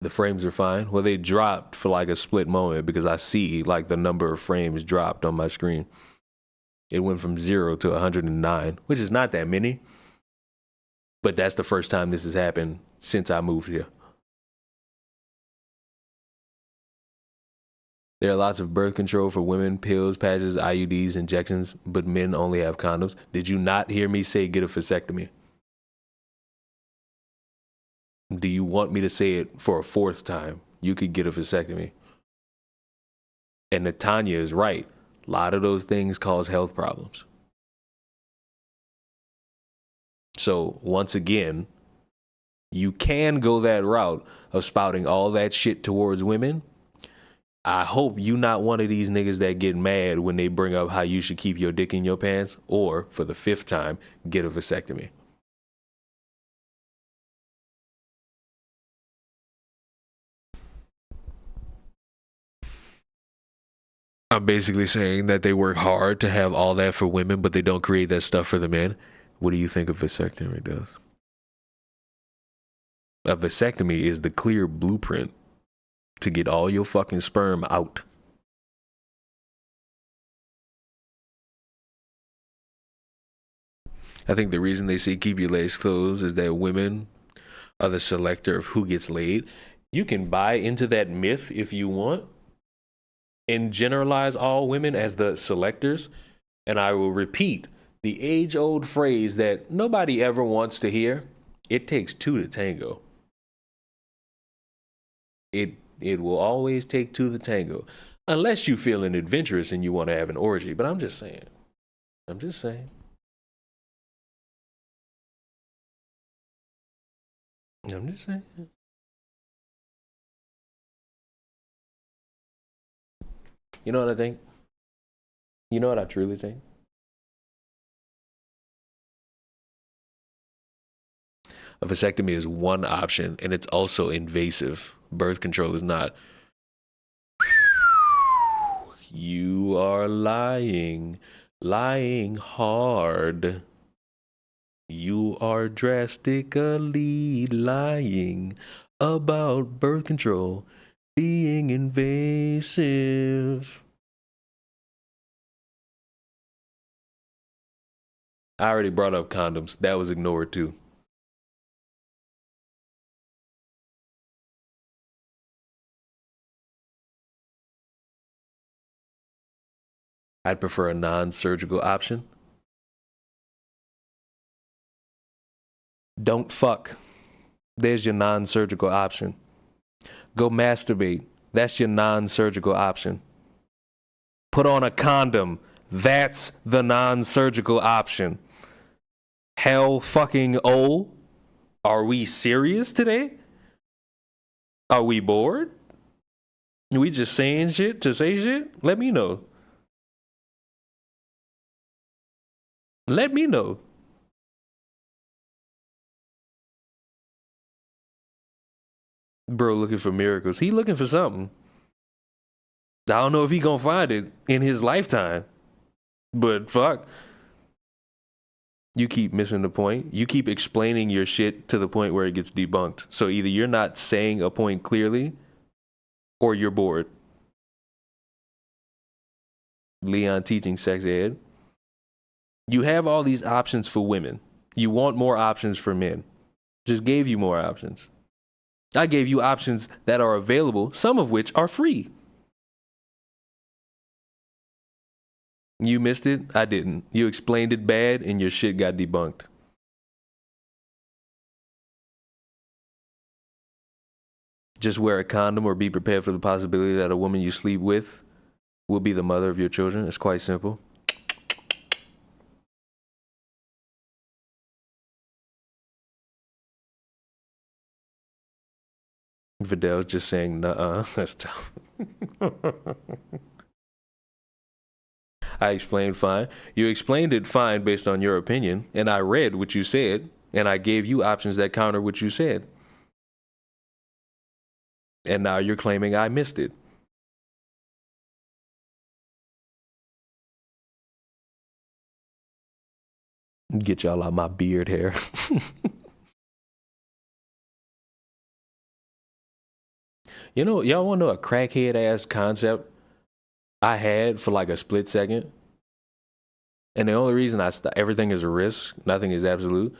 frames are fine. Well, they dropped for like a split moment because I see like the number of frames dropped on my screen. It went from 0 to 109, which is not that many. But that's the first time this has happened since I moved here. There are lots of birth control for women, pills, patches, IUDs, injections, but men only have condoms. Did you not hear me say get a vasectomy? Do you want me to say it for a fourth time? You could get a vasectomy. And Natanya is right. A lot of those things cause health problems. So once again, you can go that route of spouting all that shit towards women. I hope you not one of these niggas that get mad when they bring up how you should keep your dick in your pants, or for the 5th time, get a vasectomy. I'm basically saying that they work hard to have all that for women, but they don't create that stuff for the men. What do you think a vasectomy does? A vasectomy is the clear blueprint to get all your fucking sperm out. I think the reason they say keep your legs closed is that women are the selector of who gets laid. You can buy into that myth if you want and generalize all women as the selectors. And I will repeat the age-old phrase that nobody ever wants to hear. It takes 2 to tango. It will always take 2 to tango. Unless you feeling adventurous and you want to have an orgy. But I'm just saying. I'm just saying. You know what I think? You know what I truly think? A vasectomy is one option, and it's also invasive. Birth control is not. You are lying hard. You are drastically lying about birth control being invasive. I already brought up condoms. That was ignored too. I'd prefer a non-surgical option. Don't fuck. There's your non-surgical option. Go masturbate. That's your non-surgical option. Put on a condom. That's the non-surgical option. Hell fucking oh. Are we serious today? Are we bored? We just saying shit to say shit? Let me know. Let me know. Bro looking for miracles. He looking for something. I don't know if he gonna find it in his lifetime. But fuck. You keep missing the point. You keep explaining your shit to the point where it gets debunked. So either you're not saying a point clearly or you're bored. Leon teaching sex ed. You have all these options for women. You want more options for men. Just gave you more options. I gave you options that are available, some of which are free. You missed it. I didn't. You explained it bad and your shit got debunked. Just wear a condom or be prepared for the possibility that a woman you sleep with will be the mother of your children. It's quite simple. Videl's just saying, nuh-uh. That's tough. I explained fine. You explained it fine based on your opinion, and I read what you said, and I gave you options that counter what you said. And now you're claiming I missed it. Get y'all out my beard hair. You know, y'all want to know a crackhead ass concept I had for like a split second? And the only reason everything is a risk, nothing is absolute.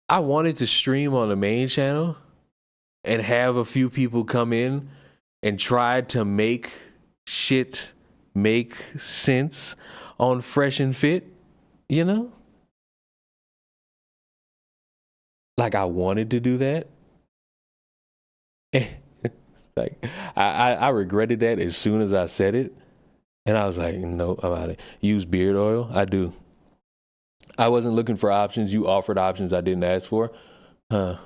I wanted to stream on the main channel and have a few people come in and try to make shit make sense on Fresh and Fit, you know? Like I wanted to do that. Like I regretted that as soon as I said it, and I was like, no, about it. Use beard oil. I do. I wasn't looking for options. You offered options I didn't ask for. Huh.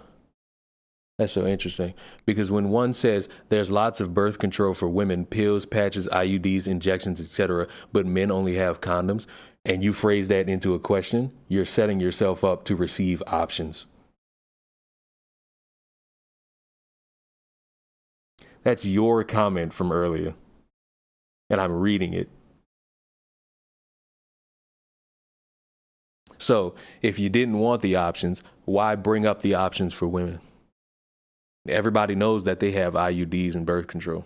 That's so interesting. Because when one says there's lots of birth control for women, pills, patches, IUDs, injections, etc., but men only have condoms, and you phrase that into a question, you're setting yourself up to receive options. That's your comment from earlier, and I'm reading it. So if you didn't want the options, why bring up the options for women? Everybody knows that they have IUDs and birth control.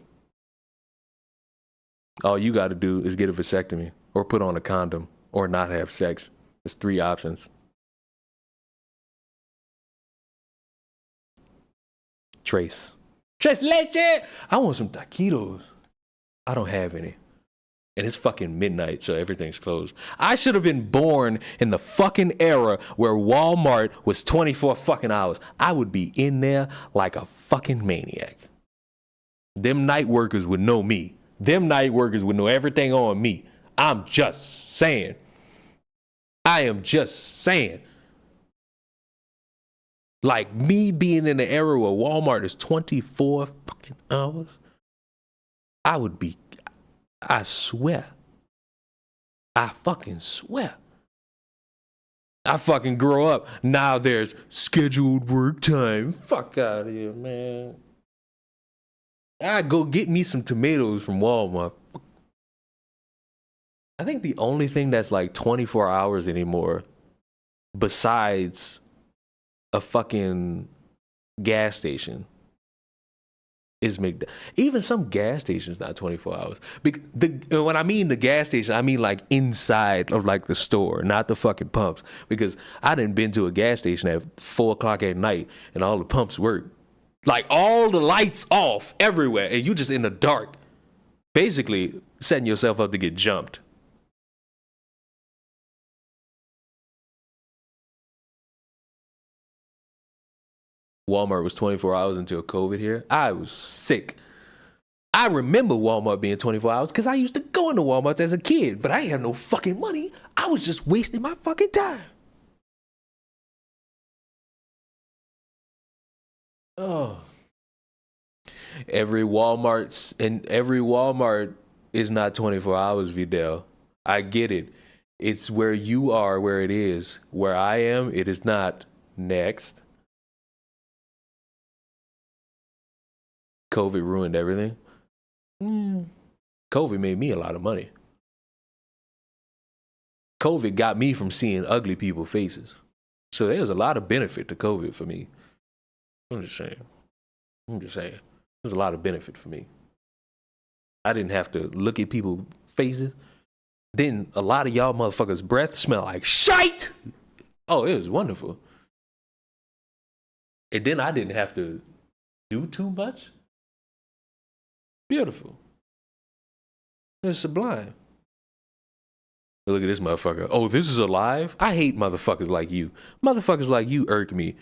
All you got to do is get a vasectomy or put on a condom or not have sex. There's 3 options. Trace leche. I want some taquitos. I don't have any. And it's fucking midnight, so everything's closed. I should have been born in the fucking era where Walmart was 24 fucking hours. I would be in there like a fucking maniac. Them night workers would know me. Them night workers would know everything on me. I'm just saying. I am just saying. Like me being in the era where Walmart is 24 fucking hours, I would be, I swear. I fucking swear. I fucking grow up. Now there's scheduled work time. Fuck out of here, man. I go get me some tomatoes from Walmart. I think the only thing that's like 24 hours anymore, besides a fucking gas station, is McDonald's. Even some gas stations not 24 hours. When I mean the gas station, I mean like inside of like the store, not the fucking pumps. Because I done been to a gas station at 4 o'clock at night and all the pumps work. Like all the lights off everywhere and you just in the dark. Basically setting yourself up to get jumped. Walmart was 24 hours until COVID here. I was sick. I remember Walmart being 24 hours because I used to go into Walmart as a kid, but I ain't have no fucking money. I was just wasting my fucking time. Oh. Every Walmart is not 24 hours, Vidal. I get it. It's where you are, where it is. Where I am, it is not. Next. COVID ruined everything. COVID made me a lot of money. COVID got me from seeing ugly people's faces. So there's a lot of benefit to COVID for me. I'm just saying. There's a lot of benefit for me. I didn't have to look at people's faces. Then a lot of y'all motherfuckers' breath smell like shite. Oh, it was wonderful. And then I didn't have to do too much. Beautiful. It's sublime. Look at this motherfucker. Oh, this is alive? I hate motherfuckers like you. Motherfuckers like you irk me.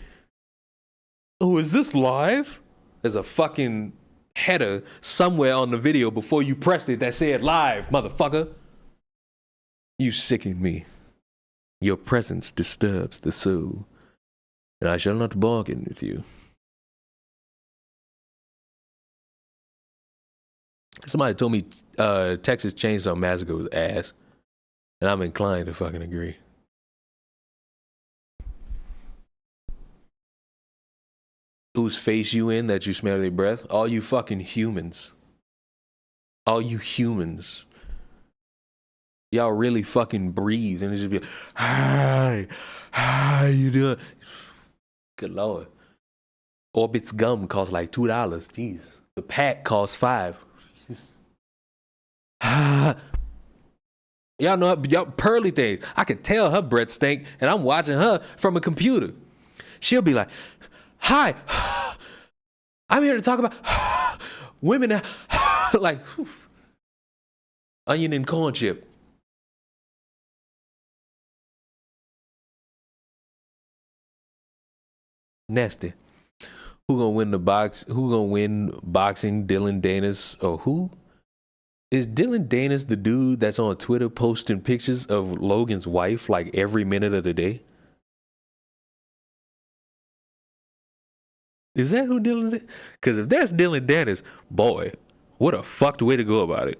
Oh, is this live? There's a fucking header somewhere on the video before you pressed it that said live, motherfucker. You sicken me. Your presence disturbs the soul, and I shall not bargain with you. Somebody told me Texas Chainsaw Massacre was ass, and I'm inclined to fucking agree. Whose face you in that you smell their breath? All you fucking humans. All you humans. Y'all really fucking breathe and it just be like, hi, how you doing? Good Lord. Orbit's gum costs like $2. Jeez. The pack costs $5. Y'all know, y'all pearly things. I can tell her breath stink and I'm watching her from a computer. She'll be like, hi, I'm here to talk about women like onion and corn chip. Nasty. Who gonna win the box? Who gonna win boxing? Dylan Danis or who? Is Dylan Danis the dude that's on Twitter posting pictures of Logan's wife like every minute of the day? Is that who Dylan is? Because if that's Dylan Danis, boy, what a fucked way to go about it.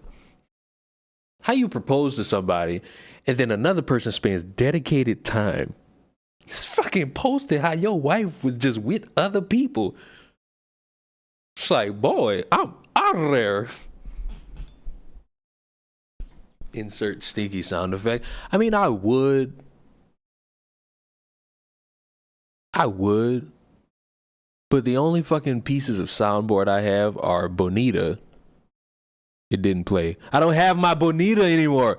How you propose to somebody and then another person spends dedicated time just fucking posting how your wife was just with other people. It's like, boy, I'm out of there. Insert sneaky sound effect. I mean, I would. But the only fucking pieces of soundboard I have are Bonita. It didn't play. I don't have my Bonita anymore.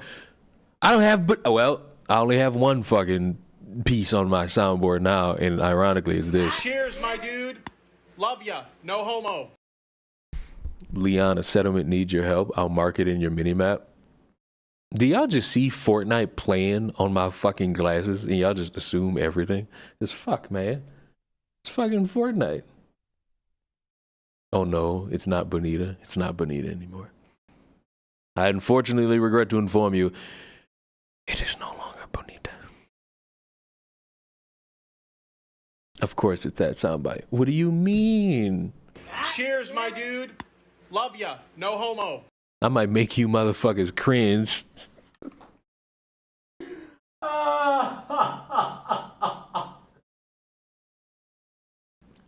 I don't have, well, I only have one fucking piece on my soundboard now, and ironically it's this. Cheers, my dude. Love ya. No homo. Leon, a settlement needs your help. I'll mark it in your minimap. Do y'all just see Fortnite playing on my fucking glasses and y'all just assume everything? It's fuck, man. It's fucking Fortnite. Oh no, it's not Bonita. It's not Bonita anymore. I unfortunately regret to inform you, it is no longer Bonita. Of course it's that soundbite. What do you mean? Cheers, my dude. Love ya. No homo. I might make you motherfuckers cringe.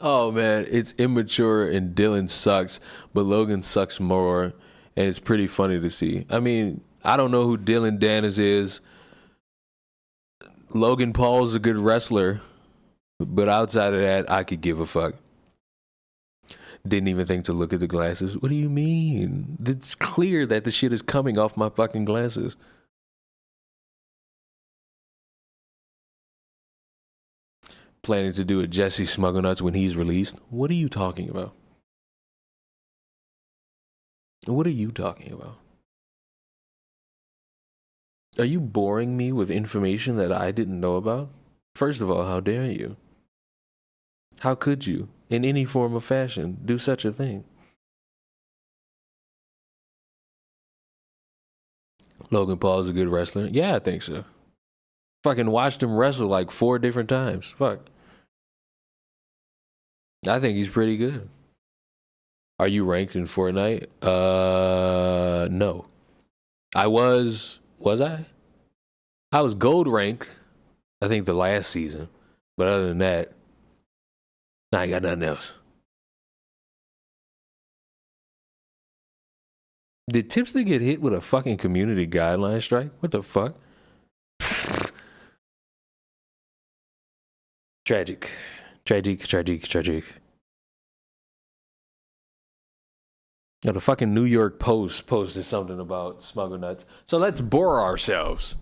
Oh man, it's immature and Dylan sucks, but Logan sucks more, and it's pretty funny to see. I mean, I don't know who Dylan Danis is. Logan Paul's a good wrestler, but outside of that, I could give a fuck. Didn't even think to look at the glasses. What do you mean? It's clear that the shit is coming off my fucking glasses. Planning to do a Jesse Smugglenuts when he's released? What are you talking about? What are you talking about? Are you boring me with information that I didn't know about? First of all, how dare you? How could you, in any form of fashion, do such a thing? Logan Paul's a good wrestler? Yeah, I think so. Fucking watched him wrestle like 4 different times. Fuck. I think he's pretty good. Are you ranked in Fortnite? No. I was I? I was gold rank, I think the last season. But other than that, I ain't got nothing else. Did Tipster get hit with a fucking community guideline strike? What the fuck? Tragic. Now, the fucking New York Post posted something about Smugglenuts. So let's bore ourselves.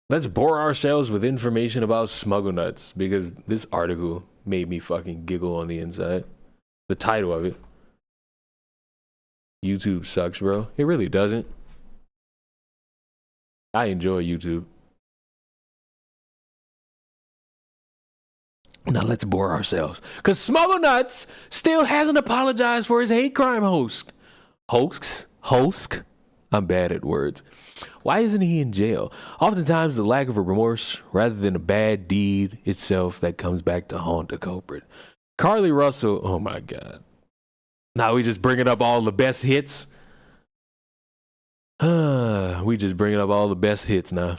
Let's bore ourselves with information about Smugglenuts, because this article made me fucking giggle on the inside. The title of it. YouTube sucks, bro. It really doesn't. I enjoy YouTube. Now let's bore ourselves. Because Smuggle Nuts still hasn't apologized for his hate crime hoax. I'm bad at words. Why isn't he in jail? Oftentimes the lack of a remorse rather than a bad deed itself that comes back to haunt the culprit. Carly Russell, oh my God. Now we just bringing up all the best hits. We just bringing up all the best hits now.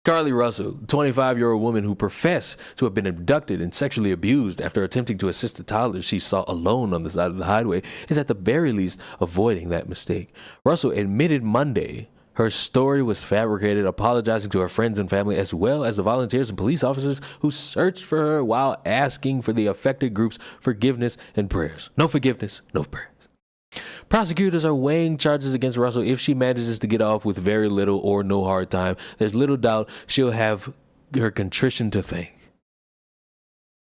Carly Russell, 25-year-old woman who professed to have been abducted and sexually abused after attempting to assist a toddler she saw alone on the side of the highway, is at the very least avoiding that mistake. Russell admitted Monday her story was fabricated, apologizing to her friends and family as well as the volunteers and police officers who searched for her while asking for the affected group's forgiveness and prayers. No forgiveness, no prayers. Prosecutors are weighing charges against Russell. If she manages to get off with very little or no hard time, there's little doubt she'll have her contrition to thank.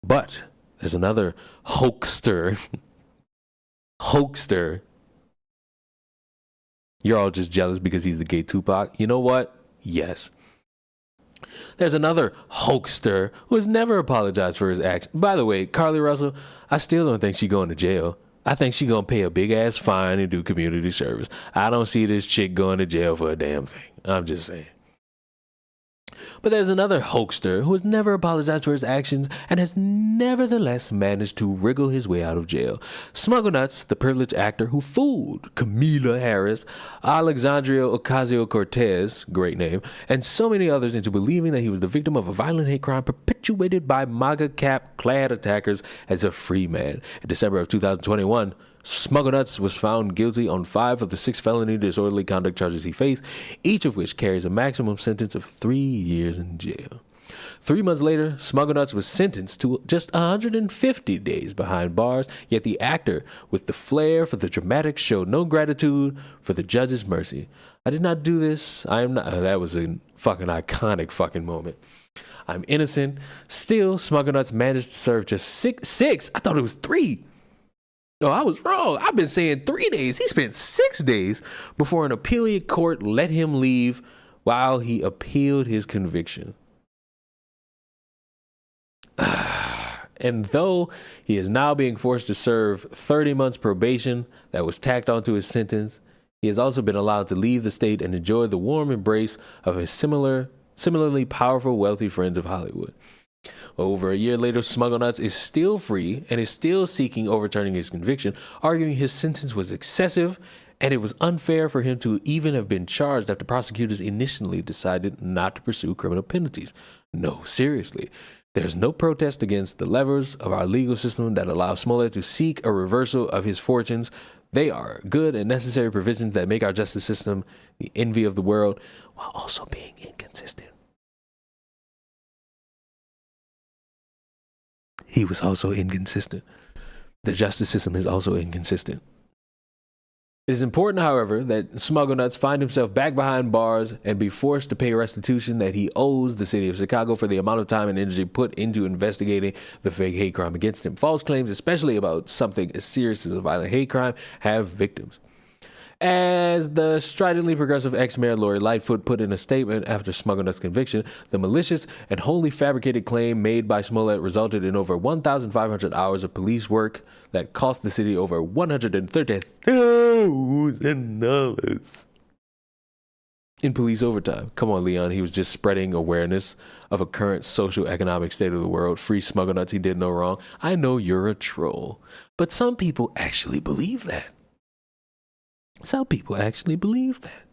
But there's another hoaxster. You're all just jealous because he's the gay Tupac. You know what? Yes. There's another hoaxster who has never apologized for his actions. By the way, Carly Russell, I still don't think she's going to jail. I think she's going to pay a big ass fine and do community service. I don't see this chick going to jail for a damn thing. I'm just saying. But there's another hoaxster who has never apologized for his actions and has nevertheless managed to wriggle his way out of jail. Smuggle Nuts, the privileged actor who fooled Camila Harris, Alexandria Ocasio-Cortez, great name, and so many others into believing that he was the victim of a violent hate crime perpetuated by MAGA cap-clad attackers as a free man. In December of 2021, Smuggle Nuts was found guilty on 5 of the 6 felony disorderly conduct charges he faced, each of which carries a maximum sentence of 3 years in jail. 3 months later, Smuggle Nuts was sentenced to just 150 days behind bars, yet the actor, with the flair for the dramatic, showed no gratitude for the judge's mercy. I did not do this. I am not. That was a fucking iconic fucking moment. I'm innocent. Still, Smuggle Nuts managed to serve just six. I thought it was 3. Oh, I was wrong. I've been saying 3 days. He spent 6 days before an appellate court let him leave while he appealed his conviction. And though he is now being forced to serve 30 months probation that was tacked onto his sentence, he has also been allowed to leave the state and enjoy the warm embrace of his similarly powerful, wealthy friends of Hollywood. Over a year later, Smuggle Nuts is still free and is still seeking overturning his conviction, arguing his sentence was excessive and it was unfair for him to even have been charged after prosecutors initially decided not to pursue criminal penalties. No, seriously. There's no protest against the levers of our legal system that allow Smollett to seek a reversal of his fortunes. They are good and necessary provisions that make our justice system the envy of the world while also being inconsistent. He was also inconsistent. The justice system is also inconsistent. It is important, however, that Smuggle Nuts find himself back behind bars and be forced to pay restitution that he owes the city of Chicago for the amount of time and energy put into investigating the fake hate crime against him. False claims, especially about something as serious as a violent hate crime, have victims. As the stridently progressive ex-mayor Lori Lightfoot put in a statement after Smuggle Nuts' conviction, the malicious and wholly fabricated claim made by Smollett resulted in over 1,500 hours of police work that cost the city over $130,000 in police overtime. Come on, Leon. He was just spreading awareness of a current social economic state of the world. Free Smuggle Nuts. He did no wrong. I know you're a troll, but some people actually believe that. Some people actually believe that.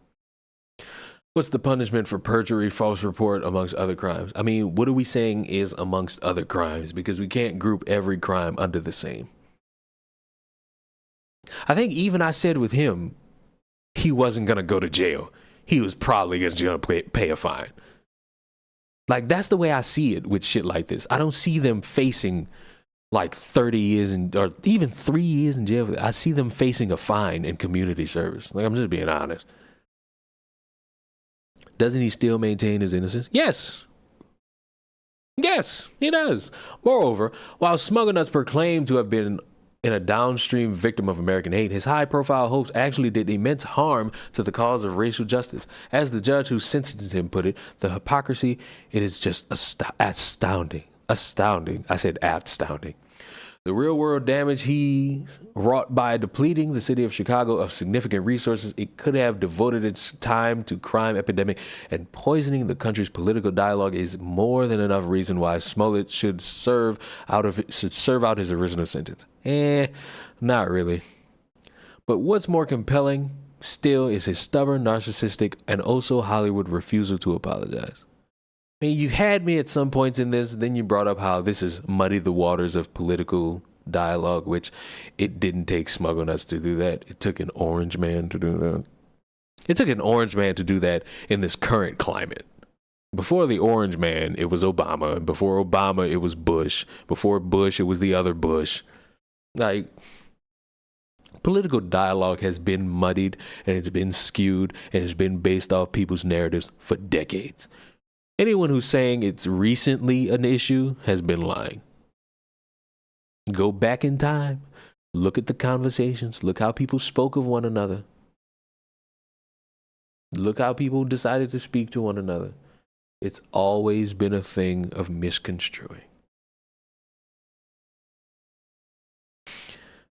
What's the punishment for perjury, false report, amongst other crimes? I mean, what are we saying is amongst other crimes? Because we can't group every crime under the same. I think even I said with him, he wasn't going to go to jail. He was probably going to pay a fine. Like, that's the way I see it with shit like this. I don't see them facing like 30 years or even 3 years in jail. I see them facing a fine and community service. Like, I'm just being honest. Doesn't he still maintain his innocence? Yes. Yes, he does. Moreover, while Smuggle Nuts proclaimed to have been in a downstream victim of American hate, his high-profile hoax actually did immense harm to the cause of racial justice. As the judge who sentenced him put it, the hypocrisy, it is just astounding. astounding. I said astounding. The real-world damage he's wrought by depleting the city of Chicago of significant resources it could have devoted its time to crime epidemic and poisoning the country's political dialogue is more than enough reason why Smollett should serve out his original sentence. Not really. But what's more compelling still is his stubborn, narcissistic, and also Hollywood refusal to apologize. I mean, you had me at some points in this, then you brought up how this is muddy the waters of political dialogue, which it didn't take Smuggle Nuts to do that. It took an orange man to do that. It took an orange man to do that in this current climate. Before the orange man, it was Obama. Before Obama, it was Bush. Before Bush, it was the other Bush. Like, political dialogue has been muddied and it's been skewed and it's been based off people's narratives for decades. Anyone who's saying it's recently an issue has been lying. Go back in time. Look at the conversations. Look how people spoke of one another. Look how people decided to speak to one another. It's always been a thing of misconstruing.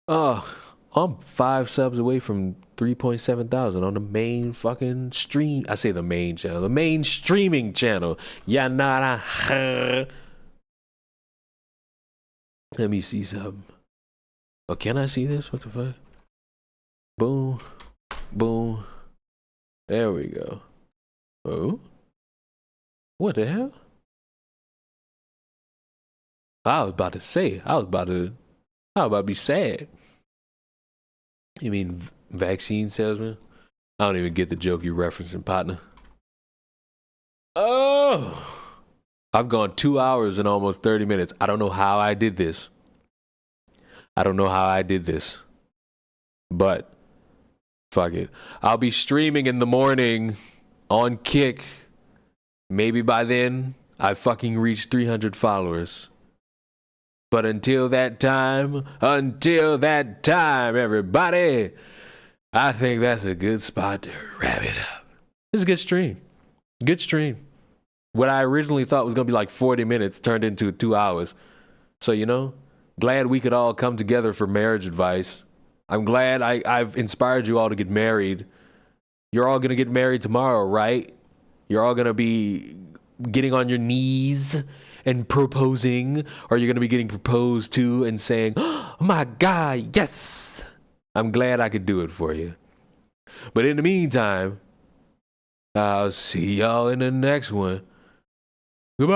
Oh, I'm 5 subs away from 3.7 thousand on the main fucking stream. I say the main channel, the main streaming channel. Yanara. Let me see something. Oh, can I see this? What the fuck? Boom. Boom. There we go. Oh. What the hell? I was about to be sad. You mean vaccine salesman? I don't even get the joke you're referencing, partner. Oh! I've gone 2 hours and almost 30 minutes. I don't know how I did this. But, fuck it. I'll be streaming in the morning on Kick. Maybe by then, I fucking reached 300 followers. But until that time, everybody, I think that's a good spot to wrap it up. It's a good stream. Good stream. What I originally thought was going to be like 40 minutes turned into 2 hours. So, you know, glad we could all come together for marriage advice. I'm glad I've inspired you all to get married. You're all going to get married tomorrow, right? You're all going to be getting on your knees and proposing, or you're going to be getting proposed to and saying, oh my God, yes. I'm glad I could do it for you. But in the meantime, I'll see y'all in the next one. Goodbye.